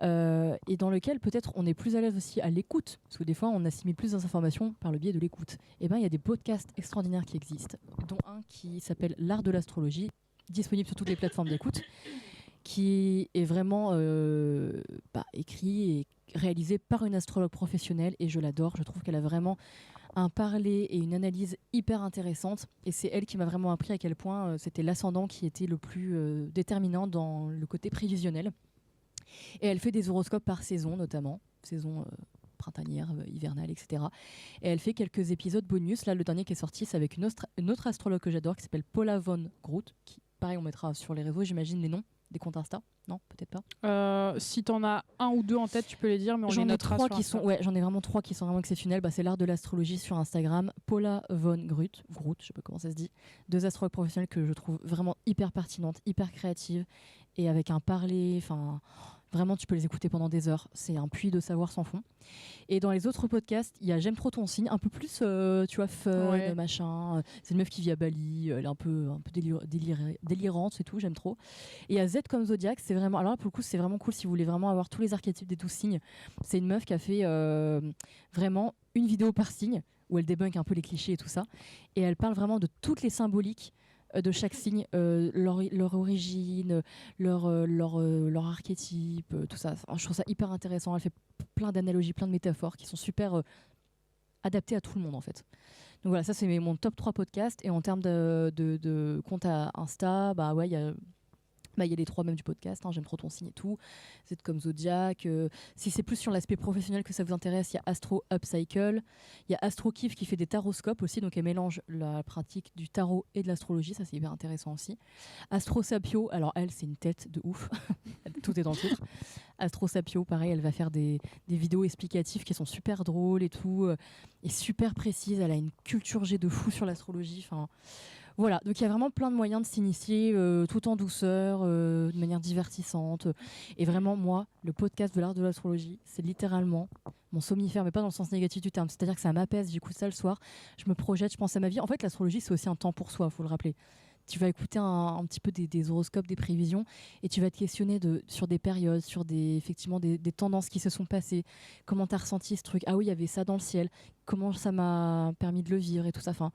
et dans lequel peut-être on est plus à l'aise aussi à l'écoute, parce que des fois on assimile plus d'informations par le biais de l'écoute. Et bien il y a des podcasts extraordinaires qui existent, dont un qui s'appelle L'Art de l'astrologie, disponible sur toutes les plateformes d'écoute, qui est vraiment écrit et réalisé par une astrologue professionnelle, et je l'adore. Je trouve qu'elle a vraiment un parler et une analyse hyper intéressante, et c'est elle qui m'a vraiment appris à quel point c'était l'ascendant qui était le plus déterminant dans le côté prévisionnel. Et elle fait des horoscopes par saison, notamment saison printanière, hivernale, etc. Et elle fait quelques épisodes bonus. Là, le dernier qui est sorti, c'est avec une autre astrologue que j'adore, qui s'appelle Paula von Groot, qui, pareil, on mettra sur les réseaux, j'imagine, les noms des comptes Insta. Non, peut-être pas. Si t'en as un ou deux en tête, tu peux les dire, mais on les notera sur Insta. J'en ai vraiment 3 qui sont vraiment exceptionnels. C'est l'Art de l'astrologie sur Instagram, Paula von Groot, je sais pas comment ça se dit, 2 astrologues professionnels que je trouve vraiment hyper pertinentes, hyper créatives, et avec un parler, vraiment, tu peux les écouter pendant des heures. C'est un puits de savoir sans fond. Et dans les autres podcasts, il y a J'aime trop ton signe, un peu plus, tu vois, fun, machin. C'est une meuf qui vit à Bali, elle est un peu délirante, c'est tout, j'aime trop. Et il y a Z comme Zodiac, c'est vraiment... Alors là, pour le coup, c'est vraiment cool si vous voulez vraiment avoir tous les archétypes des 12 signes. C'est une meuf qui a fait vraiment une vidéo par signe, où elle débunk un peu les clichés et tout ça. Et elle parle vraiment de toutes les symboliques de chaque signe, leur origine, leur archétype, tout ça. Je trouve ça hyper intéressant. Elle fait plein d'analogies, plein de métaphores qui sont super adaptées à tout le monde en fait. Donc voilà, ça c'est mon top 3 podcasts. Et en termes de compte à Insta, il y a les 3 mêmes du podcast, J'aime trop ton signe et tout. C'est comme Zodiac. Si c'est plus sur l'aspect professionnel que ça vous intéresse, il y a Astro Upcycle. Il y a Astro Kiff qui fait des taroscopes aussi, donc elle mélange la pratique du tarot et de l'astrologie, ça c'est hyper intéressant aussi. Astro Sapio, alors elle c'est une tête de ouf, tout est dans le titre. Astro Sapio, pareil, elle va faire des vidéos explicatives qui sont super drôles et tout, et super précises. Elle a une culture G de fou sur l'astrologie, voilà, donc il y a vraiment plein de moyens de s'initier tout en douceur, de manière divertissante. Et vraiment, moi, le podcast de l'art de l'astrologie, c'est littéralement mon somnifère, mais pas dans le sens négatif du terme. C'est-à-dire que ça m'apaise, j'écoute ça le soir, je me projette, je pense à ma vie. En fait, l'astrologie, c'est aussi un temps pour soi, il faut le rappeler. tu vas écouter un petit peu des horoscopes, des prévisions, et tu vas te questionner sur des périodes, sur effectivement des tendances qui se sont passées. Comment tu as ressenti ce truc ? Ah oui, il y avait ça dans le ciel. Comment ça m'a permis de le vivre et tout ça. Enfin,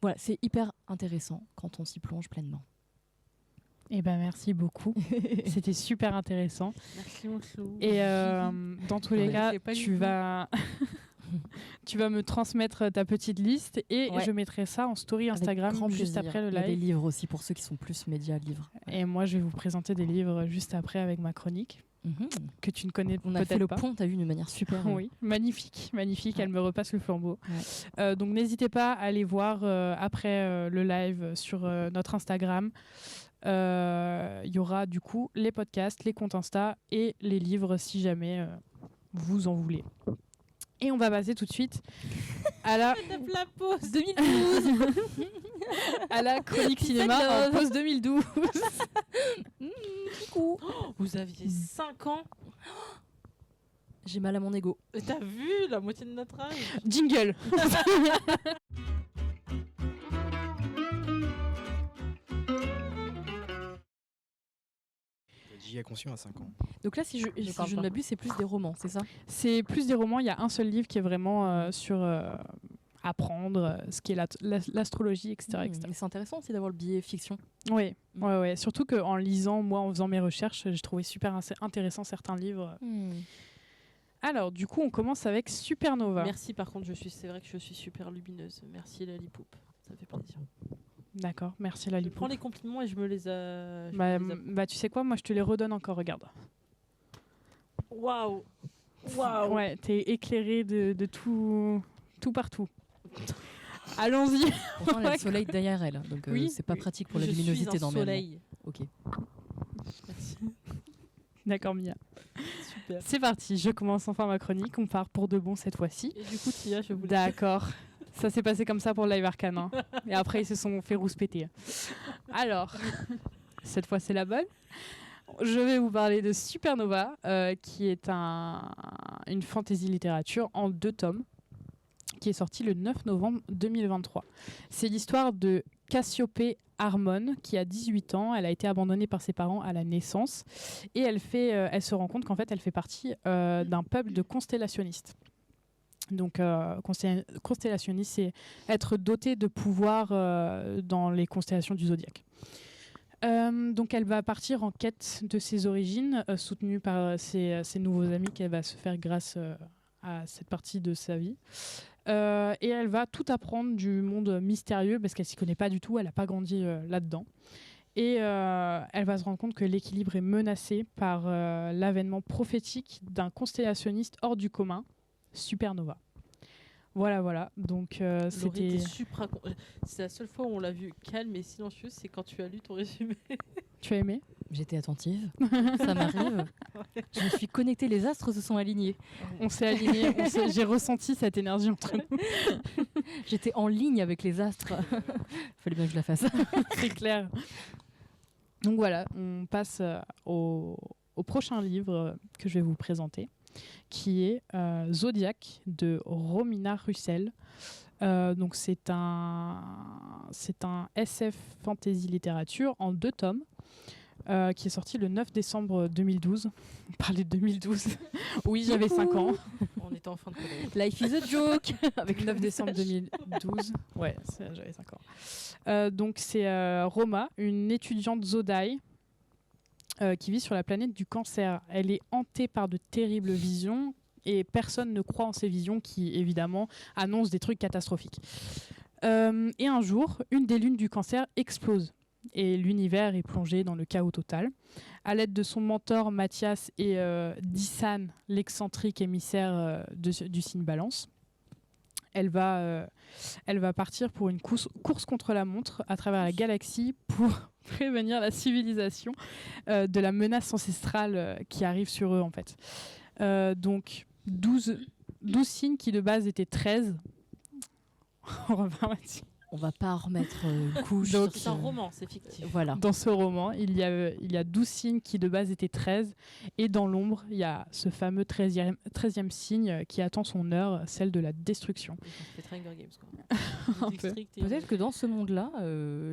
voilà, c'est hyper intéressant quand on s'y plonge pleinement. Eh ben merci beaucoup. C'était super intéressant. Merci mon chou. Et dans tous les cas, c'est pas tu vas me transmettre ta petite liste et Ouais. je mettrai ça en story Avec Instagram grand juste plaisir. après le Il y a des live. livres aussi pour ceux qui sont plus médias livres. Et moi, je vais vous présenter des livres juste après avec ma chronique Mhm. que tu ne connais On a fait peut-être le pas. pont, t'as vu, d'une manière super. Oui, magnifique. Ouais. Elle me repasse le flambeau. Ouais. Donc n'hésitez pas à aller voir après le live sur notre Instagram. Il y aura du coup les podcasts, les comptes Insta et les livres si jamais vous en voulez. Et on va passer tout de suite à la La pause. 2012. à la chronique cinéma en pause 2012. Coucou. Vous aviez 5 ans. J'ai mal à mon ego. Et t'as vu la moitié de notre âge. Jingle. J'y ai conscient à 5 ans. Donc là, si je parle ne pas. m'abuse, c'est plus des romans, c'est ça ? C'est plus des romans. Il y a un seul livre qui est vraiment sur apprendre ce qui est l'astrologie, etc. etc. Mais c'est intéressant aussi d'avoir le biais fiction. Oui, ouais. Surtout qu'en lisant, moi, en faisant mes recherches, j'ai trouvé super intéressant certains livres. Alors, du coup, on commence avec Supernova. Merci, par contre, c'est vrai que je suis super lumineuse. Merci Lalipoop, ça fait plaisir. D'accord, merci Je Lalipoop. prends les compliments et je me les a. Bah, tu sais quoi, moi je te les redonne encore, regarde. Waouh. Waouh. Ouais, t'es éclairé de tout partout. Allons-y. Pourtant, elle a le soleil derrière elle, donc Oui. c'est pas pratique pour la Je luminosité suis un normalement. soleil. Ok. Merci. D'accord, Mia. Super. C'est parti, je commence enfin ma chronique. On part pour de bon cette fois-ci. Et du coup, Tia, je voulais. D'accord. Ça s'est passé comme ça pour le live Arcane. Hein. Et après, ils se sont fait rouspéter. Alors, cette fois, c'est la bonne. Je vais vous parler de Supernova, qui est une fantasy littérature en 2 tomes, qui est sorti le 9 novembre 2023. C'est l'histoire de Cassiopée Harmon, qui a 18 ans. Elle a été abandonnée par ses parents à la naissance. Et elle se rend compte qu'en fait, elle fait partie d'un peuple de constellationnistes. Donc, constellationniste, c'est être doté de pouvoirs dans les constellations du zodiaque. Donc, elle va partir en quête de ses origines, soutenue par ses nouveaux amis qu'elle va se faire grâce à cette partie de sa vie. Et elle va tout apprendre du monde mystérieux parce qu'elle s'y connaît pas du tout, elle n'a pas grandi là-dedans. Et elle va se rendre compte que l'équilibre est menacé par l'avènement prophétique d'un constellationniste hors du commun, Supernova. Voilà. Donc, Laurie c'était... était c'est la seule fois où on l'a vu calme et silencieuse, c'est quand tu as lu ton résumé. Tu as aimé ? J'étais attentive. Ça m'arrive. Je me suis connectée, les astres se sont alignés. On s'est alignés, j'ai ressenti cette énergie entre nous. J'étais en ligne avec les astres. Fallait bien que je la fasse. C'est clair. Donc voilà, on passe au prochain livre que je vais vous présenter, qui est Zodiac de Romina Russell. Donc c'est un SF fantasy littérature en 2 tomes. Qui est sorti le 9 décembre 2012. On parlait de 2012. Oui, j'avais 5 ans. On était en fin de collège. Life is a joke. Avec 9 décembre 2012. Ouais, j'avais 5 ans. Donc c'est Roma, une étudiante Zodai qui vit sur la planète du Cancer. Elle est hantée par de terribles visions et personne ne croit en ces visions qui, évidemment, annoncent des trucs catastrophiques. Et un jour, une des lunes du Cancer explose. Et l'univers est plongé dans le chaos total. À l'aide de son mentor Mathias et d'Issan, l'excentrique émissaire du signe Balance, elle va partir pour une course contre la montre à travers la galaxie pour prévenir la civilisation de la menace ancestrale qui arrive sur eux en fait. Donc 12 signes qui de base étaient 13. On revient là-dessus. On va pas remettre une couche. Donc, sur C'est un ce- roman, c'est fictif. Voilà. Dans ce roman, il y a 12 signes qui de base étaient 13. Et dans l'ombre, il y a ce fameux 13e signe qui attend son heure, celle de la destruction. Ça fait très Hunger Games, quoi. Un peu. Strict et- Peut-être que dans ce monde-là,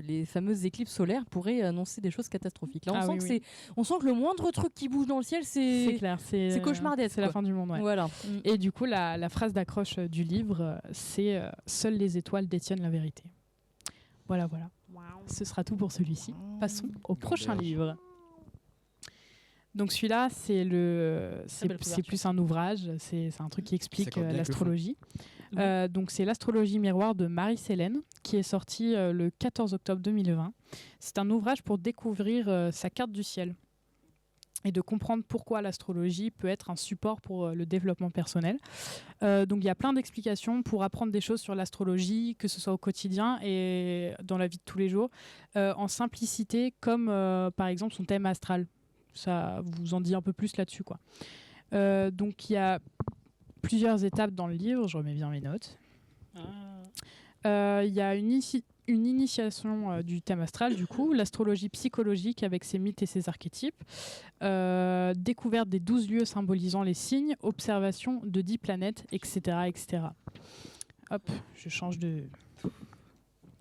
les fameuses éclipses solaires pourraient annoncer des choses catastrophiques. Là, on, Ah sent oui, que oui. on sent que le moindre truc qui bouge dans le ciel, C'est c'est clair, c'est cauchemardesque, C'est la quoi. fin du monde, ouais. Voilà. Et du coup, la phrase d'accroche du livre, c'est Seules les étoiles détiennent la vérité. Voilà, voilà. Ce sera tout pour celui-ci. Passons au prochain Gamberge. livre. Donc celui-là, belle c'est plus un ouvrage, c'est un truc qui explique coordonne avec le l'astrologie. Mhm. Donc c'est l'astrologie miroir de Marie-Célène qui est sorti le 14 octobre 2020. C'est un ouvrage pour découvrir sa carte du ciel et de comprendre pourquoi l'astrologie peut être un support pour le développement personnel. Donc il y a plein d'explications pour apprendre des choses sur l'astrologie, que ce soit au quotidien et dans la vie de tous les jours, en simplicité, comme par exemple son thème astral. Ça vous en dit un peu plus là-dessus, quoi. Donc il y a plusieurs étapes dans le livre, je remets bien mes notes. Il y a une initiation du thème astral, du coup, l'astrologie psychologique avec ses mythes et ses archétypes, découverte des 12 lieux symbolisant les signes, observation de 10 planètes, etc. etc. Hop, je change de...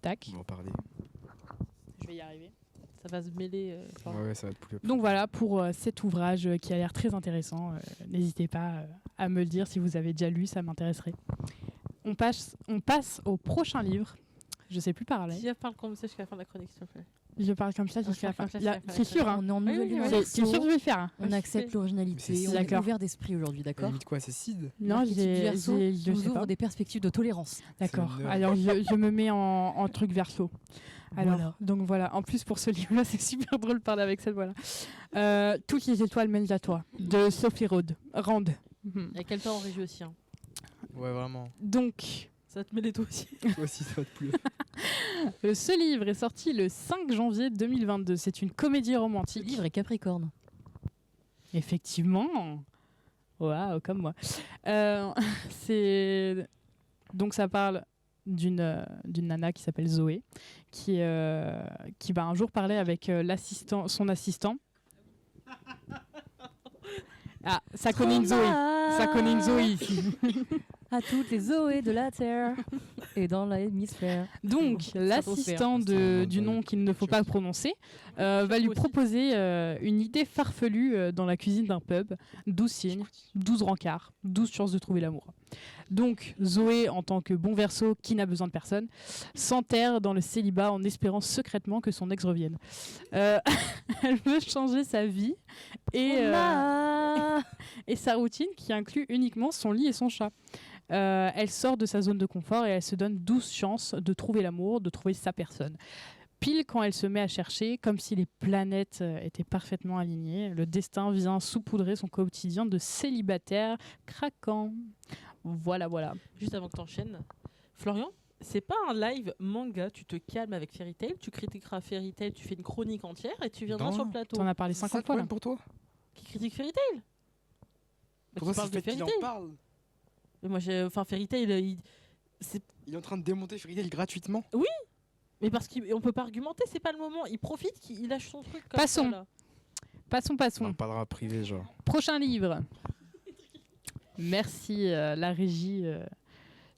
Tac, On va en parler. je vais y arriver. Ça va se mêler. Ouais, ça va te pouler. Donc voilà pour cet ouvrage qui a l'air très intéressant. N'hésitez pas à me le dire si vous avez déjà lu, ça m'intéresserait. On passe au prochain livre. Je sais plus parler. Si elle parle comme ça jusqu'à la fin de la chronique, s'il te plaît. Je parle comme ça jusqu'à la fin. Comme ça, C'est sûr, hein. On est en nouvelle oui, lune oui, en oui. C'est Verseau. sûr que je vais le faire. Hein. On accepte l'originalité, Mais c'est on est d'accord. ouvert d'esprit aujourd'hui, d'accord? Limite quoi, c'est Sid Non, L'archétype du Verseau je nous sais ouvre pas. des perspectives de tolérance. D'accord. C'est une heure. Alors je me mets en truc verso. Alors, Voilà. donc voilà. En plus pour ce livre-là, c'est super drôle de parler avec cette voix-là. Toutes les étoiles mènent à toi de Sophie Rand. Mhm. Et quel temps on réjouit aussi. Hein. Ouais, vraiment. Donc Ça va te mêler toi aussi. Toi aussi, ça va te pouler. ce livre est sorti le 5 janvier 2022. C'est une comédie Ce romantique. livre est Capricorne. Effectivement. Waouh, comme moi. Donc ça parle d'une nana qui s'appelle Zoé, qui va un jour parler avec son assistant. Ah, ça connaît une Zoé. Ça connaît une Zoé ici. À toutes les Zoé de la Terre et dans l'hémisphère. Donc, l'assistant du nom qu'il ne faut pas prononcer va lui proposer une idée farfelue dans la cuisine d'un pub. 12 signes, 12 rencarts, 12 chances de trouver l'amour. Donc, Zoé, en tant que bon Verseau qui n'a besoin de personne, s'enterre dans le célibat en espérant secrètement que son ex revienne. Elle veut changer sa vie et sa routine qui inclut uniquement son lit et son chat. Elle sort de sa zone de confort et elle se donne 12 chances de trouver l'amour, de trouver sa personne. Pile quand elle se met à chercher, comme si les planètes étaient parfaitement alignées, le destin vient saupoudrer son quotidien de célibataire craquant. Voilà, voilà. Juste avant que t'enchaînes, Florian, c'est pas un live manga, tu te calmes avec Fairy Tail, tu critiqueras Fairy Tail, tu fais une chronique entière et tu viendras Non. sur le plateau. T'en as parlé C'est ça 50 le fois là. problème pour toi Qui critique Fairy Tail Pour toi, parles c'est de fait qu'il Fairy en Tail. parle. Mais moi, Fairy Tail, Il est en train de démonter Fairy Tail gratuitement. mais parce qu'on peut pas argumenter, c'est pas le moment. Il profite, il lâche son truc. Comme Passons. Ça, là. Passons. On en parlera privé, genre. Prochain livre. Merci la régie.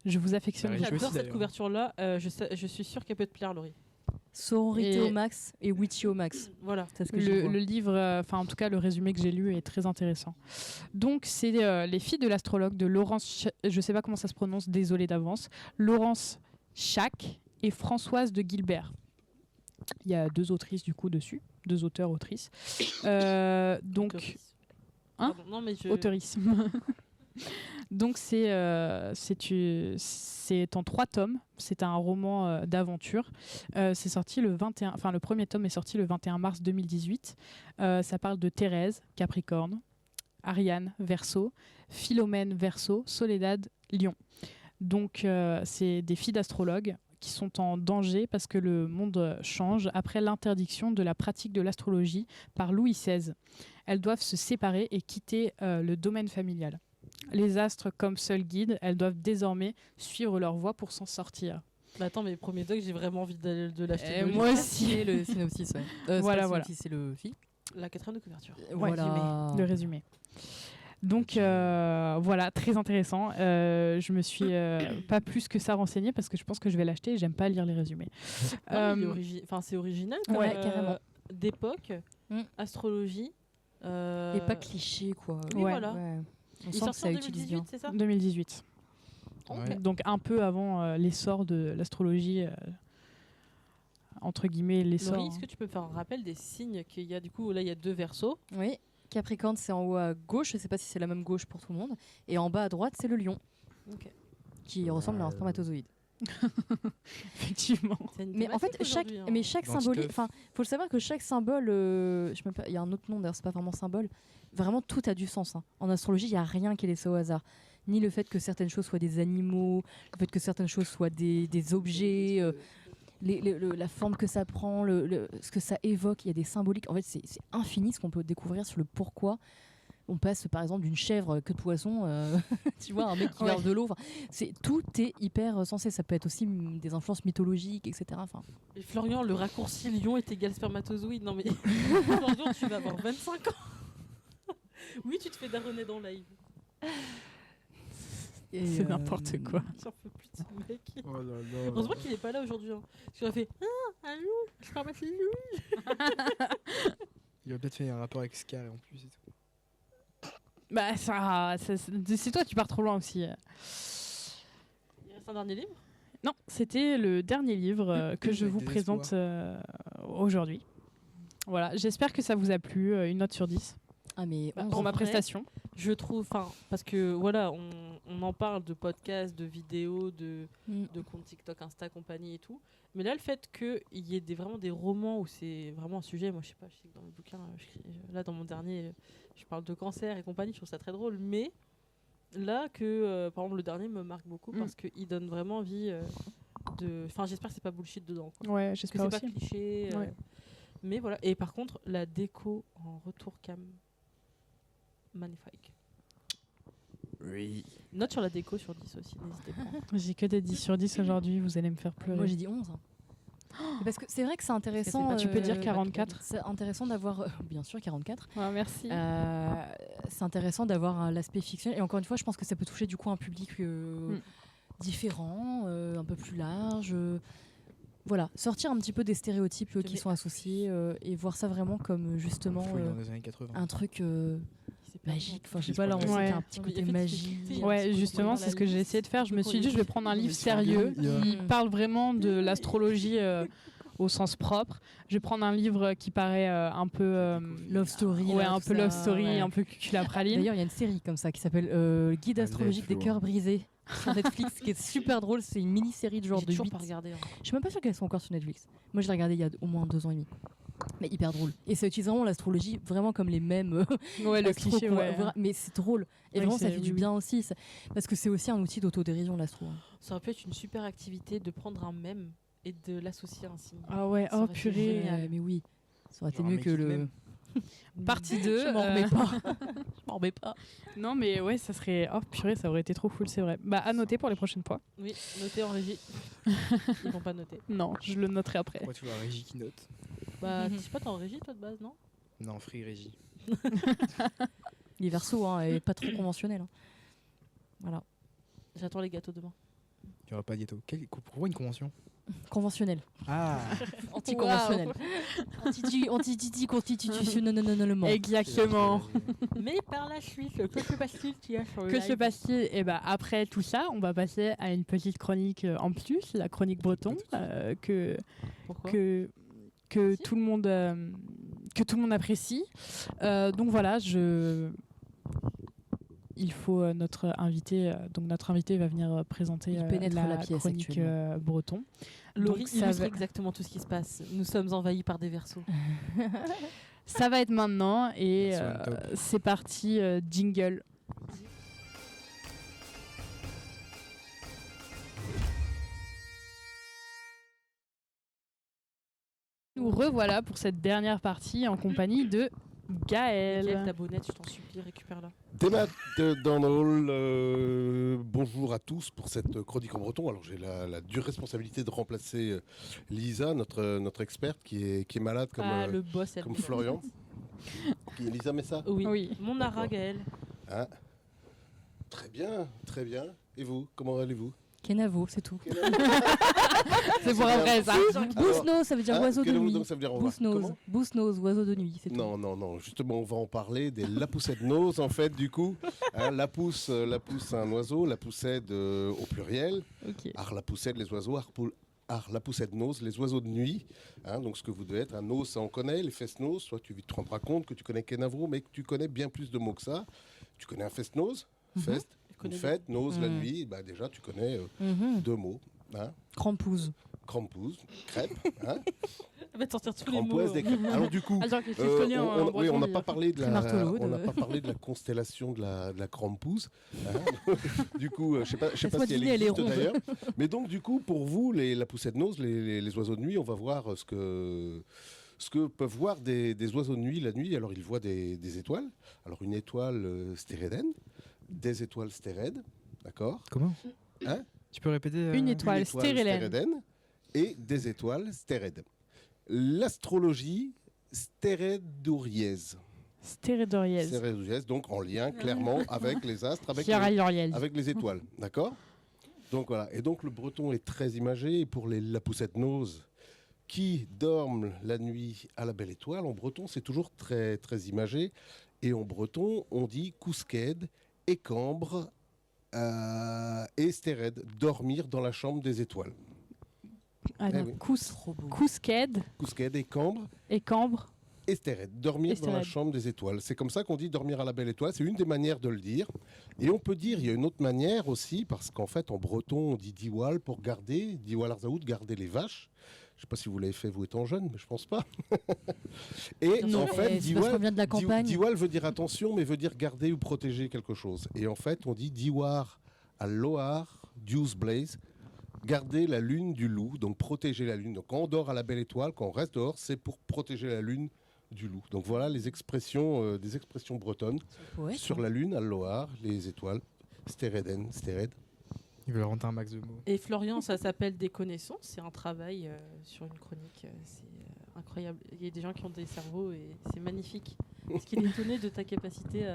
Je vous affectionne. La régie beaucoup. J'adore aussi, cette d'ailleurs. couverture-là. Je suis sûre qu'elle peut te plaire, Laurie. Sororité Et- au max et witchy au max. Voilà. C'est ce que je Le livre, enfin en tout cas le résumé que j'ai lu est très intéressant. Donc c'est les filles de l'astrologue de Laurence, je sais pas comment ça se prononce, désolée d'avance, Laurence Schack et Françoise de Gilbert. Il y a 2 autrices du coup dessus, 2 auteurs-autrices. Donc Autrice. Hein Pardon, non, mais je... autorisme. Donc c'est en 3 tomes. C'est un roman d'aventure. C'est sorti le 21. Enfin, le premier tome est sorti le 21 mars 2018. Ça parle de Thérèse, Capricorne, Ariane, Verseau, Philomène, Verseau, Soledad, Lion. Donc c'est des filles d'astrologues qui sont en danger parce que le monde change après l'interdiction de la pratique de l'astrologie par Louis XVI. Elles doivent se séparer et quitter le domaine familial. Les astres comme seul guide, elles doivent désormais suivre leur voie pour s'en sortir. Bah attends, mais premier doc, j'ai vraiment envie de l'acheter. Moi aussi. C'est le synopsis, ouais. Voilà, c'est pas le voilà. synopsis, c'est le film. La 4e de couverture. Voilà. Le résumé. Donc voilà, très intéressant. Je me suis pas plus que ça renseignée parce que je pense que je vais l'acheter et j'aime pas lire les résumés. C'est original. Comme, Ouais, carrément. D'époque, Mm. astrologie. Et pas cliché, quoi. Oui, voilà. Ouais. On Il est sent que sorti ça en utilise bien. 2018, c'est ça 2018. Ouais. Donc un peu avant l'essor de l'astrologie, entre guillemets l'essor. Laurie, est-ce que tu peux me faire un rappel des signes qu'il y a du coup là il y a 2 versos. Oui. Capricorne, c'est en haut à gauche. Je sais pas si c'est la même gauche pour tout le monde. Et en bas à droite, c'est le lion. Ok. Qui ressemble à un spermatozoïde. Effectivement. C'est une Mais en fait, thématique aujourd'hui, hein. chaque Dans symbole, Titeuf. enfin, faut le savoir que chaque symbole, il y a un autre nom d'ailleurs, c'est pas vraiment symbole. Vraiment, tout a du sens. Hein. En astrologie, il y a rien qui est laissé au hasard. Ni le fait que certaines choses soient des animaux, le fait que certaines choses soient des objets, la forme que ça prend, ce que ça évoque. Il y a des symboliques. En fait, c'est infini ce qu'on peut découvrir sur le pourquoi. On passe par exemple d'une chèvre que de poisson, tu vois, un mec qui verse de l'eau. Enfin, tout est hyper sensé. Ça peut être aussi des influences mythologiques, etc. Enfin, Et Florian, le raccourci lion est égal spermatozoïde. Non mais Florian, tu vas avoir 25 ans. Oui, tu te fais daronner dans live. C'est n'importe quoi. J'en peux plus de ce mec. Oh là là. Heureusement qu'il est pas là aujourd'hui. Hein. Parce qu'il a fait un loup, je peux remettre le loup. Il a peut-être fait un rapport avec Scar en plus et tout. Bah c'est toi, tu pars trop loin aussi. Il reste un dernier livre. Non, c'était le dernier livre que je Avec vous des présente aujourd'hui. Voilà, j'espère que ça vous a plu. Une note sur 10 mais pour ma vrai, prestation. Je trouve, parce que voilà, on en parle de podcasts, de vidéos, de comptes TikTok, Insta, compagnie et tout. Mais là, le fait qu'il y ait vraiment des romans où c'est vraiment un sujet, moi je sais pas, je sais que dans le bouquin, là dans mon dernier, je parle de cancer et compagnie, je trouve ça très drôle. Mais là, par exemple, le dernier me marque beaucoup parce qu'il donne vraiment envie de. Enfin, j'espère que c'est pas bullshit dedans. Quoi. Ouais, Que j'espère c'est aussi. pas cliché. Ouais. Mais voilà. Et par contre, la déco en retour cam. Magnifique. Oui. Note sur la déco sur 10 aussi, n'hésitez pas. J'ai que des 10 sur 10 aujourd'hui, vous allez me faire pleurer. moi j'ai dit 11. Hein. Parce que c'est vrai que c'est intéressant. Bah, tu peux dire 44. C'est intéressant d'avoir, bien sûr 44. Ouais, merci. C'est intéressant d'avoir l'aspect fiction. Et encore une fois, je pense que ça peut toucher du coup un public différent, un peu plus large. Voilà, sortir un petit peu des stéréotypes qui sont associés et voir ça vraiment comme justement Dans les années 80. un truc magique. Enfin, je sais C'est pas, là on pas sent vrai. qu'il y a un petit côté magie. Ouais, justement, c'est ce que j'ai essayé de faire. Je me suis dit, je vais prendre un livre sérieux qui parle vraiment de l'astrologie au sens propre. Je vais prendre un livre qui paraît un peu Love story. ouais, là, un tout peu ça, love story, ouais. un peu cuculapraline. D'ailleurs, il y a une série comme ça qui s'appelle Guide astrologique des cœurs brisés sur Netflix, qui est super drôle. C'est une mini-série de genre J'ai de toujours 8. pas regardé. Hein. Je suis même pas sûre qu'elles sont encore sur Netflix. Moi, je l'ai regardé il y a au moins 2 ans et demi. Mais hyper drôle. Et ça utilise vraiment l'astrologie vraiment comme les mêmes. Ouais, le astro cliché, qu'on ouais. voit. Mais c'est drôle. Et Oui, vraiment, ça c'est- fait du oui, bien aussi. Parce que c'est aussi un outil d'autodérision, l'astro. Ça aurait pu être une super activité de prendre un mème et de l'associer à un signe. Ah ouais, Ça oh aurait été purée. génial. Mais oui. Ça aurait été Genre un mieux que make-it le. même. Partie 2. Je m'en remets pas. Je m'en remets pas. Non, mais ouais, ça serait. Oh purée, ça aurait été trop cool, c'est vrai. Bah, à noter pour les prochaines fois. Oui, notez en régie. Ils vont pas noter. Non, je le noterai après. Pourquoi tu vois la régie qui note Bah, je sais pas, t'es en régie toi de base, non? Non, free régie. Les versos, hein, et pas trop conventionnel. Hein. Voilà. J'attends les gâteaux demain. Il n'y aura pas de gâteau. Pourquoi une convention Conventionnel. Ah Anticonventionnel. Anti-constitutionnellement. Exactement. Mais par la suite, que se passe-t-il qu'il y a sur le Que se live passe-t-il? Et bah, après tout ça, on va passer à une petite chronique en plus, la chronique breton, Pourquoi que Si. tout le monde apprécie. Donc voilà, il faut notre invité. Donc notre invité va venir présenter Il pénètre la la pièce chronique actuellement. breton. Laurie Donc, ça illustre va- exactement tout ce qui se passe. Nous sommes envahis par des versos. Ça va être maintenant et Version on top. c'est parti, jingle. Nous revoilà pour cette dernière partie en compagnie de Gaël. ta bonnette, je t'en supplie, récupère-la. Des maths dans le hall. Bonjour à tous pour cette chronique en breton. Alors j'ai la dure responsabilité de remplacer Lisa, notre experte qui est malade le boss, comme Florian. Ok, Lisa Messa. Oui. Mon Ara, Gaël. Ah. Très bien, très bien. Et vous, comment allez-vous? Kenavo, c'est tout. C'est pour après ça. Bousnos, ça veut dire oiseau de nuit. Ça veut dire Bousnos, oiseau de nuit, c'est tout. Non, justement, on va en parler des lapoussèdes-noses, en fait, du coup. Lapousse, c'est un oiseau, lapoussède au pluriel. Ok. Lapoussède, les oiseaux, lapoussède-nose, les oiseaux de nuit. Donc, ce que vous devez être, un nose, ça on connaît, les fesses-noses. Toi, tu te rendras compte que tu connais Kenavo, mais que tu connais bien plus de mots que ça. Tu connais un fest-nose, fest, une fête, nose, la nuit. Bah, déjà, tu connais 2 mots. Crampouse. Crampouse, crêpe. Elle va te sortir tous les mots. Crampoise des crêpes. Alors du coup, on n'a pas parlé de la constellation de la crampouse. Du coup, je sais pas si elle existe d'ailleurs. Mais donc du coup, pour vous, la poussette nose, les oiseaux de nuit, on va voir ce que peuvent voir des oiseaux de nuit la nuit. Alors ils voient des étoiles. Alors une étoile stérédenne, des étoiles stérèdes, d'accord? Comment? Tu peux répéter Une étoile stérédenne et des étoiles stérèdes. L'astrologie stérédorièse. Stérédorièse, donc en lien clairement avec les astres, avec les étoiles, d'accord? Donc voilà, et donc le breton est très imagé, et pour la poussette nose qui dorment la nuit à la belle étoile, en breton c'est toujours très, très imagé, et en breton on dit cousqued, écambre et stérède, dormir dans la chambre des étoiles. Cousqued, écambre et stérède, dormir dans la chambre des étoiles. C'est comme ça qu'on dit dormir à la belle étoile. C'est une des manières de le dire. Et on peut dire, il y a une autre manière aussi, parce qu'en fait, en breton, on dit diwal pour garder, diwal arzaout, garder les vaches. Je ne sais pas si vous l'avez fait, vous étant jeune, mais je ne pense pas. Et non, en fait, diwal veut dire attention, mais veut dire garder ou protéger quelque chose. Et en fait, on dit diwar à loar, dius blaze, garder la lune du loup, donc protéger la lune. Donc quand on dort à la belle étoile, quand on reste dehors, c'est pour protéger la lune du loup. Donc voilà les expressions, des expressions bretonnes sur la lune, à loar, les étoiles, stéréden, stérède. Il veut rentrer un max de mots. Et Florian, ça s'appelle des connaissances. C'est un travail sur une chronique. C'est incroyable. Il y a des gens qui ont des cerveaux et c'est magnifique. Est-ce qu'il est étonné de ta capacité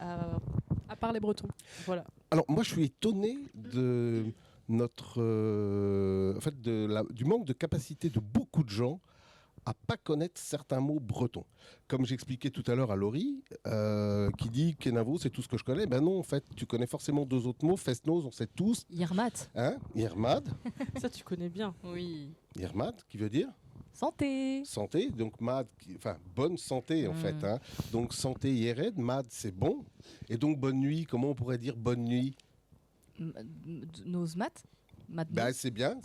à parler breton? Voilà. Alors moi, je suis étonné de du manque de capacité de beaucoup de gens à pas connaître certains mots bretons. Comme j'expliquais tout à l'heure à Laurie, qui dit Kenavo, c'est tout ce que je connais. Ben non, en fait, tu connais forcément 2 autres mots. Festnose, on sait tous. Yermat. Yermad. Ça, tu connais bien. Oui. Yermad, qui veut dire santé. Santé, donc mad, bonne santé en fait. Donc santé yered, mad, c'est bon. Et donc bonne nuit, comment on pourrait dire bonne nuit? Nosmat. C'est bien.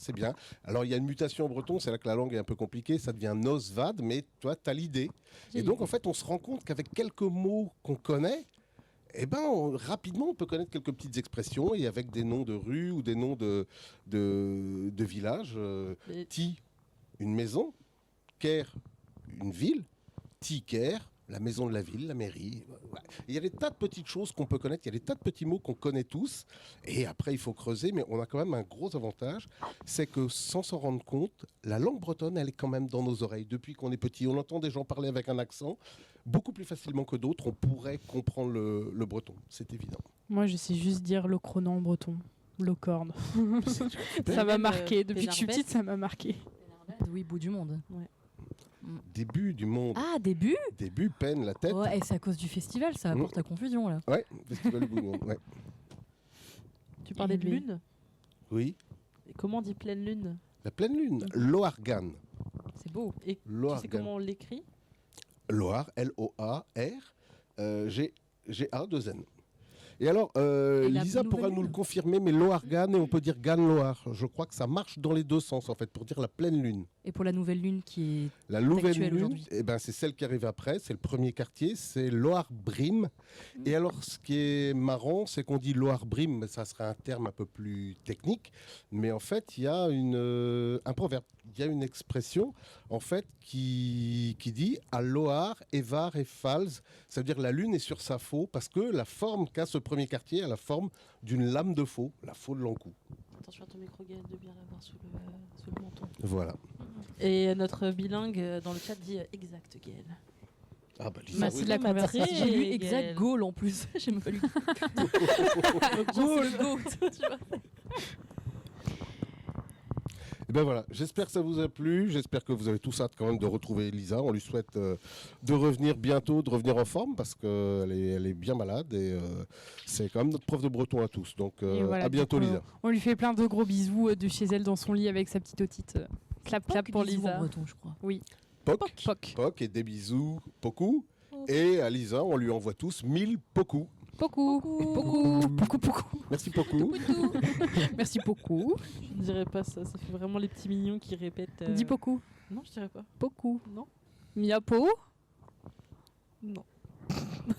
Alors, il y a une mutation en breton, c'est là que la langue est un peu compliquée, ça devient nosvad, mais toi, tu as l'idée. Et donc, en fait, on se rend compte qu'avec quelques mots qu'on connaît, rapidement, on peut connaître quelques petites expressions, et avec des noms de rues ou des noms de villages. Ti, une maison. Ker, une ville. Ti-Ker, la maison de la ville, la mairie. Il y a des tas de petites choses qu'on peut connaître, il y a des tas de petits mots qu'on connaît tous. Et après, il faut creuser, mais on a quand même un gros avantage, c'est que sans s'en rendre compte, la langue bretonne, elle est quand même dans nos oreilles. Depuis qu'on est petit, on entend des gens parler avec un accent. Beaucoup plus facilement que d'autres, on pourrait comprendre le breton. C'est évident. Moi, je sais juste dire l'ocronan en breton. Locorne. Ça m'a marqué. Depuis que je suis petite, ça m'a marqué. Oui, bout du monde. Ouais. Début du monde. Ah, début peine la tête. Ouais, et c'est à cause du festival, ça apporte la confusion là. Ouais, festival du bout du monde, ouais. Tu parlais de lune? Oui. Et comment on dit pleine lune? La pleine lune, Loargan. C'est beau. Et Loargan. Tu sais comment on l'écrit? Loar, L-O-A-R, G-A-2-N. Et alors, Lisa pourra nous le confirmer, mais Loargan, et on peut dire Gan-Loar. Je crois que ça marche dans les 2 sens, en fait, pour dire la pleine lune. Et pour la nouvelle lune qui est la nouvelle lune, c'est celle qui arrive après, c'est le premier quartier, c'est Loar-Brim. Et alors, ce qui est marrant, c'est qu'on dit Loar-Brim, mais ça serait un terme un peu plus technique. Mais en fait, il y a un proverbe il y a une expression en fait qui dit Aloar, Evar et Fals. Ça veut dire la lune est sur sa faux parce que la forme qu'a ce premier quartier a la forme d'une lame de faux, la faux de l'Ancou. Attention à ton micro, Gaël, de bien l'avoir sous le menton. Voilà. Et notre bilingue dans le chat dit exact, Gaël. Ah bah Lisa, Merci oui. de la conversation. J'ai lu Gaël. exact goal en plus. J'ai même pas lu. Le go, tu vois. Et ben voilà, j'espère que ça vous a plu, j'espère que vous avez tous hâte quand même de retrouver Lisa. On lui souhaite de revenir bientôt, de revenir en forme parce qu'elle est bien malade et c'est quand même notre prof de breton à tous. Donc Et voilà, à bientôt du coup, Lisa. On lui fait plein de gros bisous de chez elle dans son lit avec sa petite otite. Clap clap Poc, pour bisous en Lisa. breton, je crois. Oui. Poc, Poc. Poc et des bisous, beaucoup. Et à Lisa, on lui envoie tous 1000 beaucoup. Beaucoup. Beaucoup. Merci beaucoup. Merci beaucoup. Je ne dirais pas ça, ça fait vraiment les petits mignons qui répètent. Dis beaucoup. Non, je dirais pas. Beaucoup. Non. Mia Po. Non.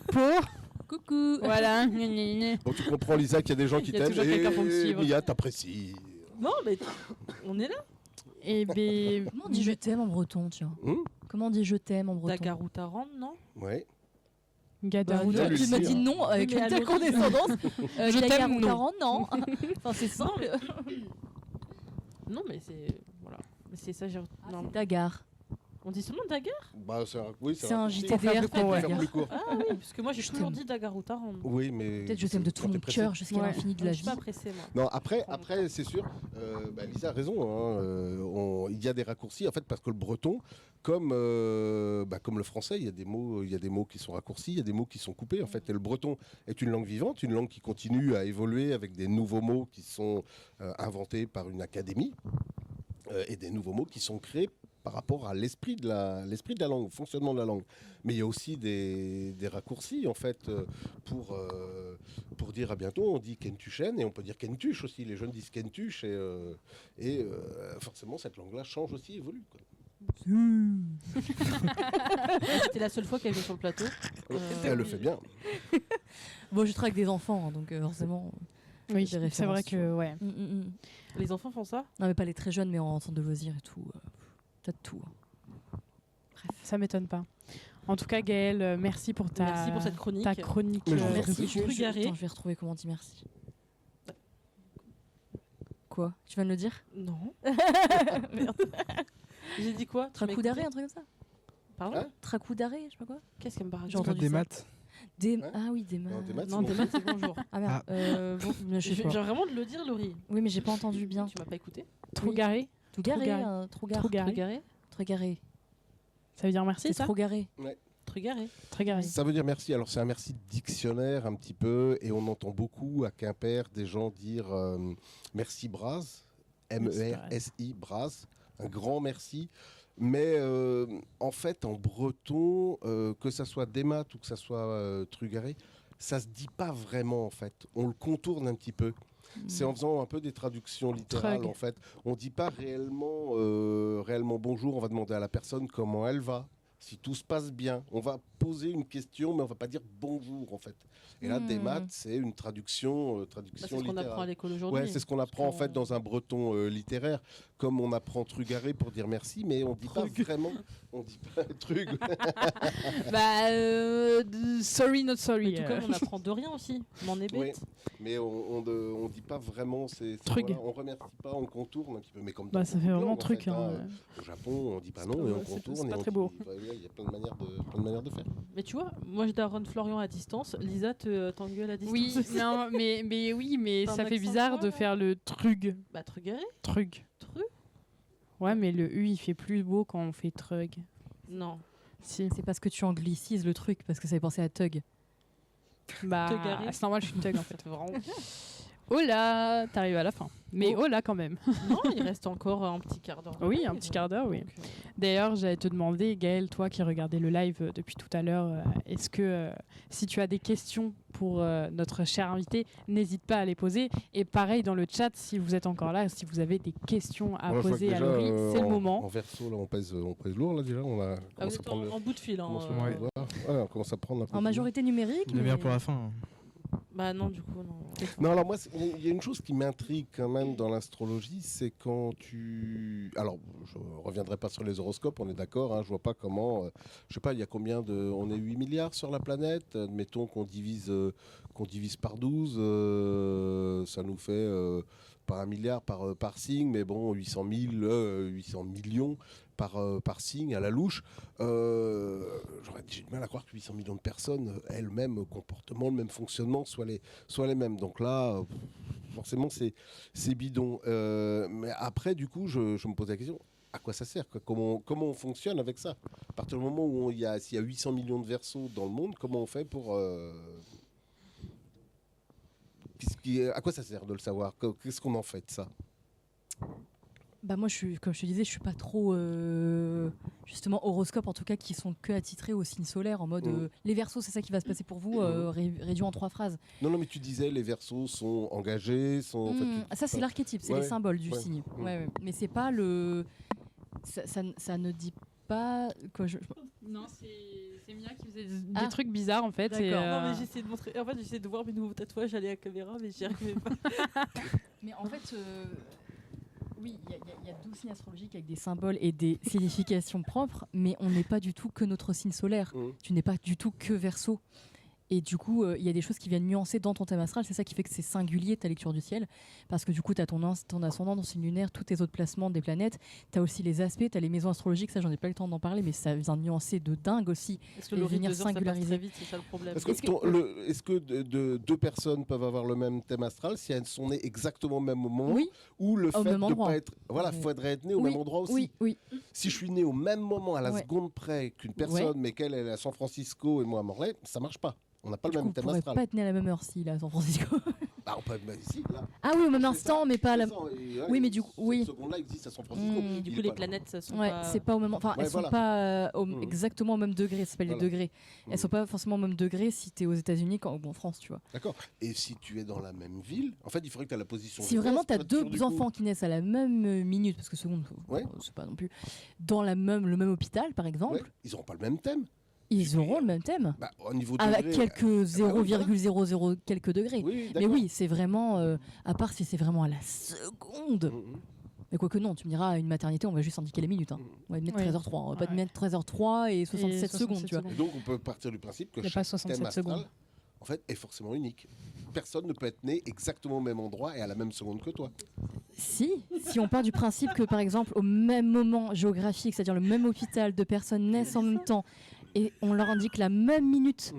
Pour. Coucou. Voilà. Bon, tu comprends Lisa qu'il y a des gens qui Il y a t'aiment toujours quelqu'un pour me et suivre. Mia t'apprécie. Non, mais on est là. Et ben. Comment on dit je t'aime en breton, tiens? Comment on dit je t'aime en breton? Dagaroutaran, non? Ouais. Gadarou. Bah, Tu me dis non avec Oui, mais une à telle l'origine. condescendance. Je t'aime, non. non. Enfin, c'est simple. Non, mais c'est. Voilà. Mais c'est ça, j'ai. non. C'est Dagar. On dit seulement Dagar? Bah, oui, C'est un raccourci. JTDR Pour faire quoi, plus ouais. court. Ah oui, parce que moi j'ai Je toujours t'aime. dit Dagaroutaran. Oui, mais Peut-être je t'aime de tout quand mon t'es pressé. cœur jusqu'à Ouais. l'infini de Je la suis vie. pas pressée, moi. Non, après c'est sûr, Lisa a raison. Hein, il y a des raccourcis en fait parce que le breton, comme le français, il y a des mots qui sont raccourcis, il y a des mots qui sont coupés en fait. Et le breton est une langue vivante, une langue qui continue à évoluer avec des nouveaux mots qui sont inventés par une académie et des nouveaux mots qui sont créés par rapport à l'esprit de la langue, au fonctionnement de la langue. Mais il y a aussi des raccourcis, en fait, pour dire à bientôt, on dit Kentuchen et on peut dire Kentuche aussi. Les jeunes disent Kentuche et forcément, cette langue-là change aussi, évolue. Quoi. C'était la seule fois qu'elle était sur le plateau. Elle le fait bien. Bon, je travaille avec des enfants, hein, donc forcément. Oui, Des c'est vrai références, tu que ouais. Les enfants font ça? Non, mais pas les très jeunes, mais en centre de loisirs et tout. Peut-être tout. Ça m'étonne pas. En tout cas, Gaëlle, merci pour Merci pour cette chronique. ta chronique. Mais je vous en Merci. prie. Attends, je vais retrouver comment on dit merci. Quoi? Tu viens de le dire? Non. Merde. J'ai dit quoi? Tu Tracou m'as d'arrêt, écouté? un truc comme ça? Pardon? Hein? Tracou d'arrêt, je sais pas quoi. Qu'est-ce qu'elle me barre? J'ai entendu des ça. maths. Ouais. Ah oui, des maths. Non, des maths, Non, des maths, c'est bonjour. Ah merde. Bon, je Je sais pas. viens vraiment de le dire, Laurie. Oui, mais j'ai pas entendu bien. Tu m'as pas écouté? Trop Oui. garé. Tout garé, garé. trop garé. Trop garé. Trugaré? Trop garé. Ça veut dire merci, C'est ça? trop garé. Trugaré. Très garé. Ça veut dire merci. Alors, c'est un merci dictionnaire un petit peu et on entend beaucoup à Quimper des gens dire merci Braz, M-E-R-S-I, Braz, un grand merci. Mais en fait, en breton, que ça soit des maths ou que ça soit trugaré, ça se dit pas vraiment en fait. On le contourne un petit peu. C'est en faisant un peu des traductions littérales Trug. en fait. On dit pas réellement, réellement bonjour. On va demander à la personne comment elle va, si tout se passe bien. On va poser une question, mais on va pas dire bonjour en fait. Et là, des maths, c'est une traduction, Bah, c'est ce qu'on littérale. apprend à l'école aujourd'hui. Ouais, c'est ce qu'on apprend en fait dans un breton littéraire, comme on apprend trugaré pour dire merci, mais on dit pas vraiment, on dit pas trug. Bah, sorry, not sorry. Mais tout comme on apprend de rien aussi. M'en est Oui, bête. mais on dit pas vraiment, Trug. voilà, on remercie pas, on contourne un petit peu, mais comme Bah, dans ça beaucoup fait de vraiment langues, en truc. fait, Hein. Au Japon, on dit pas non C'est et pas- on c'est contourne. pas et on très dit- beau. Il y a plein de manières de faire. Mais tu vois, moi je daronne Florian à distance. Lisa t'engueule à distance. Oui, aussi. non, mais oui, mais T'as un ça fait accent bizarre fort, de là faire le trug. Bah, trugaré. Trug. Tru? Ouais, mais le U, il fait plus beau quand on fait trug. Non. Si. C'est parce que tu anglicises le truc, parce que ça fait penser à Tug. Bah, Tugaré. c'est normal, je suis une tug en fait. Vraiment. Oh là, t'arrives à la fin. Mais oh là quand même. Non, il reste encore un petit quart d'heure. Oui, un petit quart d'heure, oui. Donc, D'ailleurs, j'allais te demander, Gaëlle, toi qui regardais le live depuis tout à l'heure, est-ce que si tu as des questions pour notre cher invité, n'hésite pas à les poser. Et pareil dans le chat, si vous êtes encore là, si vous avez des questions à Ouais, je vois que poser à déjà, Laurie, c'est le En moment. verso, là, on pèse lourd là déjà. On a Ah, commencé vous à êtes prendre en bout de fil. Hein, commence Ouais. on commence à prendre un peu. En majorité numérique. Une demi-heure pour la fin. Bah non, du coup, non. Non, alors moi, il y a une chose qui m'intrigue quand même dans l'astrologie, c'est quand tu... Alors, je reviendrai pas sur les horoscopes, on est d'accord, hein, je vois pas comment... je sais pas, il y a combien de... On est 8 milliards sur la planète, admettons qu'on divise par 12, ça nous fait par 1 milliard par signe, mais bon, 800 millions par signe à la louche. J'ai du mal à croire que 800 millions de personnes aient le même comportement, le même fonctionnement, soient les mêmes. Donc là, forcément, c'est bidon. Mais après, du coup, je me pose la question, à quoi ça sert, quoi? Comment on fonctionne avec ça? À partir du moment où s'il y a 800 millions de Verseaux dans le monde, comment on fait pour... à quoi ça sert de le savoir? Qu'est-ce qu'on en fait de ça? Bah moi, comme je te disais, je suis pas trop justement horoscope, en tout cas, qui sont que attitrés au signe solaire, en mode les Verseaux, c'est ça qui va se passer pour vous, réduit en 3 phrases. Non, mais tu disais les Verseaux sont engagés, en fait, ça c'est l'archétype, c'est les symboles du signe. Ouais. Mais c'est pas le, ça ne dit pas quoi. Non, c'est Mia qui faisait des trucs bizarres en fait. D'accord. Non, mais j'essaie de montrer. En fait, j'essaie de voir mes nouveaux tatouages à la caméra, mais j'y arrivais pas. Mais en fait. Oui, il y a 12 signes astrologiques avec des symboles et des significations propres, mais on n'est pas du tout que notre signe solaire. Tu n'es pas du tout que Verseau. Et du coup, il y a des choses qui viennent nuancer dans ton thème astral. C'est ça qui fait que c'est singulier ta lecture du ciel. Parce que du coup, tu as ton ascendant, ton signe lunaire, tous tes autres placements des planètes. Tu as aussi les aspects, tu as les maisons astrologiques. Ça, j'en ai pas eu le temps d'en parler, mais ça vient nuancer de dingue aussi. Est-ce que le venir singulariser vite, c'est ça le problème? Est-ce que deux personnes peuvent avoir le même thème astral si elles sont nées exactement au même moment? Oui. Ou le fait de ne pas être... Voilà, il faudrait être né au même endroit aussi. Oui. Si je suis né au même moment, à la seconde près qu'une personne, mais qu'elle est à San Francisco et moi à Morlaix, ça marche pas. On n'a pas le même thème astral. On ne pourrait pas être né à la même heure s'il est à San Francisco. Bah, on peut être ici, là. Ah oui, au même instant, mais pas à la... Oui, mais du coup, oui. Cette seconde-là existe à San Francisco. Du coup, les planètes, ça sont pas... c'est pas au même... Enfin, elles sont pas exactement au même degré. Ça s'appelle les degrés. Elles sont pas forcément au même degré si tu es aux États-Unis ou en France, tu vois. D'accord. Et si tu es dans la même ville, en fait, il faudrait que tu aies la position... Si vraiment tu as deux enfants qui naissent à la même minute, parce que seconde, c'est pas non plus... Dans le même hôpital, par exemple... Ils n'auront pas le même thème. Ils auront le même thème. Bah, au niveau avec quelques 0,00 quelques degrés. Mais oui, c'est vraiment, à part si c'est vraiment à la seconde. Mais quoique non, tu me diras, à une maternité, on va juste indiquer les minutes. On va mettre 13h03. On va pas te mettre 13h03 et 67 secondes. Tu vois. Et donc, on peut partir du principe que chaque thème astral, en fait, est forcément unique. Personne ne peut être né exactement au même endroit et à la même seconde que toi. Si on part du principe que, par exemple, au même moment géographique, c'est-à-dire le même hôpital, deux personnes naissent en même temps, et on leur indique la même minute,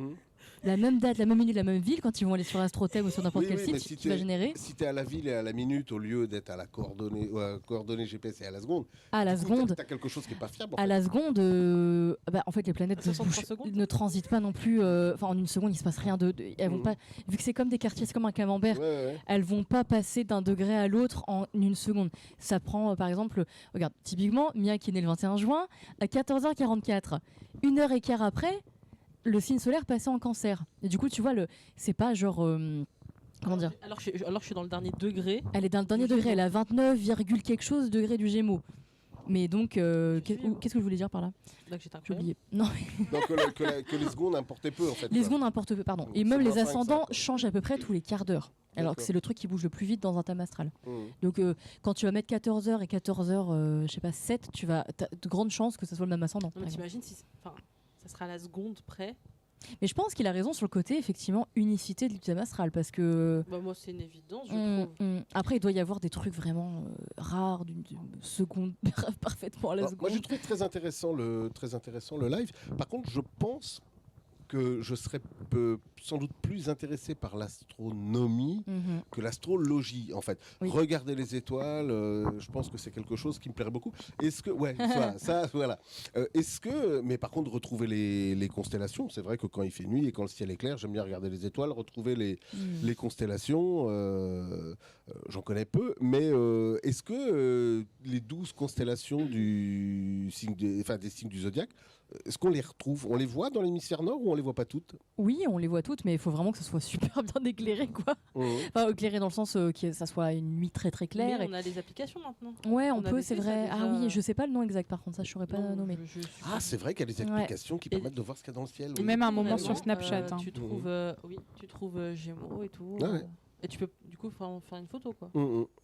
la même date, la même minute, la même ville, quand ils vont aller sur AstroTem ou sur n'importe quel site, qui va générer. Si tu es à la ville et à la minute au lieu d'être à la coordonnée GPS et à la seconde, tu as quelque chose qui n'est pas fiable. À la seconde, en fait, les planètes ne transitent pas non plus. En une seconde, il ne se passe rien. Elles vont pas, vu que c'est comme des quartiers, c'est comme un camembert, elles ne vont pas passer d'un degré à l'autre en une seconde. Ça prend, par exemple, regarde, typiquement, Mia qui est née le 21 juin, à 14h44. 1h15 après, le signe solaire passait en Cancer. Et du coup, tu vois, c'est pas genre... comment dire? Alors je suis dans le dernier degré. Elle est dans le dernier degré. Elle a 29, quelque chose degrés du Gémeaux. Mais donc, qu'est-ce que je voulais dire par là? J'ai oublié. Non. Que les secondes importaient peu, en fait. Les secondes importent peu, pardon. Et même les ascendants changent à peu près tous les quarts d'heure. Alors que c'est le truc qui bouge le plus vite dans un thème astral. Donc, quand tu vas mettre 14h et 14h, je sais pas, 7, tu as de grandes chances que ce soit le même ascendant. Non, mais t'imagines si ça sera à la seconde près. Mais je pense qu'il a raison sur le côté, effectivement, unicité de l'thème astral, parce que... moi, c'est une évidence, je trouve. Après, il doit y avoir des trucs vraiment rares, d'une seconde, parfaitement à la seconde. Moi, j'ai trouvé très intéressant le live. Par contre, je pense que je serais sans doute plus intéressé par l'astronomie que l'astrologie, en fait. Regarder les étoiles, je pense que c'est quelque chose qui me plairait beaucoup. Est-ce que, voilà. Est-ce que, mais par contre, retrouver les constellations, c'est vrai que quand il fait nuit et quand le ciel est clair, j'aime bien regarder les étoiles, retrouver les constellations, j'en connais peu, mais est-ce que les 12 constellations des signes du zodiaque est-ce qu'on les retrouve? On les voit dans l'hémisphère nord ou on les voit pas toutes? Oui, on les voit toutes, mais il faut vraiment que ça soit super bien éclairé, quoi. Enfin, éclairé dans le sens que ça soit une nuit très très claire. Mais on a des applications maintenant. Ouais, on peut, avait c'est fait ça vrai. déjà. Ah oui, je sais pas le nom exact, par contre, ça je saurais pas nommer. Ah, c'est vrai qu'il y a des applications qui permettent de voir ce qu'il y a dans le ciel. Oui. Même à un moment Finalement, sur Snapchat. Tu trouves, tu trouves Gémeaux et tout. Ah ouais. Et tu peux du coup faire une photo quoi,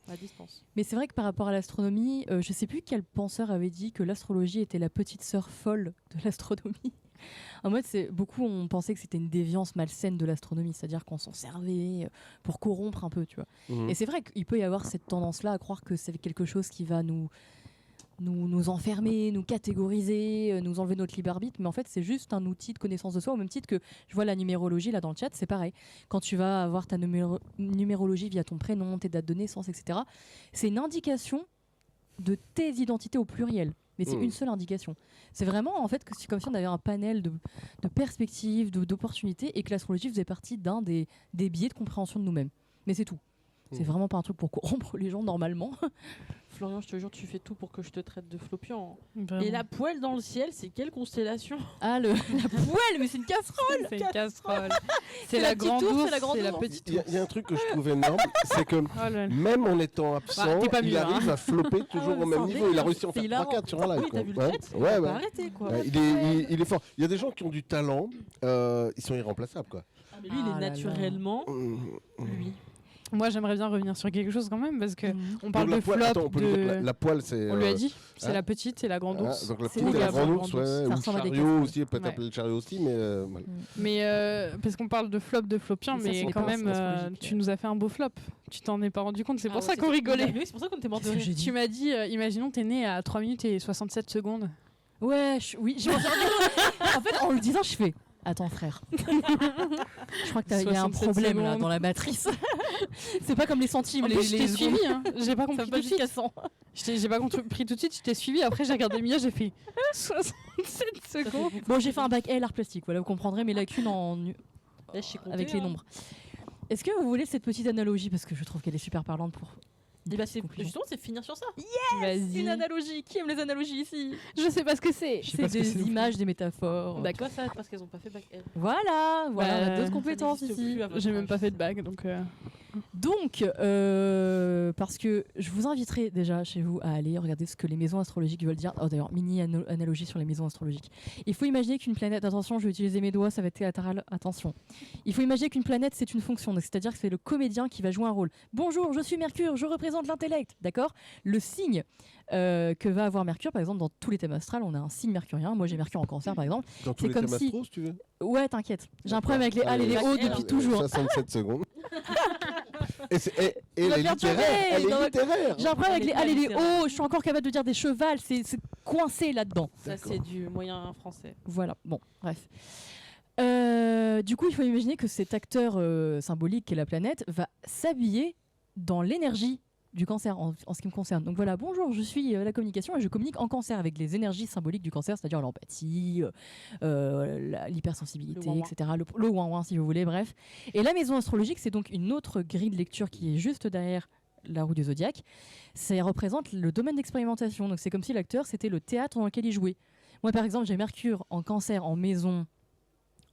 à distance. Mais c'est vrai que par rapport à l'astronomie, je sais plus quel penseur avait dit que l'astrologie était la petite sœur folle de l'astronomie. En mode, beaucoup ont pensé que c'était une déviance malsaine de l'astronomie, c'est-à-dire qu'on s'en servait pour corrompre un peu, tu vois. Et c'est vrai qu'il peut y avoir cette tendance-là à croire que c'est quelque chose qui va nous enfermer, nous catégoriser, nous enlever notre libre arbitre, mais en fait c'est juste un outil de connaissance de soi, au même titre que je vois la numérologie là dans le chat, c'est pareil. Quand tu vas avoir ta numérologie via ton prénom, tes dates de naissance, etc., c'est une indication de tes identités au pluriel, mais c'est une seule indication. C'est vraiment en fait comme si on avait un panel de perspectives, d'opportunités, et que l'astrologie faisait partie d'un des biais de compréhension de nous-mêmes. Mais c'est tout. C'est vraiment pas un truc pour corrompre les gens normalement. Florian, je te jure, tu fais tout pour que je te traite de flopion. Vraiment. Et la poêle dans le ciel, c'est quelle constellation? Ah, la poêle, mais c'est une casserole. C'est une casserole. C'est la petite grande ours, ours, c'est la grande c'est la ours. petite Il ours. y a un truc que je trouve énorme, c'est que là là. même en étant absent, t'es pas il mieux, arrive à flopper toujours au même niveau. Il a réussi à en c'est faire hilarant. 3-4 sur un live. Oui, t'as vu le quoi. chat? Ouais, Faut ouais. pas arrêter quoi. Ouais, il est fort. Il y a des gens qui ont du talent, ils sont irremplaçables quoi. Ah, mais lui, il est naturellement lui. Moi, j'aimerais bien revenir sur quelque chose quand même, parce que on parle Donc, de flop. attends, on peut dire que la poêle, c'est. On lui a dit, c'est hein la petite et la grande ours. Donc la C'est petite et la dégueulasse, grande ours, ouais, Ça ou le ressemble à des chariot casseroles. aussi, peut-être Ouais. appeler le chariot aussi, mais voilà. Mais parce qu'on parle de flop de flopian, Mais ça, mais c'est quand des même, pensées astrologiques. tu nous as fait un beau flop. Tu t'en es pas rendu compte, c'est pour Ah ça ouais, qu'on rigolait. Oui, c'est pour ça qu'on était mort de Qu'est-ce que rire. j'ai dit? Tu m'as dit, imaginons, t'es né à 3 minutes et 67 secondes. Ouais, oui, je m'en suis rendu compte. En fait, en le disant, je fais. Attends, frère. Je crois qu'il y a un 67 problème là secondes. dans la matrice. C'est pas comme les centimes. En les plus, je t'ai secondes. suivi, hein. J'ai pas Ça compris va tout de suite. jusqu'à 100. J'ai pas compris tout de suite, je t'ai suivi. Après, j'ai regardé Mia, j'ai fait 67 secondes. Bon, j'ai fait un bac L art plastique. Voilà, vous comprendrez mes lacunes Eh, je sais compter, avec les hein. nombres. Est-ce que vous voulez cette petite analogie, parce que je trouve qu'elle est super parlante pour. Et bah, c'est Conclusion. justement, c'est finir sur ça. Vas-y. Une analogie. Qui aime les analogies ici? Je sais pas ce que c'est. Je sais pas C'est ce que des c'est non plus. images, des métaphores. D'accord, ça, parce qu'elles ont pas fait bac L. Voilà, on a Bah, d'autres compétences n'existe ici. plus à votre J'ai même âge. pas fait de bague, donc. Donc, parce que je vous inviterai déjà chez vous à aller regarder ce que les maisons astrologiques veulent dire. Oh, d'ailleurs, analogie sur les maisons astrologiques. Il faut imaginer qu'une planète, attention, je vais utiliser mes doigts, ça va être théâtral, attention. Il faut imaginer qu'une planète, c'est une fonction, donc c'est-à-dire que c'est le comédien qui va jouer un rôle. Bonjour, je suis Mercure, je représente l'intellect, d'accord? Le signe que va avoir Mercure, par exemple, dans tous les thèmes astrales, on a un signe mercurien. Moi, j'ai Mercure en Cancer, par exemple. Dans tous C'est les comme thèmes si- astro, si tu veux. Ouais, t'inquiète. J'ai un problème avec les A et les O depuis toujours. 67 secondes. Et Il elle va est perturber, littéraire. Elle dans est la- littéraire. J'ai un problème avec les A et les littéraire. O. Je suis encore capable de dire des chevals. C'est coincé là-dedans. Ça, c'est du moyen français. Voilà, bon, bref. Du coup, il faut imaginer que cet acteur symbolique qu'est la planète va s'habiller dans l'énergie du cancer en ce qui me concerne. Donc voilà, bonjour, je suis la communication et je communique en cancer avec les énergies symboliques du cancer, c'est-à-dire l'empathie, l'hypersensibilité, Le ouin-ouin. etc. Le ouin-ouin, si vous voulez, bref. Et la maison astrologique, c'est donc une autre grille de lecture qui est juste derrière la roue du zodiaque. Ça représente le domaine d'expérimentation. Donc c'est comme si l'acteur, c'était le théâtre dans lequel il jouait. Moi, par exemple, j'ai Mercure en cancer en maison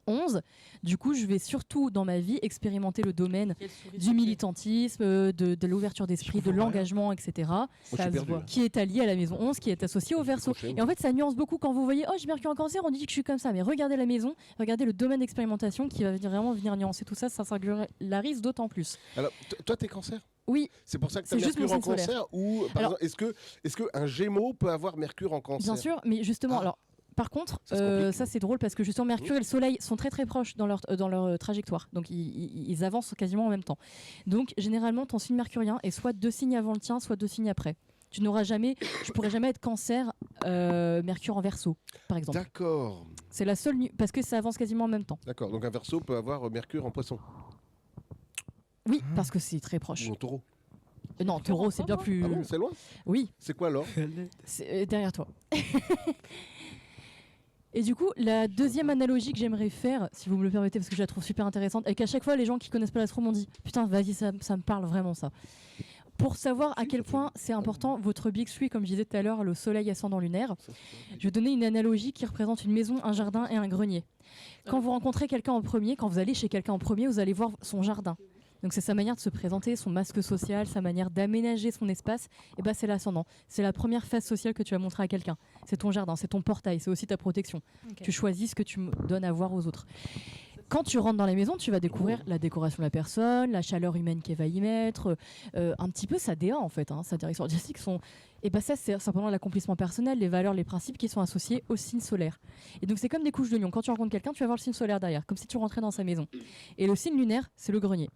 11. Du coup, je vais surtout dans ma vie expérimenter le domaine Quelle souris du c'est militantisme, de l'ouverture d'esprit, de l'engagement, etc. Moi, je Ça suis se perdu. voit. là. Qui est allié à la maison 11, qui est associé au Verseau. Prochaine. Et en fait, ça nuance beaucoup quand vous voyez, oh, j'ai Mercure en cancer, on dit que je suis comme ça. Mais regardez la maison, regardez le domaine d'expérimentation qui va vraiment venir nuancer tout ça, ça singularise d'autant plus. Alors, toi, t'es cancer? Oui, C'est pour ça que tu as C'est juste Mercure en mon signe cancer ou par Alors- exemple, est-ce que un Gémeaux peut avoir Mercure en cancer? bien sûr, mais justement, Ah. alors. Par contre, Ça se complique. ça c'est drôle parce que justement Mercure et le Soleil sont très très proches dans leur trajectoire, donc ils avancent quasiment en même temps. Donc généralement ton signe mercurien est soit 2 signes avant le tien, soit 2 signes après. Tu pourrais jamais être Cancer, Mercure en Verseau, par exemple. D'accord, C'est la seule parce que ça avance quasiment en même temps. d'accord. Donc un Verseau peut avoir Mercure en Poisson Oui, parce que c'est très proche. ou en Taureau. Non, Taureau c'est bien plus. Ah bon, c'est loin? Oui, C'est quoi alors? c'est derrière toi. Et du coup, la deuxième analogie que j'aimerais faire, si vous me le permettez, parce que je la trouve super intéressante, et qu'à chaque fois, les gens qui connaissent pas l'astro m'ont dit « Putain, vas-y, ça me parle vraiment, ça. » pour savoir à quel point c'est important, votre Big Three, comme je disais tout à l'heure, le soleil ascendant lunaire, je vais donner une analogie qui représente une maison, un jardin et un grenier. Quand vous rencontrez quelqu'un en premier, quand vous allez chez quelqu'un en premier, vous allez voir son jardin. Donc c'est sa manière de se présenter, son masque social, sa manière d'aménager son espace, et ben c'est l'ascendant. C'est la première face sociale que tu vas montrer à quelqu'un. C'est ton jardin, c'est ton portail, c'est aussi ta protection. Okay. Tu choisis ce que tu donnes à voir aux autres. Quand tu rentres dans la maison, tu vas découvrir la décoration de la personne, la chaleur humaine qu'elle va y mettre, un petit peu sa DA en fait, sa direction artistique. Et bah ça, c'est simplement l'accomplissement personnel, les valeurs, les principes qui sont associés au signe solaire. Et donc c'est comme des couches d'oignon. Quand tu rencontres quelqu'un, tu vas voir le signe solaire derrière, comme si tu rentrais dans sa maison. Et le signe lunaire, c'est le grenier.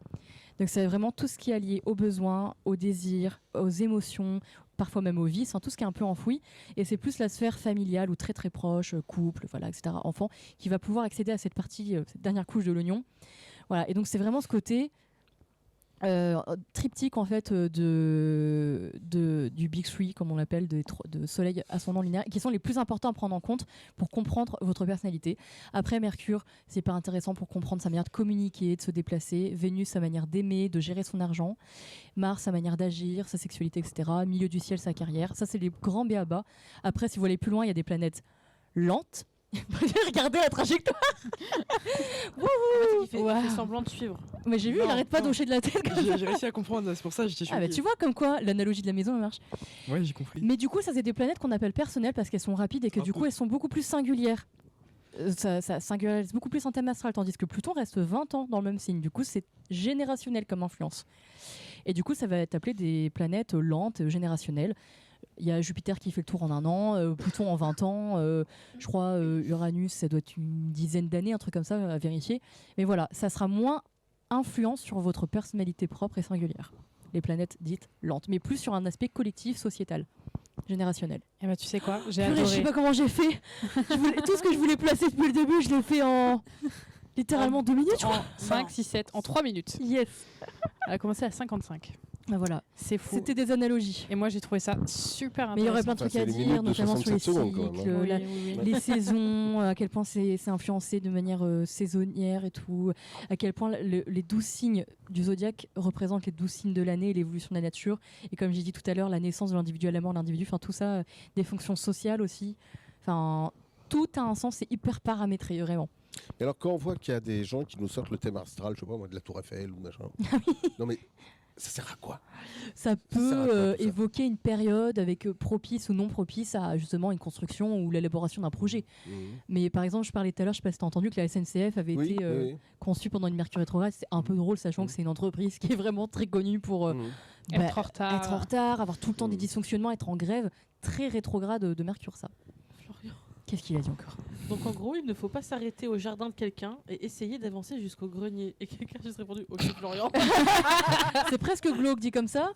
Donc c'est vraiment tout ce qui est lié aux besoins, aux désirs, aux émotions, parfois même aux vices, tout ce qui est un peu enfoui. Et c'est plus la sphère familiale ou très très proche, couple, voilà, etc., enfant, qui va pouvoir accéder à cette partie, cette dernière couche de l'oignon. Voilà. Et donc c'est vraiment ce côté triptyque en fait du Big Three, comme on l'appelle, de soleil ascendant lunaire, qui sont les plus importants à prendre en compte pour comprendre votre personnalité. Après, Mercure, c'est pas intéressant pour comprendre sa manière de communiquer, de se déplacer. Vénus, sa manière d'aimer, de gérer son argent. Mars, sa manière d'agir, sa sexualité, etc. Milieu du ciel, sa carrière. Ça, c'est les grands b.a.-ba. Après, si vous allez plus loin, il y a des planètes lentes. Regardez la trajectoire. Il fait semblant de suivre. Mais j'ai vu, il arrête pas d'hocher de la tête. J'ai réussi à comprendre, c'est pour ça que j'étais choqué. Ah bah tu vois comme quoi l'analogie de la maison elle marche. Ouais, j'ai compris. Mais du coup, ça c'est des planètes qu'on appelle personnelles parce qu'elles sont rapides et que du coup elles sont beaucoup plus singulières. Ça singularise beaucoup plus en thème astral, tandis que Pluton reste 20 ans dans le même signe. Du coup, c'est générationnel comme influence. Et du coup, ça va être appelé des planètes lentes, générationnelles. Il y a Jupiter qui fait le tour en 1 an, Pluton en 20 ans, je crois Uranus, ça doit être une dizaine d'années, un truc comme ça à vérifier. Mais voilà, ça sera moins influence sur votre personnalité propre et singulière. Les planètes dites lentes, mais plus sur un aspect collectif, sociétal, générationnel. Et bah tu sais quoi, j'ai adoré. Je sais pas comment j'ai fait. Tout ce que je voulais placer depuis le début, je l'ai fait en littéralement 2 minutes, je crois. 5, 6, 7, en 3 minutes. Yes. Elle a commencé à 55. Ah voilà, c'est fou. C'était des analogies. Et moi j'ai trouvé ça super intéressant. Mais il y aurait plein de trucs à dire, notamment sur les cycles, les saisons, à quel point c'est influencé de manière saisonnière et tout, à quel point les 12 signes du zodiaque représentent les 12 signes de l'année et l'évolution de la nature. Et comme j'ai dit tout à l'heure, la naissance de l'individu à la mort de l'individu, tout ça, des fonctions sociales aussi. Tout a un sens, c'est hyper paramétré, vraiment. Et alors quand on voit qu'il y a des gens qui nous sortent le thème astral, je sais pas moi, de la Tour Eiffel ou machin. Non mais ça sert à quoi? Ça peut évoquer une période avec propice ou non propice à justement une construction ou l'élaboration d'un projet. Mais par exemple, je parlais tout à l'heure, je sais pas si tu as entendu que la SNCF avait été conçue pendant une Mercure rétrograde. C'est un peu drôle, sachant que c'est une entreprise qui est vraiment très connue pour être en retard, avoir tout le temps des dysfonctionnements, être en grève. Très rétrograde de Mercure, ça. Florian. Qu'est-ce qu'il a dit encore? Donc en gros, il ne faut pas s'arrêter au jardin de quelqu'un et essayer d'avancer jusqu'au grenier. Et quelqu'un a juste répondu « Ok, Florian ». C'est presque glauque dit comme ça.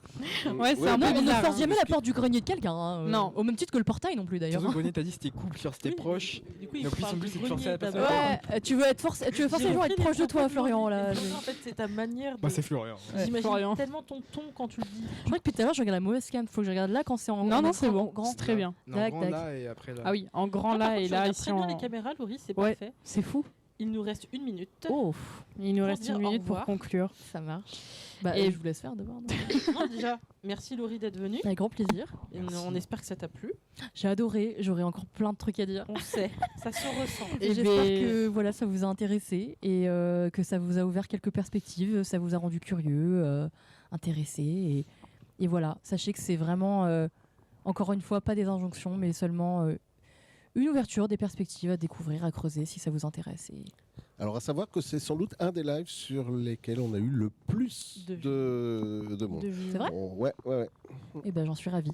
Ouais, c'est un peu on ne bizarre, force jamais la porte du grenier de quelqu'un. Non. Au même titre que le portail non plus d'ailleurs. Surtout le grenier, t'as dit c'était couple, c'était proche. Du coup, il Donc, parle plus du c'est forcé à la grenier personne. d'abord. Ouais, tu veux forcer les gens à être proches de toi, Florian. Là. En fait, c'est ta manière de... Bah, c'est Florian. J'imagine tellement ton ton quand tu le dis. Je crois que depuis tout à l'heure, je regarde la mauvaise cam. Faut que je regarde là quand c'est en Non, c'est bon, grand. c'est très bien. Tac, grand tac. là et après là. Ah oui, en grand là et là ici très bien en... les caméras, Laurie, c'est Ouais, parfait. c'est fou. Il nous reste 1 minute. Oh, Il nous Pour reste dire 1 au minute pour revoir. conclure. ça marche. Bah, Et je vous laisse faire d'abord. Non, déjà, merci Laurie d'être venue. Avec grand plaisir. Et on espère que ça t'a plu. J'ai adoré. J'aurais encore plein de trucs à dire. On sait, ça se ressent. Et j'espère que voilà, ça vous a intéressé et que ça vous a ouvert quelques perspectives, ça vous a rendu curieux, intéressé. Et voilà, sachez que c'est vraiment, encore une fois, pas des injonctions, mais seulement une ouverture, des perspectives à découvrir, à creuser si ça vous intéresse. Alors à savoir que c'est sans doute un des lives sur lesquels on a eu le plus de monde. C'est vrai? Ouais. Et ben j'en suis ravie.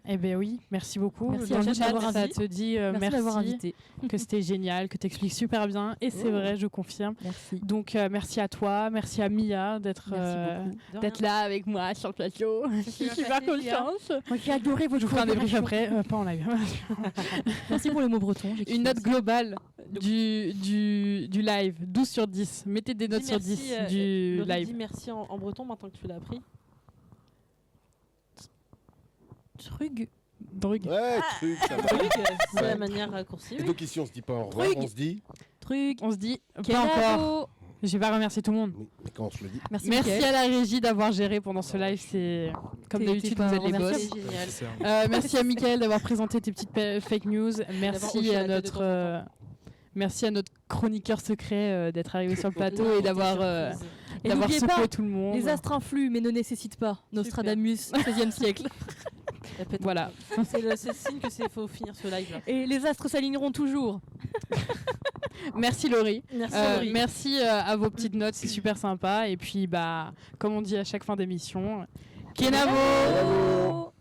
Eh bien oui, merci beaucoup. Merci Dans à le vous chat, d'avoir ça invité. te dit Merci d'avoir merci, invité. que c'était génial, que tu expliques super bien. Et c'est vrai, je confirme. Merci. Donc merci à toi, merci à Mia d'être là avec moi sur le plateau. Je suis super contente. Moi j'ai adoré votre Je vous ferai un débrief après, pas en live. Merci pour le mot breton. j'ai kiffé Une note aussi. globale du live, 12 sur 10. Mettez des notes sur 10 du Laurie, live. dis merci en breton maintenant que tu l'as appris. Trug. Drug. Ouais, truc, ça va. C'est Ouais. la manière raccourcie. Et donc ici on se dit pas au revoir, Truc. on se dit On se dit pas Kenavo. encore. Je vais pas remercier tout le monde. Oui, mais quand on se le dit. Merci, Merci Mickaël. à la régie d'avoir géré pendant ce live. C'est comme T'es d'habitude, pas vous êtes les remercié. boss. C'est génial. Merci à Mickaël d'avoir présenté tes petites fake news. hoché Merci à la tête de temps en merci à notre chroniqueur secret d'être arrivé sur le plateau et d'avoir Et d'avoir n'oubliez secoué pas, tout le monde. Les astres influent mais ne nécessitent pas. Nostradamus, 16e siècle. Voilà. C'est le signe que c'est faut finir ce live là. Et les astres s'aligneront toujours. Merci Laurie. Merci Laurie. Merci à vos petites notes, c'est super sympa. Et puis, comme on dit à chaque fin d'émission, Kenavo! Bravo.